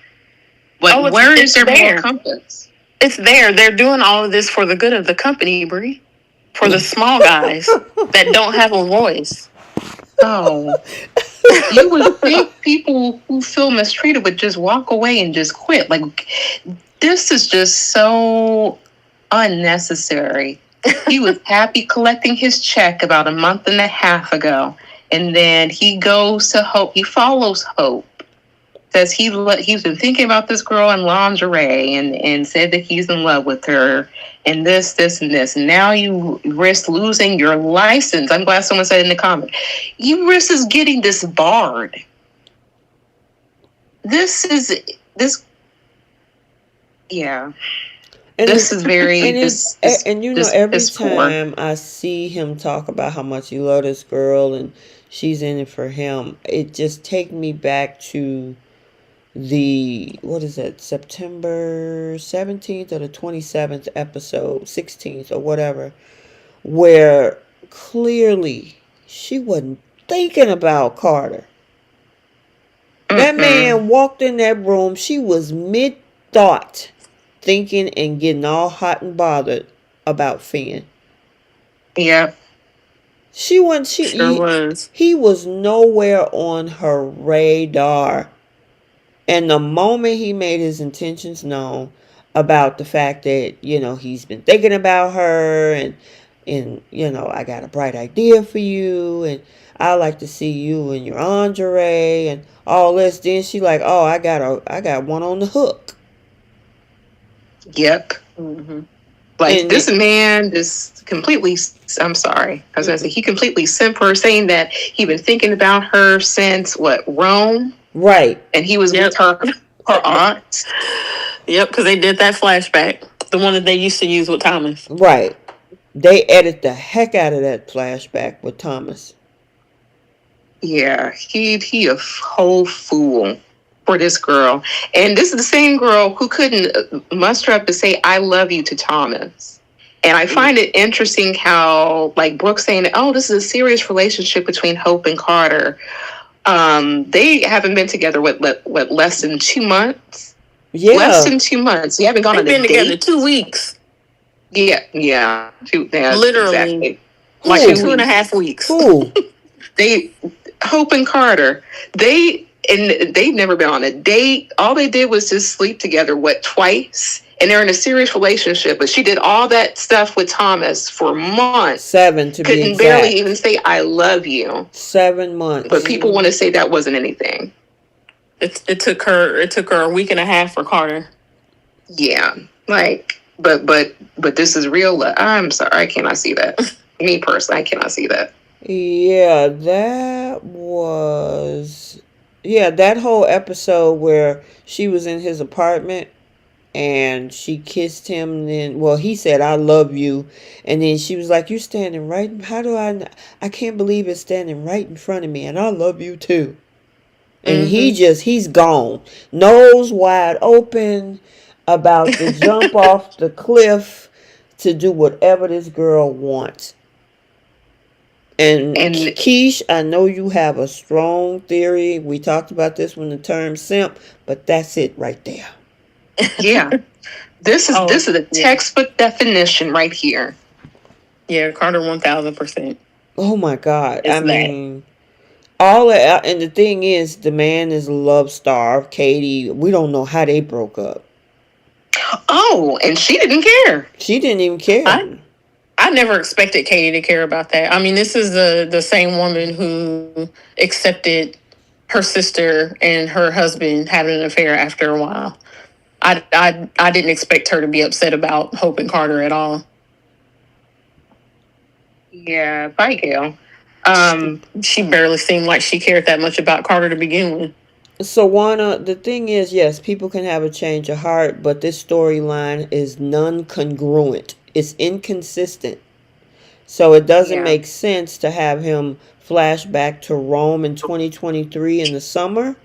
Like, where is their moral compass? It's there. They're doing all of this for the good of the company, Bree. For the small guys that don't have a voice. Oh. You would think people who feel mistreated would just walk away and just quit. Like, this is just so unnecessary. He was happy collecting his check about a month and a half ago. And then he goes to Hope. He follows Hope. Says he's been thinking about this girl in lingerie and said that he's in love with her and this, and this. And now you risk losing your license. I'm glad someone said in the comment. You risk is getting disbarred. Yeah. And this is very... every time I see him talk about how much he loves this girl and she's in it for him, it just takes me back to the, what is that, September 17th or the 27th episode, 16th or whatever, where clearly she wasn't thinking about Carter. That man walked in that room, she was mid-thought, thinking and getting all hot and bothered about Finn. Yeah. He was nowhere on her radar. And the moment he made his intentions known about the fact that, he's been thinking about her and I got a bright idea for you and I like to see you in your lingerie and all this, then she like, oh, I got one on the hook. Yep. Mm-hmm. Like, this man is completely, I'm sorry, I was going to say, he completely sent her, saying that he been thinking about her since, Rome? Right. And he was with her aunt. Yep, because they did that flashback. The one that they used to use with Thomas. Right. They edited the heck out of that flashback with Thomas. Yeah, he a whole fool. for this girl. And this is the same girl who couldn't muster up to say, I love you to Thomas. And I find it interesting how, like, Brooke saying, oh, this is a serious relationship between Hope and Carter. They haven't been together, what less than 2 months? Yeah. Less than 2 months. You haven't gone on a date? They've been together 2 weeks. Yeah. Literally. Exactly. Like 2.5 weeks. Who? Hope and Carter, they've never been on a date. All they did was just sleep together, twice? And they're in a serious relationship. But she did all that stuff with Thomas for months. 7 to be exact. Couldn't barely even say, I love you. 7 months. But people want to say that wasn't anything. It took her a week and a half for Carter. Yeah. Like, but this is real love. I'm sorry, I cannot see that. Me personally, I cannot see that. Yeah, that whole episode where she was in his apartment and she kissed him, and then, he said, I love you. And then she was like, you're standing right. I can't believe it's standing right in front of me. And I love you too. And he's gone. Nose wide open, about to jump off the cliff to do whatever this girl wants. And Keish, I know you have a strong theory. We talked about this when the term simp, but that's it right there. Yeah. This is a textbook definition right here. Yeah, Carter 1000%. Oh my God. Mean, all that, and the thing is, the man is love starved. Katie, we don't know how they broke up. Oh, and she didn't care. She didn't even care. I never expected Katie to care about that. I mean, this is the same woman who accepted her sister and her husband having an affair after a while. I didn't expect her to be upset about Hope and Carter at all. Yeah, bye, Gail. She barely seemed like she cared that much about Carter to begin with. So, Juana, the thing is, yes, people can have a change of heart, but this storyline is non-congruent. It's inconsistent. So it doesn't make sense to have him flash back to Rome in 2023 in the summer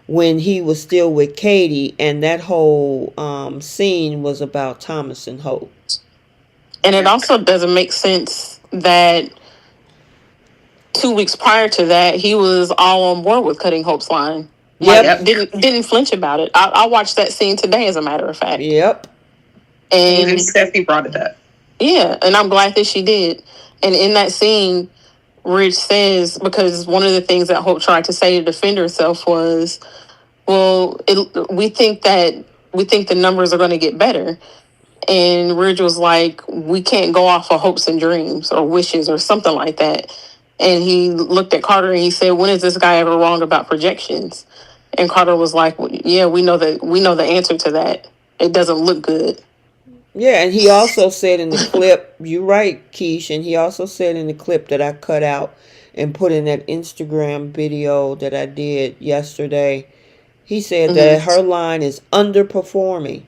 when he was still with Katie, and that whole scene was about Thomas and Hope. And it also doesn't make sense that 2 weeks prior to that, he was all on board with cutting Hope's line. Yep. Didn't flinch about it. I watched that scene today, as a matter of fact. Yep. And even Steffy brought it up. Yeah, and I'm glad that she did. And in that scene, Rich says, because one of the things that Hope tried to say to defend herself was, well, we think the numbers are going to get better. And Ridge was like, we can't go off of hopes and dreams or wishes or something like that. And he looked at Carter and he said, when is this guy ever wrong about projections? And Carter was like, well, yeah, we know the answer to that. It doesn't look good. Yeah, and he also said in the clip, you're right, Keish, and he also said in the clip that I cut out and put in that Instagram video that I did yesterday, he said that her line is underperforming.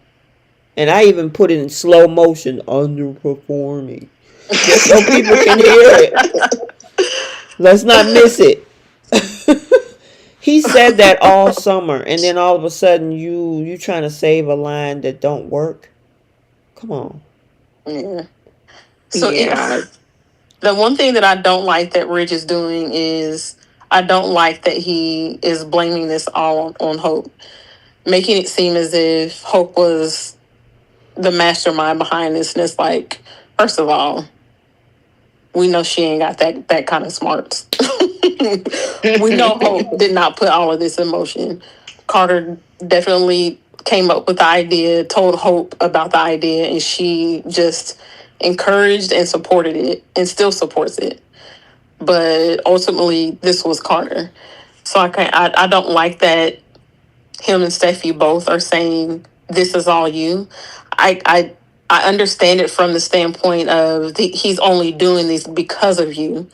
And I even put it in slow motion, underperforming. Just so people can hear it. Let's not miss it. He said that all summer, and then all of a sudden you trying to save a line that don't work. Come on. Yeah. So the one thing that I don't like that Rich is doing is I don't like that he is blaming this all on Hope, making it seem as if Hope was the mastermind behind this. And it's like, first of all, we know she ain't got that kind of smarts. We know Hope did not put all of this in motion. Carter definitely came up with the idea, told Hope about the idea, and she just encouraged and supported it and still supports it. But ultimately, this was Carter. So I don't like that him and Steffy both are saying, this is all you. I understand it from the standpoint of he's only doing this because of you.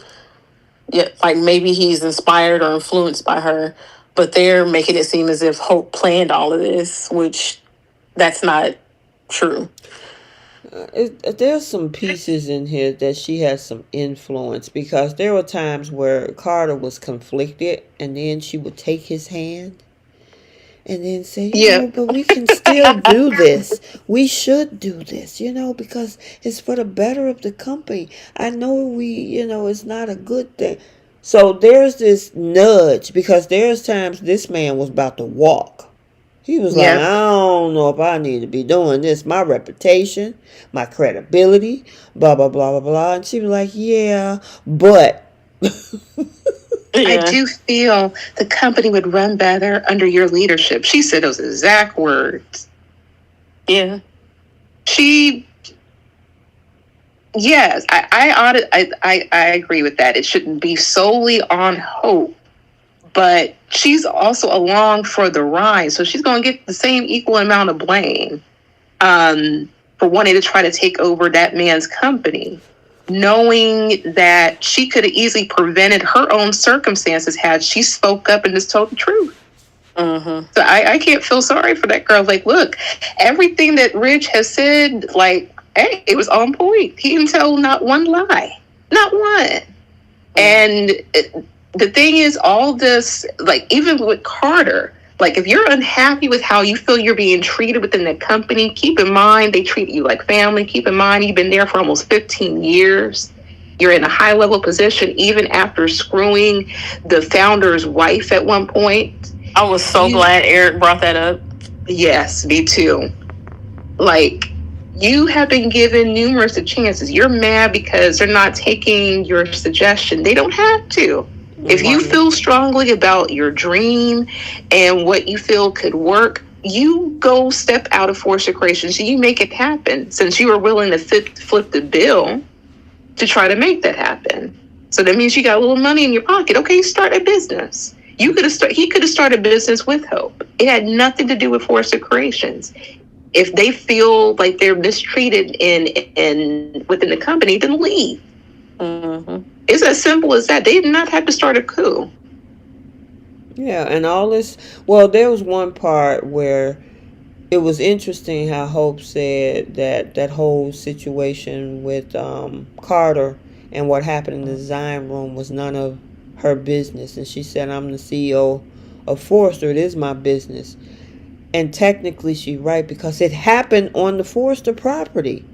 Yeah, like maybe he's inspired or influenced by her, but they're making it seem as if Hope planned all of this, which that's not true. There's some pieces in here that she has some influence, because there were times where Carter was conflicted and then she would take his hand and then say, Yeah. but we can still do this. We should do this, because it's for the better of the company. I know it's not a good thing. So there's this nudge because there's times this man was about to walk. He was like, Yep. I don't know if I need to be doing this. My reputation, my credibility, blah, blah, blah, blah, blah. And she was like, yeah, but. I Yeah. do feel the company would run better under your leadership. She said those exact words. Yeah. She, yes, I agree with that. It shouldn't be solely on Hope, but she's also along for the ride, so she's going to get the same equal amount of blame for wanting to try to take over that man's company, knowing that she could have easily prevented her own circumstances had she spoke up and just told the truth. Mm-hmm. So I can't feel sorry for that girl. Like, look, everything that Rich has said, like, hey, it was on point. He didn't tell not one lie, not one. And the thing is, all this, like, even with Carter, like, if you're unhappy with how you feel you're being treated within the company, keep in mind they treat you like family. Keep in mind you've been there for almost 15 years. You're in a high level position, even after screwing the founder's wife at one point. I was so glad Eric brought that up. Yes, me too. Like, you have been given numerous chances. You're mad because they're not taking your suggestion. They don't have to. If you feel strongly about your dream and what you feel could work, you go step out of Force Creations. You make it happen, since you are willing to flip the bill to try to make that happen. So that means you got a little money in your pocket. Okay, start a business. He could have started a business with Hope. It had nothing to do with Force Creations. If they feel like they're mistreated in within the company, then leave. Mm-hmm. It's as simple as that. They did not have to start a coup. Yeah, and all this. Well, there was one part where it was interesting how Hope said that whole situation with Carter and what happened in the design room was none of her business. And she said, I'm the CEO of Forrester. It is my business. And technically she's right because it happened on the Forrester property.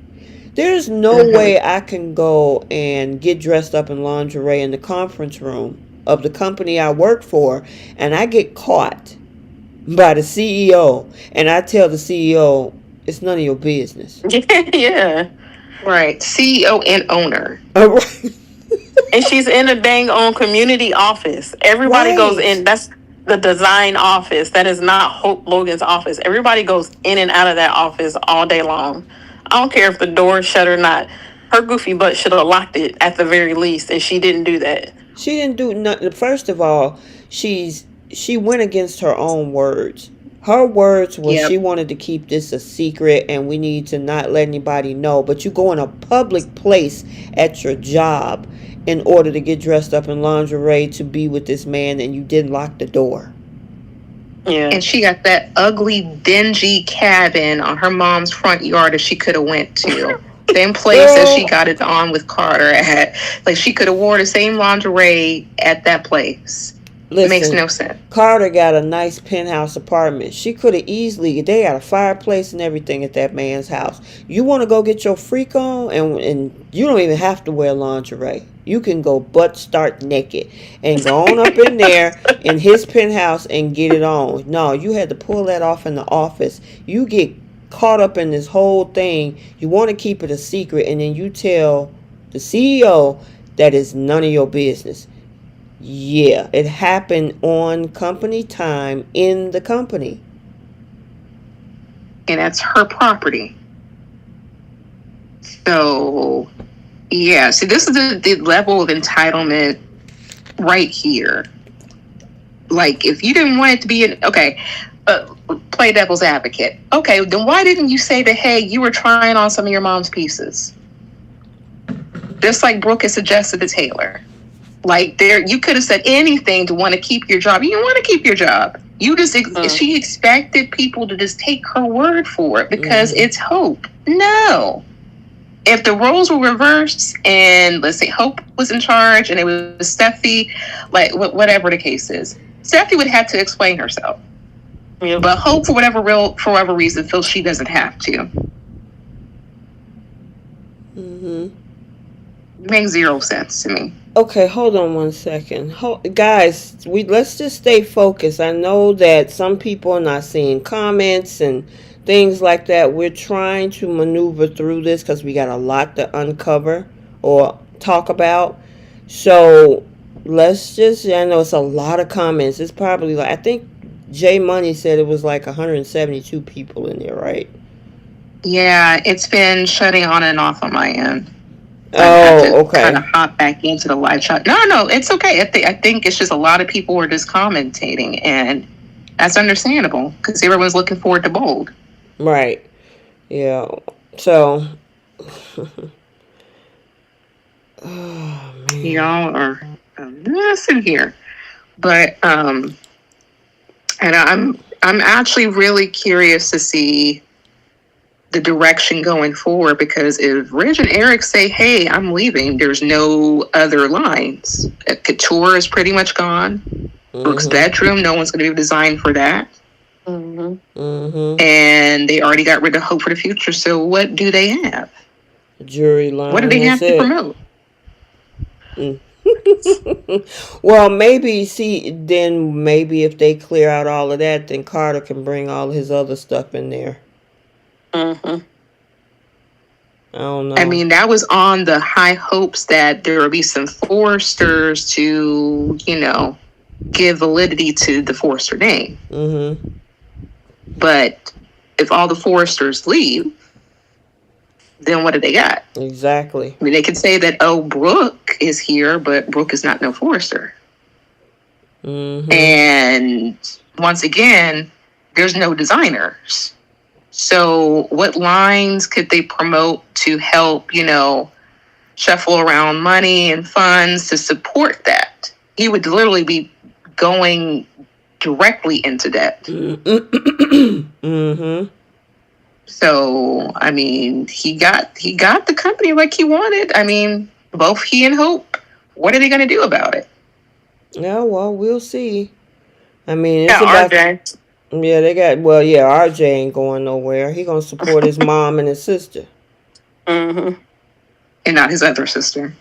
There's no way I can go and get dressed up in lingerie in the conference room of the company I work for, and I get caught by the CEO, and I tell the CEO, it's none of your business. Yeah. Right. CEO and owner. And she's in a dang on community office. Everybody goes in. That's the design office. That is not Hope Logan's office. Everybody goes in and out of that office all day long. I don't care if the door is shut or not. Her goofy butt should have locked it at the very least, and she didn't do that. She didn't do nothing. First of all, she went against her own words. Her words was she wanted to keep this a secret and we need to not let anybody know. But you go in a public place at your job in order to get dressed up in lingerie to be with this man, and you didn't lock the door. Yeah. And she got that ugly, dingy cabin on her mom's front yard that she could have went to. Same place that she got it on with Carter at. Like, she could have wore the same lingerie at that place. Listen, it makes no sense. Carter got a nice penthouse apartment. She could have easily, they got a fireplace and everything at that man's house. You want to go get your freak on, and you don't even have to wear lingerie. You can go butt start naked and go on up in there in his penthouse and get it on. No, you had to pull that off in the office. You get caught up in this whole thing. You want to keep it a secret, and then you tell the CEO that is none of your business. Yeah, it happened on company time in the company. And that's her property. So, yeah. See, this is the level of entitlement right here. Like, if you didn't want it to be play devil's advocate. Okay, then why didn't you say that, hey, you were trying on some of your mom's pieces? Just like Brooke has suggested to Taylor. Like, you could have said anything to want to keep your job. You didn't want to keep your job. You just she expected people to just take her word for it because it's Hope. No. If the roles were reversed and, let's say, Hope was in charge and it was Steffy, like, whatever the case is, Steffy would have to explain herself. Yep. But Hope, for whatever reason, feels she doesn't have to. Makes zero sense to me. Okay, hold on one second. Guys, let's just stay focused. I know that some people are not seeing comments and things like that. We're trying to maneuver through this because we got a lot to uncover or talk about. So let's just, I know it's a lot of comments. It's probably like, I think Jay Money said it was like 172 people in there, right? Yeah, it's been shutting on and off on my end. I've had to okay. Kind of hop back into the live chat. No, it's okay. I think it's just a lot of people were just commentating, and that's understandable because everyone's looking forward to Bold. Right. Yeah. So. Oh, man. Y'all are a mess in here, but and I'm actually really curious to see the direction going forward, because if Ridge and Eric say, hey, I'm leaving, there's no other lines. Couture is pretty much gone. Brooke's bedroom, no one's going to be designed for that. And they already got rid of Hope for the Future, so what do they have? Jury line. What do they have to promote? Well, maybe if they clear out all of that, then Carter can bring all his other stuff in there. I don't know. I mean, that was on the high hopes that there would be some Forresters to, give validity to the Forrester name. But if all the Forresters leave, then what do they got? Exactly. I mean, they could say that, Brooke is here, but Brooke is not no Forrester. And once again, there's no designers. So what lines could they promote to help, shuffle around money and funds to support that? He would literally be going directly into debt. So, I mean, he got the company like he wanted. I mean, both he and Hope, what are they going to do about it? Yeah, well, we'll see. I mean, it's about RJ. Yeah, RJ ain't going nowhere. He gonna support his mom and his sister. And not his other sister.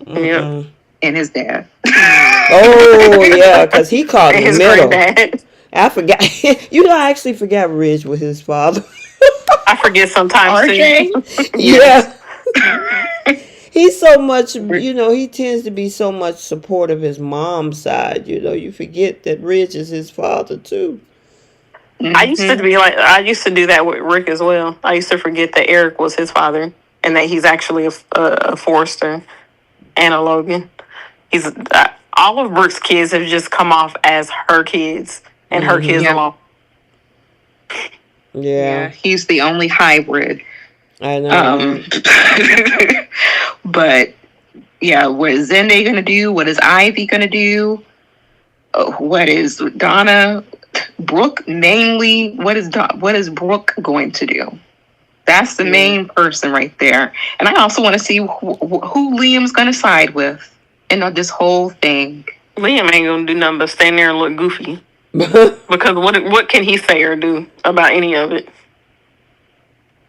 Yep. And his dad. Oh, yeah, because he called him middle. I forgot. I actually forgot Ridge was his father. I forget sometimes, RJ? Yeah. He's so much, he tends to be so much support of his mom's side. You forget that Ridge is his father, too. I used to do that with Rick as well. I used to forget that Eric was his father and that he's actually a Forrester and a Logan. He's all of Brooke's kids have just come off as her kids and her kids alone. Yeah, he's the only hybrid. I know. But yeah, what is Zende gonna do? What is Ivy gonna do? What is Donna? Brooke, mainly, what is Brooke going to do? That's the main person right there. And I also want to see who Liam's going to side with in this whole thing. Liam ain't going to do nothing but stand there and look goofy. Because what can he say or do about any of it?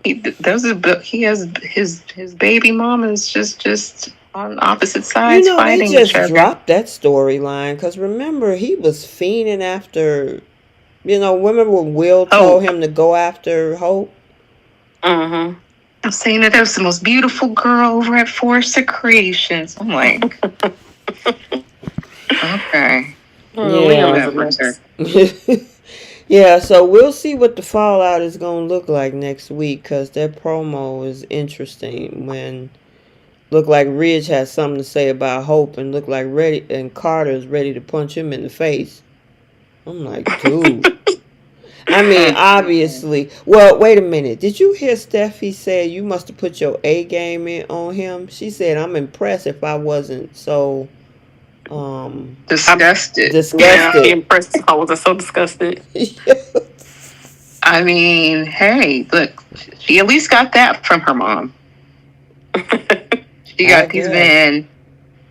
He has his baby mama is just on opposite sides fighting they just each other. Dropped that storyline because remember he was fiending after. Remember when Will told him to go after Hope? I'm saying that was the most beautiful girl over at Forrester Creations. I'm like, okay. Yeah, so we'll see what the fallout is going to look like next week because that promo is interesting when look like Ridge has something to say about Hope and look like Carter's ready to punch him in the face. I'm like, dude. I mean, obviously. Well, wait a minute. Did you hear Steffy say you must have put your A game in on him? She said, I'm impressed if I wasn't so disgusted. Yeah, impressed if I wasn't so disgusted. I mean, hey, look, she at least got that from her mom. He's been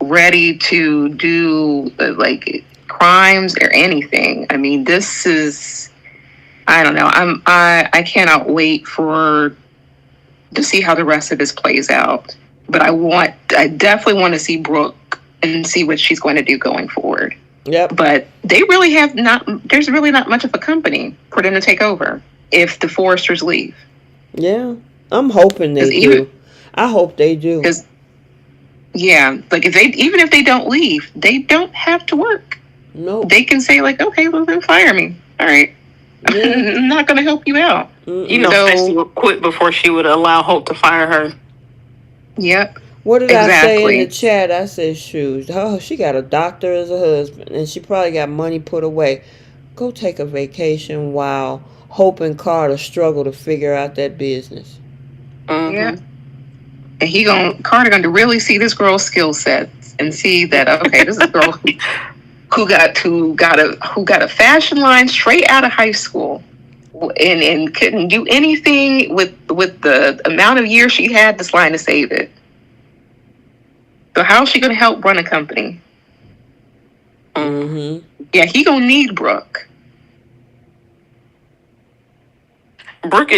ready to do like crimes or anything. I mean, this is I don't know. I cannot wait for to see how the rest of this plays out. But I definitely want to see Brooke and see what she's going to do going forward. Yep. But they really have not. There's really not much of a company for them to take over if the Foresters leave. Yeah, I'm hoping they do. I hope they do. Because yeah, like even if they don't leave, they don't have to work. No, they can say like, okay, well then fire me. All right, yeah. I'm not going to help you out. You know, Steffy would quit before she would allow Hope to fire her. Yep. What did I say in the chat? I said, shoot, oh, she got a doctor as a husband, and she probably got money put away. Go take a vacation while Hope and Carter struggle to figure out that business. Mm-hmm. Yeah. And Carter going to really see this girl's skill sets and see that, okay, this is a girl who got a fashion line straight out of high school. And couldn't do anything with the amount of years she had this line to save it. So how is she going to help run a company? Mm-hmm. Yeah, he gonna need Brooke. Brooke.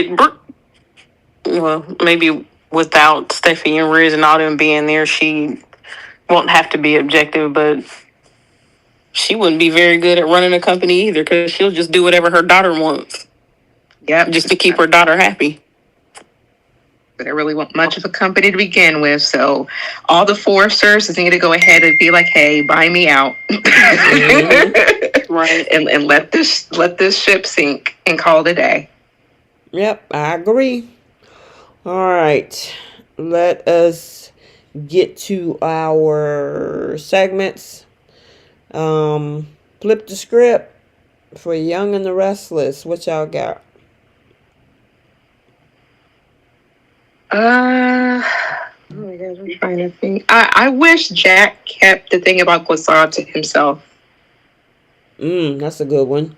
Well, maybe without Steffy and Riz and all them being there, she won't have to be objective, but she wouldn't be very good at running a company either because she'll just do whatever her daughter wants. Yep. Just to keep her daughter happy. But I really want much of a company to begin with, so all the Foresters need to go ahead and be like, "Hey, buy me out, mm-hmm. Right?" And let this ship sink and call it a day. Yep, I agree. All right, let us get to our segments. Flip the script for Young and the Restless. What y'all got? Oh my gosh, I'm trying to think. I wish Jack kept the thing about Glissade to himself. That's a good one.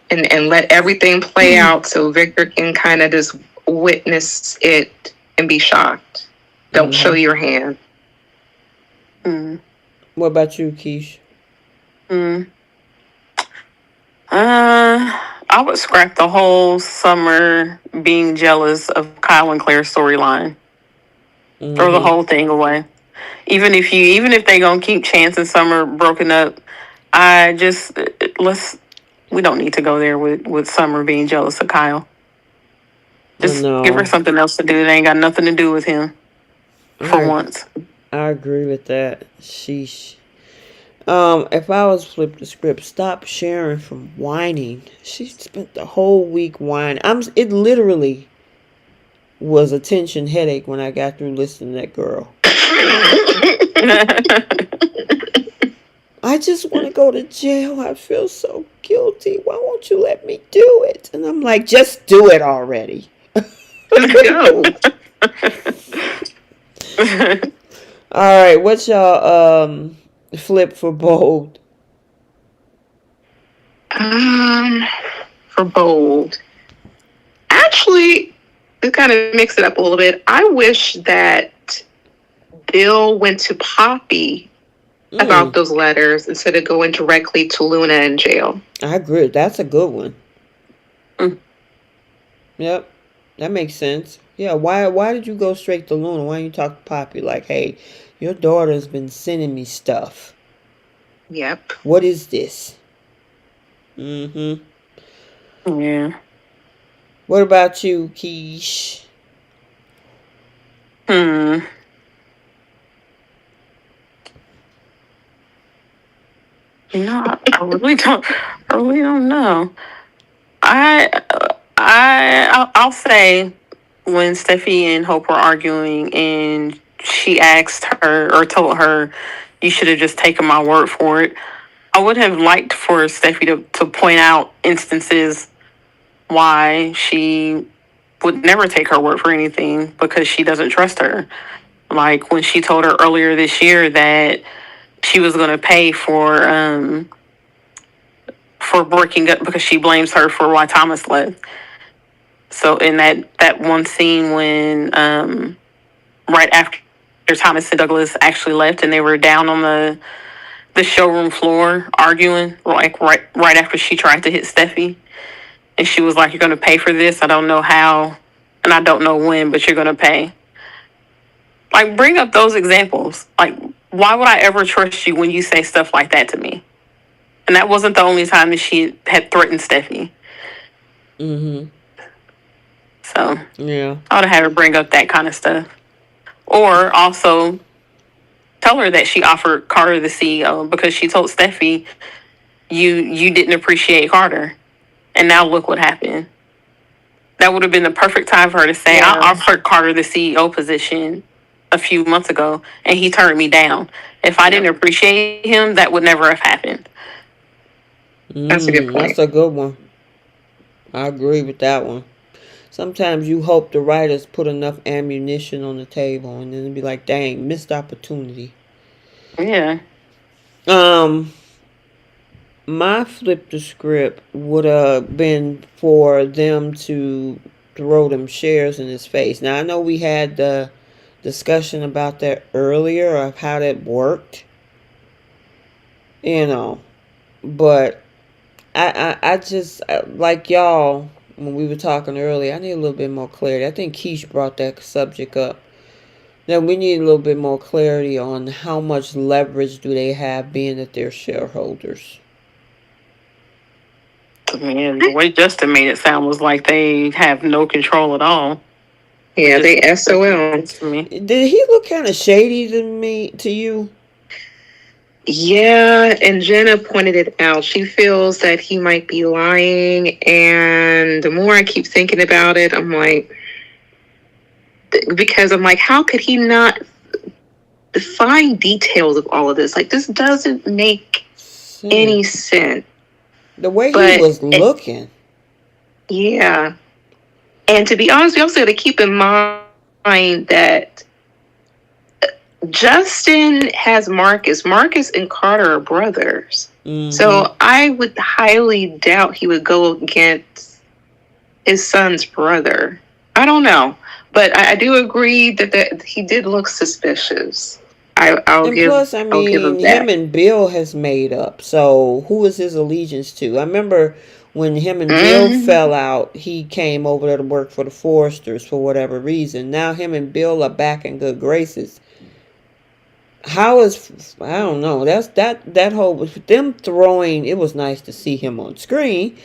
And let everything play out so Victor can kind of just witness it and be shocked. Don't show your hand. What about you, Keish? I would scrap the whole Summer being jealous of Kyle and Claire's storyline. Throw the whole thing away. Even if they gonna keep Chance and Summer broken up, we don't need to go there with Summer being jealous of Kyle. Just give her something else to do that ain't got nothing to do with him. For once. I agree with that. Sheesh. If I was flip the script, stop Sharon from whining. She spent the whole week whining. It literally was a tension headache when I got through listening to that girl. I just want to go to jail. I feel so guilty. Why won't you let me do it? And I'm like, just do it already. Go. All right, what's y'all flip for bold? For bold, actually, to kind of mix it up a little bit, I wish that Bill went to Poppy about those letters instead of going directly to Luna in jail. I agree. That's a good one. Yep, that makes sense. Yeah, why did you go straight to Luna? Why didn't you talk to Poppy like, hey, your daughter's been sending me stuff. Yep. What is this? Yeah. What about you, Keish? I really don't know. I'll say when Steffy and Hope were arguing and she asked her or told her, you should have just taken my word for it. I would have liked for Steffy to point out instances why she would never take her word for anything because she doesn't trust her. Like when she told her earlier this year that she was going to pay for breaking up because she blames her for why Thomas left. So in that one scene when right after Thomas and Douglas actually left and they were down on the showroom floor arguing, like right after she tried to hit Steffy, And she was like, "You're going to pay for this. I don't know how, and I don't know when, but you're going to pay." Like, bring up those examples. Like, why would I ever trust you when you say stuff like that to me? And that wasn't the only time that she had threatened Steffy. Mm-hmm. So Yeah. I would have had her bring up that kind of stuff. Or also tell her that she offered Carter the CEO because she told Steffy, you didn't appreciate Carter. And now look what happened. That would have been the perfect time for her to say, I offered Carter the CEO position a few months ago, and he turned me down. If I didn't appreciate him, that would never have happened. That's a good point. That's a good one. I agree with that one. Sometimes you hope the writers put enough ammunition on the table, and then it'd be like, dang, missed opportunity. Yeah. My flip the script would have been for them to throw them shares in his face. Now I know we had the discussion about that earlier of how that worked, but I just like y'all when we were talking earlier. I need a little bit more clarity. I think Keish brought that subject up. Now we need a little bit more clarity on how much leverage do they have being that they're shareholders. Man, the way Justin made it sound was like they have no control at all. Yeah, they SOL. Did he look kind of shady to you? Yeah, and Jenna pointed it out. She feels that he might be lying, and the more I keep thinking about it, I'm like, how could he not define details of all of this? Like, this doesn't make any sense. The way he was looking. Yeah. And to be honest, we also got to keep in mind that Justin has Marcus. Marcus and Carter are brothers. Mm-hmm. So I would highly doubt he would go against his son's brother. I don't know. But I do agree that he did look suspicious. I'll give him that. Him and Bill has made up. So who is his allegiance to? I remember when him and Bill fell out, he came over there to work for the Foresters for whatever reason. Now him and Bill are back in good graces. I don't know. That's that whole them throwing. It was nice to see him on screen,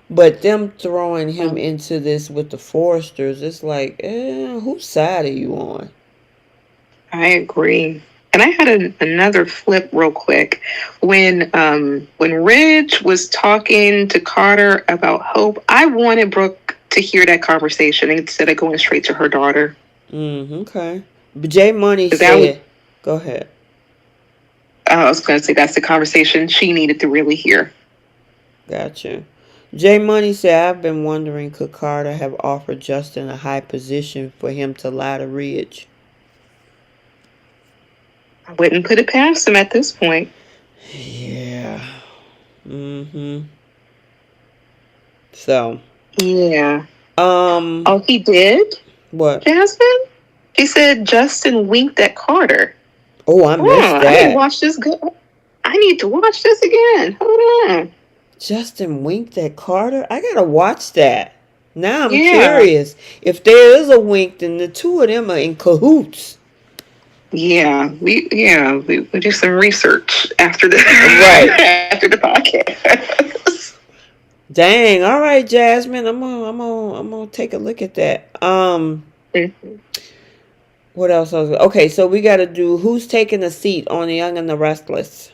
but them throwing him into this with the Foresters, it's like, whose side are you on? I agree. And I had another flip real quick when Ridge was talking to Carter about Hope. I wanted Brooke to hear that conversation instead of going straight to her daughter. Okay. But J Money said, go ahead. I was going to say that's the conversation she needed to really hear. Gotcha. J Money said, I've been wondering, could Carter have offered Justin a high position for him to lie to Ridge? I wouldn't put it past him at this point. Yeah. So. Yeah. Oh, he did? What? Jasmine? She said Justin winked at Carter. Oh, I missed that. I didn't watch this. I need to watch this again. Hold on. Justin winked at Carter? I gotta watch that. Now I'm curious. If there is a wink, then the two of them are in cahoots. Yeah, we do some research after the after the podcast. Dang! All right, Jasmine, I'm gonna take a look at that. What else? Okay, so we got to do who's taking a seat on The Young and the Restless.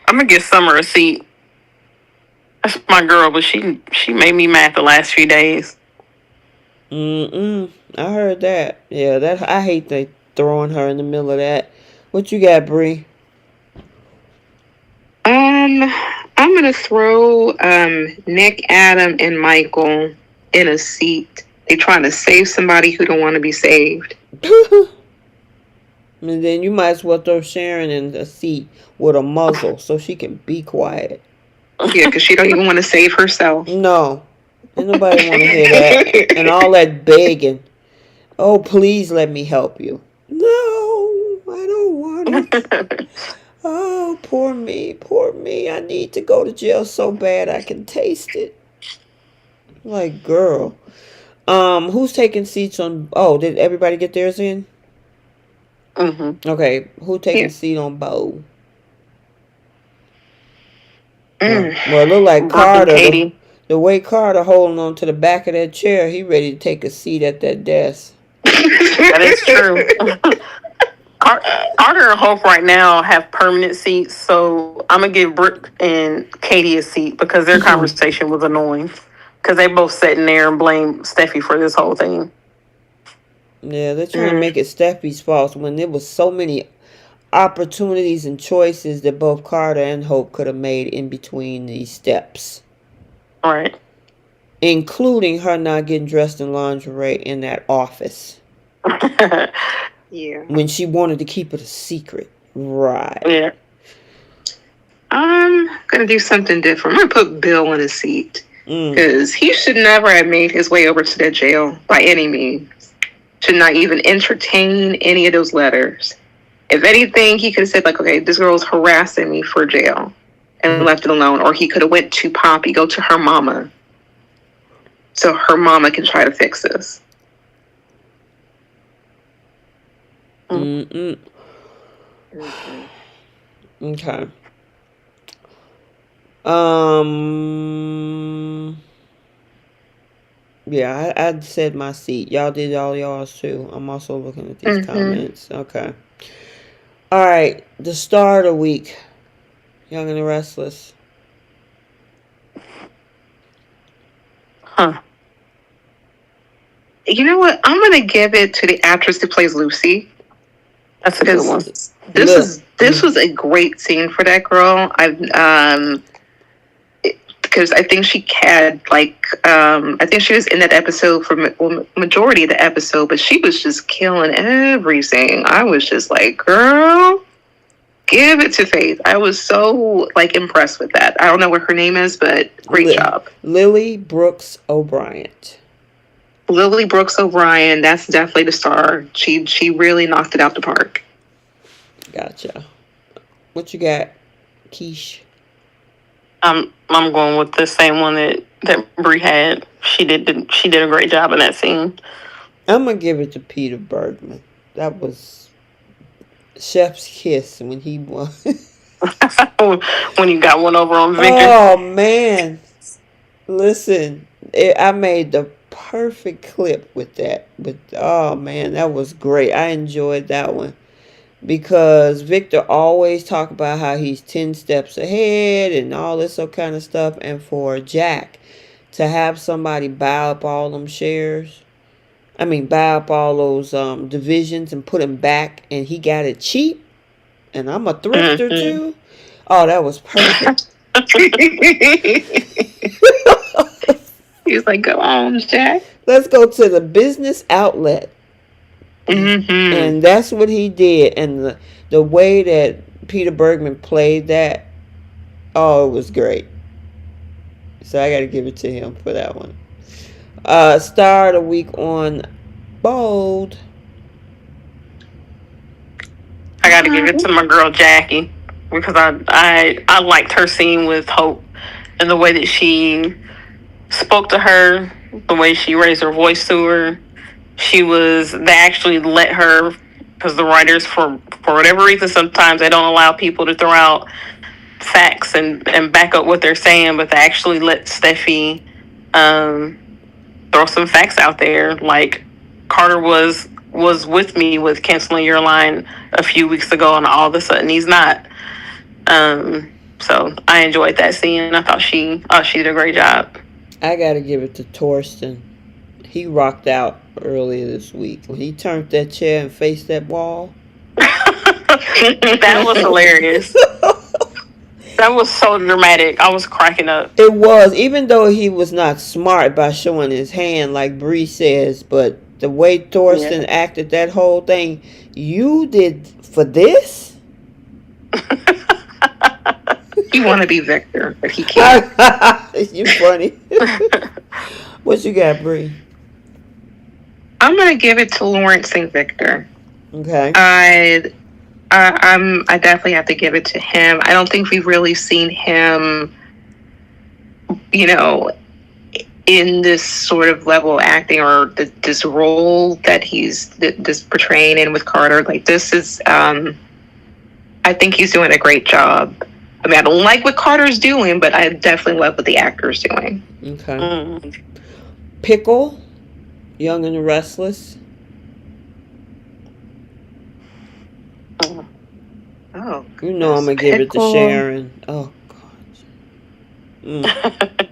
I'm gonna give Summer a seat. That's my girl, but she made me mad the last few days. I heard that. Yeah, I hate they throwing her in the middle of that. What you got, Bree? I'm gonna throw Nick, Adam, and Michael in a seat. They're trying to save somebody who don't want to be saved. And then you might as well throw Sharon in a seat with a muzzle so she can be quiet. Yeah, because she don't even want to save herself. No. Ain't nobody want to hear that. And all that begging. Oh, please let me help you. No, I don't want it. Oh, poor me, poor me. I need to go to jail so bad I can taste it. Like, girl. Who's taking seats on? Oh, did everybody get theirs in? Mm-hmm. Okay, who taking Yeah. seat on Bo? Mm. Well, it look like Brooke and Carter. Katie. The way Carter holding on to the back of that chair, he ready to take a seat at that desk. That is true. Carter and Hope right now have permanent seats, so I'm gonna give Brooke and Katie a seat because their conversation was annoying. Because they both sitting there and blame Steffi for this whole thing. Yeah, they're trying to make it Steffi's fault when there was so many opportunities and choices that both Carter and Hope could have made in between these steps. All right. Including her not getting dressed in lingerie in that office. Yeah. When she wanted to keep it a secret. Right. Yeah. I'm gonna do something different. I'm gonna put Bill in a seat because he should never have made his way over to that jail by any means. Should not even entertain any of those letters. If anything, he could have said like, "Okay, this girl's harassing me for jail," and left it alone. Or he could have went to Poppy, go to her mama, so her mama can try to fix this. Mm-mm. Okay. Yeah, I said my seat. Y'all did all y'all's too. I'm also looking at these comments. Okay. All right. The star of the week. Young and the Restless. Huh. You know what? I'm gonna give it to the actress who plays Lucy. That's a good one. This was a great scene for that girl. Because I think she had I think she was in that episode for majority of the episode, but she was just killing everything. I was just like, girl, give it to Faith. I was so impressed with that. I don't know what her name is, but great job. Lily Brooks O'Brien. Lily Brooks O'Brien, that's definitely the star. She really knocked it out the park. Gotcha. What you got, Keish? I'm going with the same one that Brie had. She did a great job in that scene. I'm gonna give it to Peter Bergman. That was chef's kiss when he won. When you got one over on Victor. Oh man, listen, I made the perfect clip with that. But oh man, that was great. I enjoyed that one. Because Victor always talk about how he's 10 steps ahead and all this kind of stuff. And for Jack to have somebody buy up all them shares, buy up all those divisions and put them back, and he got it cheap. And I'm a thrifter too. Oh, that was perfect. He's like, go on, Jack. Let's go to the business outlet. And that's what he did. And the way that Peter Bergman played that, oh, it was great. So I got to give it to him for that one. Star of the week on Bold. I got to give it to my girl Jackie because I liked her scene with Hope and the way that she spoke to her, the way she raised her voice to her. They actually let her, because the writers, for whatever reason, sometimes they don't allow people to throw out facts and back up what they're saying, but they actually let Steffi throw some facts out there. Like, Carter was with me with canceling your line a few weeks ago, and all of a sudden he's not. So I enjoyed that scene. I thought she did a great job. I got to give it to Torsten. He rocked out earlier this week when he turned that chair and faced that wall. That was hilarious. That was so dramatic. I was cracking up. It was, even though he was not smart by showing his hand like Bree says, but the way Torsten acted that whole thing, you did for this? You want to be Victor, but he can't. You funny. What you got, Bree? I'm going to give it to Lawrence St. Victor. Okay. I definitely have to give it to him. I don't think we've really seen him, you know, in this sort of level of acting or this role that he's this portraying in with Carter. Like this is, I think he's doing a great job. I mean, I don't like what Carter's doing, but I definitely love what the actor's doing. Okay. Pickle, Young and the Restless. Oh, you know I'm gonna give it to Sharon. Oh God.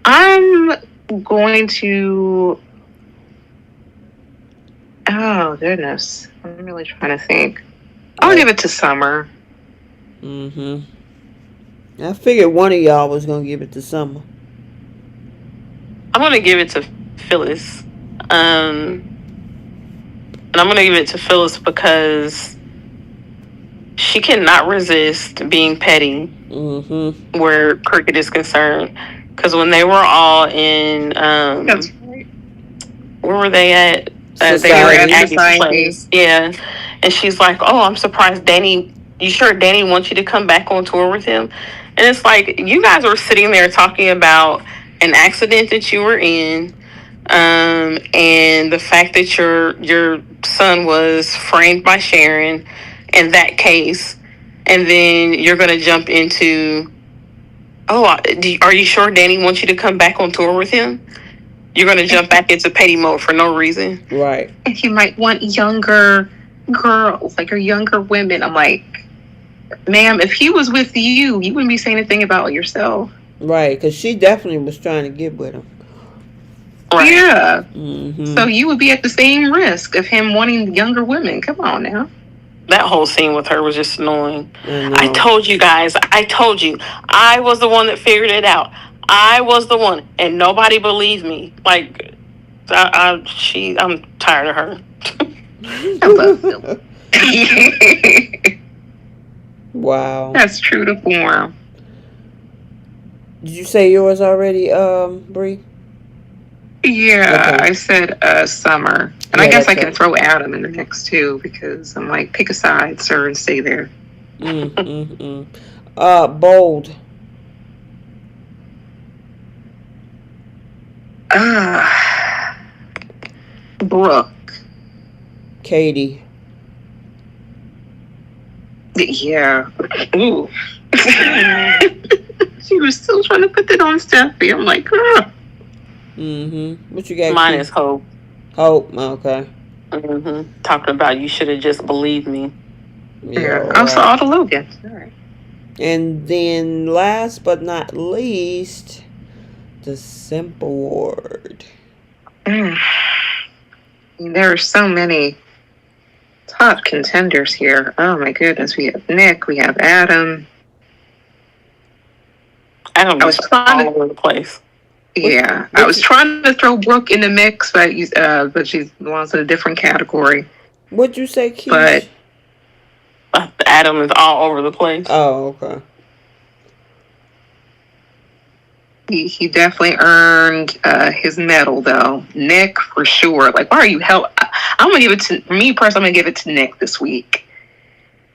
I'm going to. Oh goodness, I'm really trying to think. I'll give it to Summer. I figured one of y'all was gonna give it to Summer. I'm gonna give it to Phyllis. And I'm gonna give it to Phyllis because she cannot resist being petty where Cricket is concerned. Because when they were all in, That's right. Where were they at? They were at Abby's place. Yeah, and she's like, "Oh, I'm surprised, Danny. You sure Danny wants you to come back on tour with him?" And it's like you guys were sitting there talking about an accident that you were in, and the fact that your son was framed by Sharon, in that case, and then you're gonna jump into, "Oh, are you sure Danny wants you to come back on tour with him?" You're going to jump back into petty mode for no reason. Right. And he might want younger girls, like, or younger women. I'm like, ma'am, if he was with you, you wouldn't be saying anything about yourself. Right, because she definitely was trying to get with him. Right. Yeah. So you would be at the same risk of him wanting younger women. Come on now. That whole scene with her was just annoying. I told you guys. I told you. I was the one that figured it out. I was the one, and nobody believed me. Like, I'm tired of her. Wow. That's true to form. Did you say yours already, Bree? Yeah, okay. I said Summer. And I guess I can throw Adam in the mix too, because I'm like, pick a side, sir, and stay there. Bold. Brooke. Katie. Yeah. Ooh. She was still trying to put that on Steffy. I'm like, girl. What you got? Mine is Hope. Hope. Okay. Talking about you should have just believed me. Yeah. I saw all the Logan. All right. And then last but not least, the simple word. There are so many top contenders here. Oh my goodness. We have Nick. We have Adam. I was all over the place. Yeah. I was trying to throw Brooke in the mix, but she belongs in a different category. What'd you say, Keith? But Adam is all over the place. Oh, okay. He definitely earned his medal, though. Nick, for sure. Like, why are you help? I'm gonna give it to me personally. I'm gonna give it to Nick this week.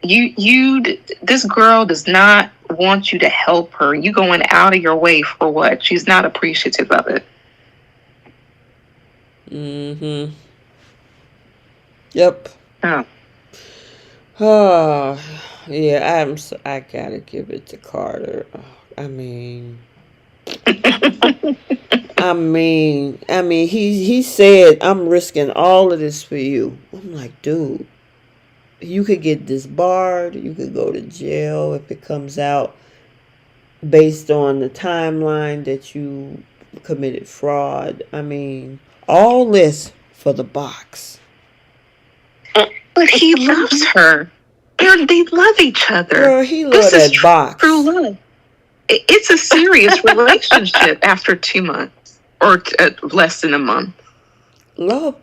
This girl does not want you to help her. You going out of your way for what? She's not appreciative of it. Yep. Oh. Yeah. I gotta give it to Carter. I mean, he said, "I'm risking all of this for you." I'm like, dude, you could get disbarred. You could go to jail if it comes out based on the timeline that you committed fraud. I mean, all this for the box. But he loves her. They love each other. Girl, he loves that box. True love. It's a serious relationship after 2 months or less than a month. Love.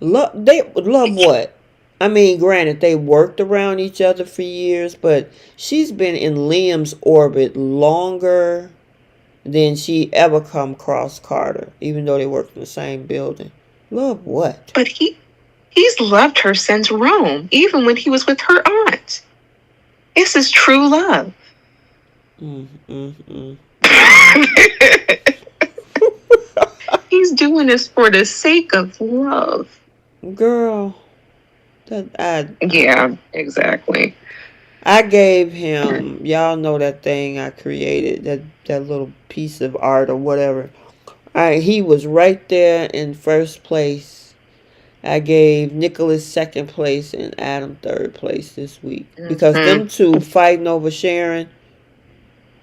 They love what? I mean, granted, they worked around each other for years, but she's been in Liam's orbit longer than she ever come across Carter, even though they worked in the same building. Love what? But he He's loved her since Rome, even when he was with her aunt. This is true love. He's doing this for the sake of love. Girl, yeah, exactly. I gave him, y'all know that thing I created, that little piece of art or whatever. He was right there in first place. I gave Nicholas second place and Adam third place this week. Because them two fighting over Sharon,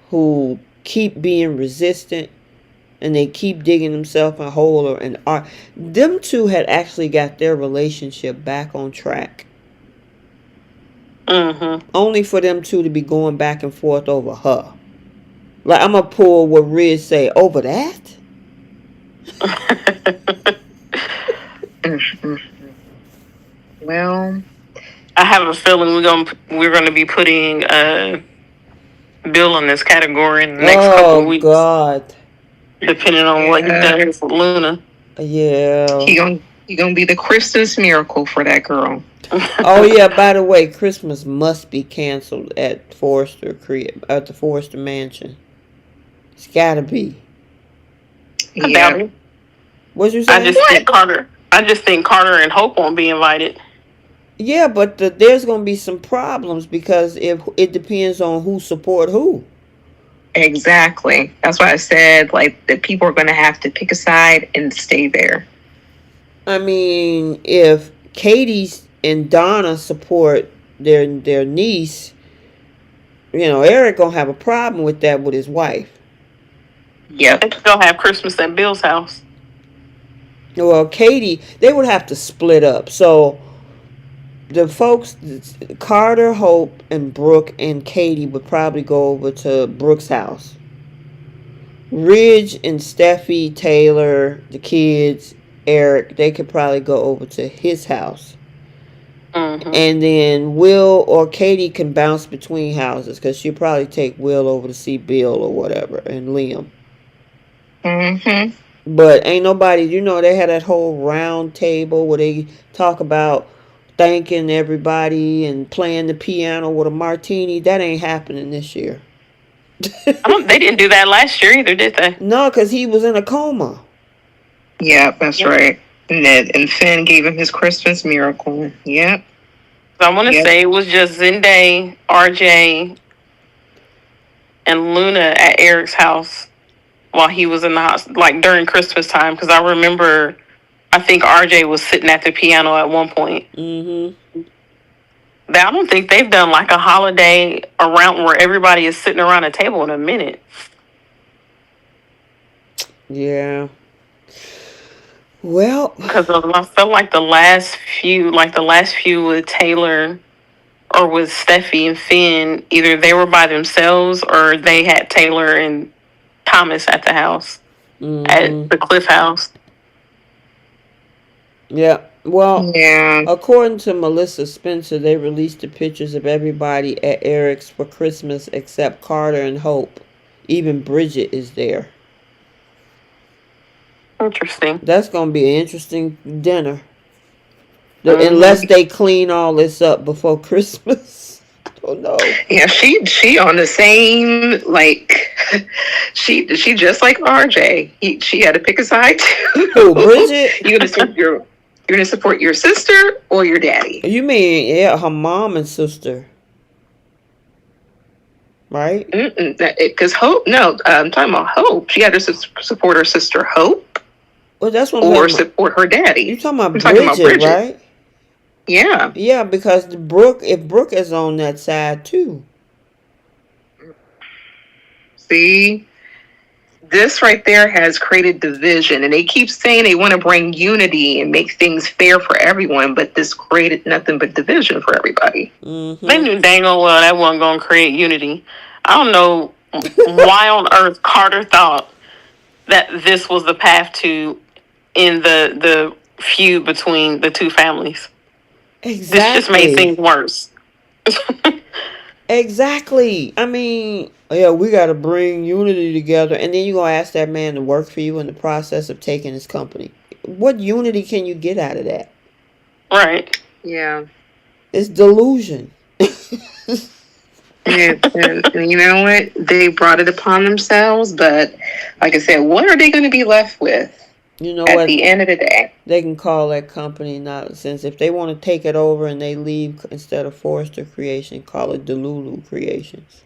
who keep being resistant, and they keep digging themselves a hole. Them two had actually got their relationship back on track. Only for them two to be going back and forth over her. Like, I'm going to pull what Riz say, over that? Well, I have a feeling we're gonna be putting Bill in this category in the next couple of weeks. Oh God! Depending on what he does with Luna. Yeah. He gonna be the Christmas miracle for that girl. Oh yeah. By the way, Christmas must be canceled at the Forster Mansion. It's gotta be. Yeah. What'd you say? I just think Carter and Hope won't be invited. Yeah, but there's going to be some problems because it depends on who support who. Exactly. That's why I said, like, that people are going to have to pick a side and stay there. I mean, if Katie and Donna support their niece, Eric going to have a problem with that with his wife. Yep. They still have Christmas at Bill's house. Well, Katie, they would have to split up. So the folks, Carter, Hope, and Brooke and Katie would probably go over to Brooke's house. Ridge and Steffy, Taylor, the kids, Eric, they could probably go over to his house. And then Will or Katie can bounce between houses because she'll probably take Will over to see Bill or whatever and Liam. But ain't nobody, they had that whole round table where they talk about thanking everybody and playing the piano with a martini. That ain't happening this year. They didn't do that last year either, did they? No, because he was in a coma. Yeah, that's right. And Finn gave him his Christmas miracle. Yep. So I want to say it was just Zendaya, RJ, and Luna at Eric's house while he was in the house, like during Christmas time. Because I remember, I think RJ was sitting at the piano at one point. I don't think they've done like a holiday around where everybody is sitting around a table in a minute. Yeah. Well, because I felt like the last few with Taylor or with Steffi and Finn, either they were by themselves or they had Taylor and Thomas at the house, at the Cliff house. Yeah. Well, according to Melissa Spencer, they released the pictures of everybody at Eric's for Christmas except Carter and Hope. Even Bridget is there. Interesting. That's going to be an interesting dinner. Unless they clean all this up before Christmas. I don't know. Yeah, she on the same, like, she just like RJ. She had to pick a side too. Who, Bridget? You're gonna support your sister or your daddy. You mean, her mom and sister. Right? Because Hope, no, I'm talking about Hope. She had to support her sister Hope. Well, that's what or support her daddy. You're talking about Bridget, right? Yeah. Yeah, because if Brooke is on that side too. See, this right there has created division, and they keep saying they want to bring unity and make things fair for everyone, but this created nothing but division for everybody. They knew dang well that wasn't going to create unity. I don't know why on earth Carter thought that this was the path to end the feud between the two families. Exactly. This just made things worse. Exactly. I mean, yeah, we got to bring unity together, and then you're going to ask that man to work for you in the process of taking his company. What unity can you get out of that? Right. Yeah. It's delusion. And you know what? They brought it upon themselves, but like I said, what are they going to be left with You know at what? the end of the day? They can call that company nonsense. If they want to take it over and they leave instead of Forrester Creation, call it Delulu Creations.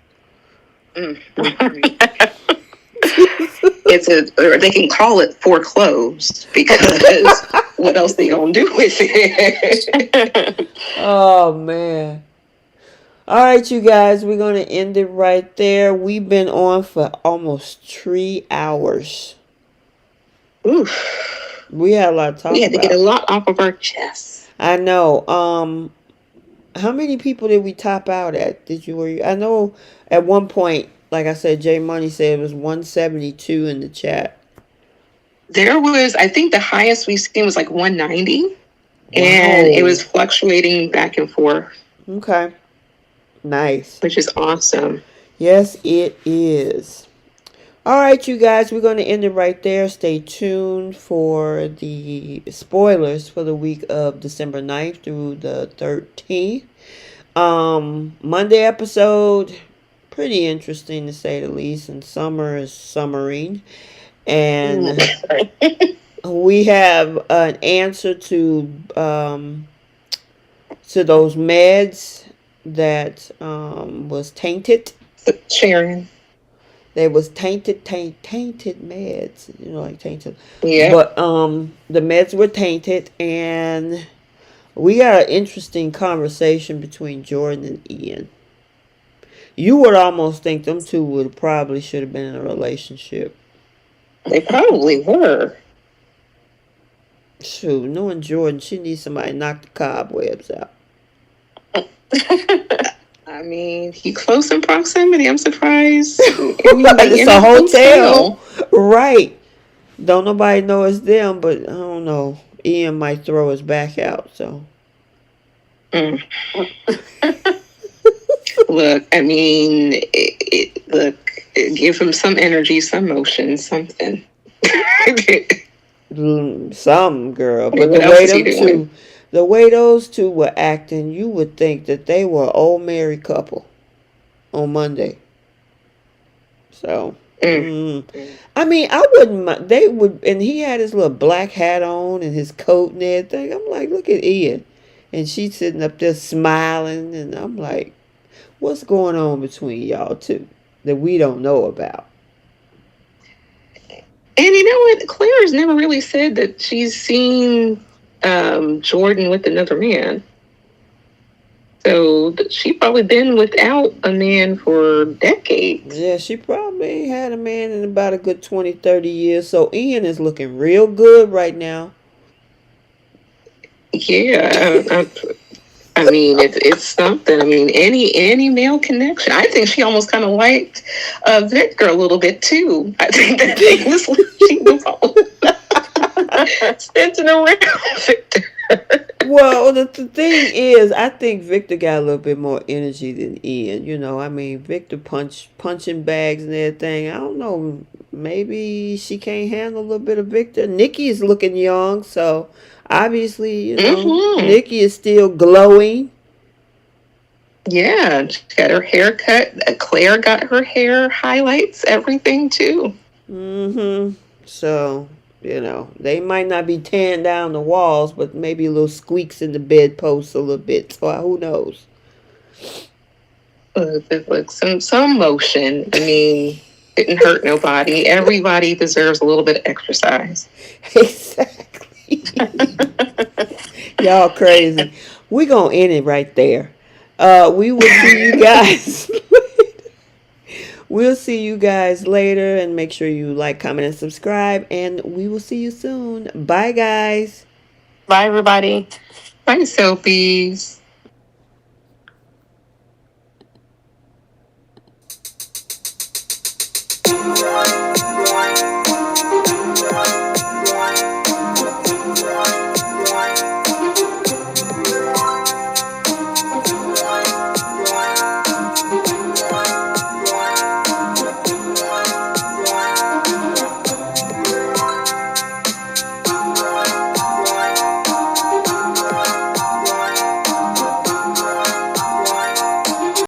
It's a, or they can call it foreclosed, because what else they gonna do with it? Oh man. All right, you guys, we're going to end it right there. We've been on for almost 3 hours. Oof. We had a lot to talk We had to get a about. lot off of our chests. I know. How many people did we top out at? I know at one point, like I said, Jay Money said it was 172 in the chat. There was, I think the highest we've seen was like 190. Wow. And it was fluctuating back and forth. Okay. Nice. Which is awesome. Yes, it is. All right, you guys, we're going to end it right there. Stay tuned for the spoilers for the week of December 9th through the 13th. Monday episode, pretty interesting to say the least, and summer is summering. And we have an answer to those meds that was tainted. Sharon. They was tainted meds, like tainted. Yeah. But the meds were tainted, and we got an interesting conversation between Jordan and Ian. You would almost think them two should have been in a relationship. They probably were. Shoot, knowing Jordan, she needs somebody to knock the cobwebs out. I mean, he close in proximity. I'm surprised. It's a hotel. Right. Don't nobody know it's them, but I don't know. Ian might throw his back out, so. Look, I mean, give him some energy, some motion, something. Some girl. But the way those two were acting, you would think that they were an old married couple on Monday. So, I mean, I wouldn't. They would, and he had his little black hat on and his coat and everything. I'm like, look at Ian, and she's sitting up there smiling, and I'm like, what's going on between y'all two that we don't know about? And you know what? Claire's never really said that she's seen Jordan with another man. So she probably been without a man for decades. Yeah, she probably ain't had a man in about a good 20, 30 years. So Ian is looking real good right now. Yeah, I mean, it's something. I mean, any male connection. I think she almost kind of liked Victor a little bit too. I think that she was stinting around Victor. Well, the thing is, I think Victor got a little bit more energy than Ian. I mean, Victor punching bags and everything. I don't know. Maybe she can't handle a little bit of Victor. Nikki is looking young, so obviously, Nikki is still glowing. Yeah, she got her hair cut. Claire got her hair highlights, everything too. So, they might not be tearing down the walls, but maybe a little squeaks in the bedposts a little bit. So who knows? Look, some motion. I mean, didn't hurt nobody. Everybody deserves a little bit of exercise. Exactly. Y'all crazy. We gonna end it right there. We will see you guys. We'll see you guys later, and make sure you like, comment, and subscribe, and we will see you soon. Bye, guys. Bye, everybody. Bye, Soapies.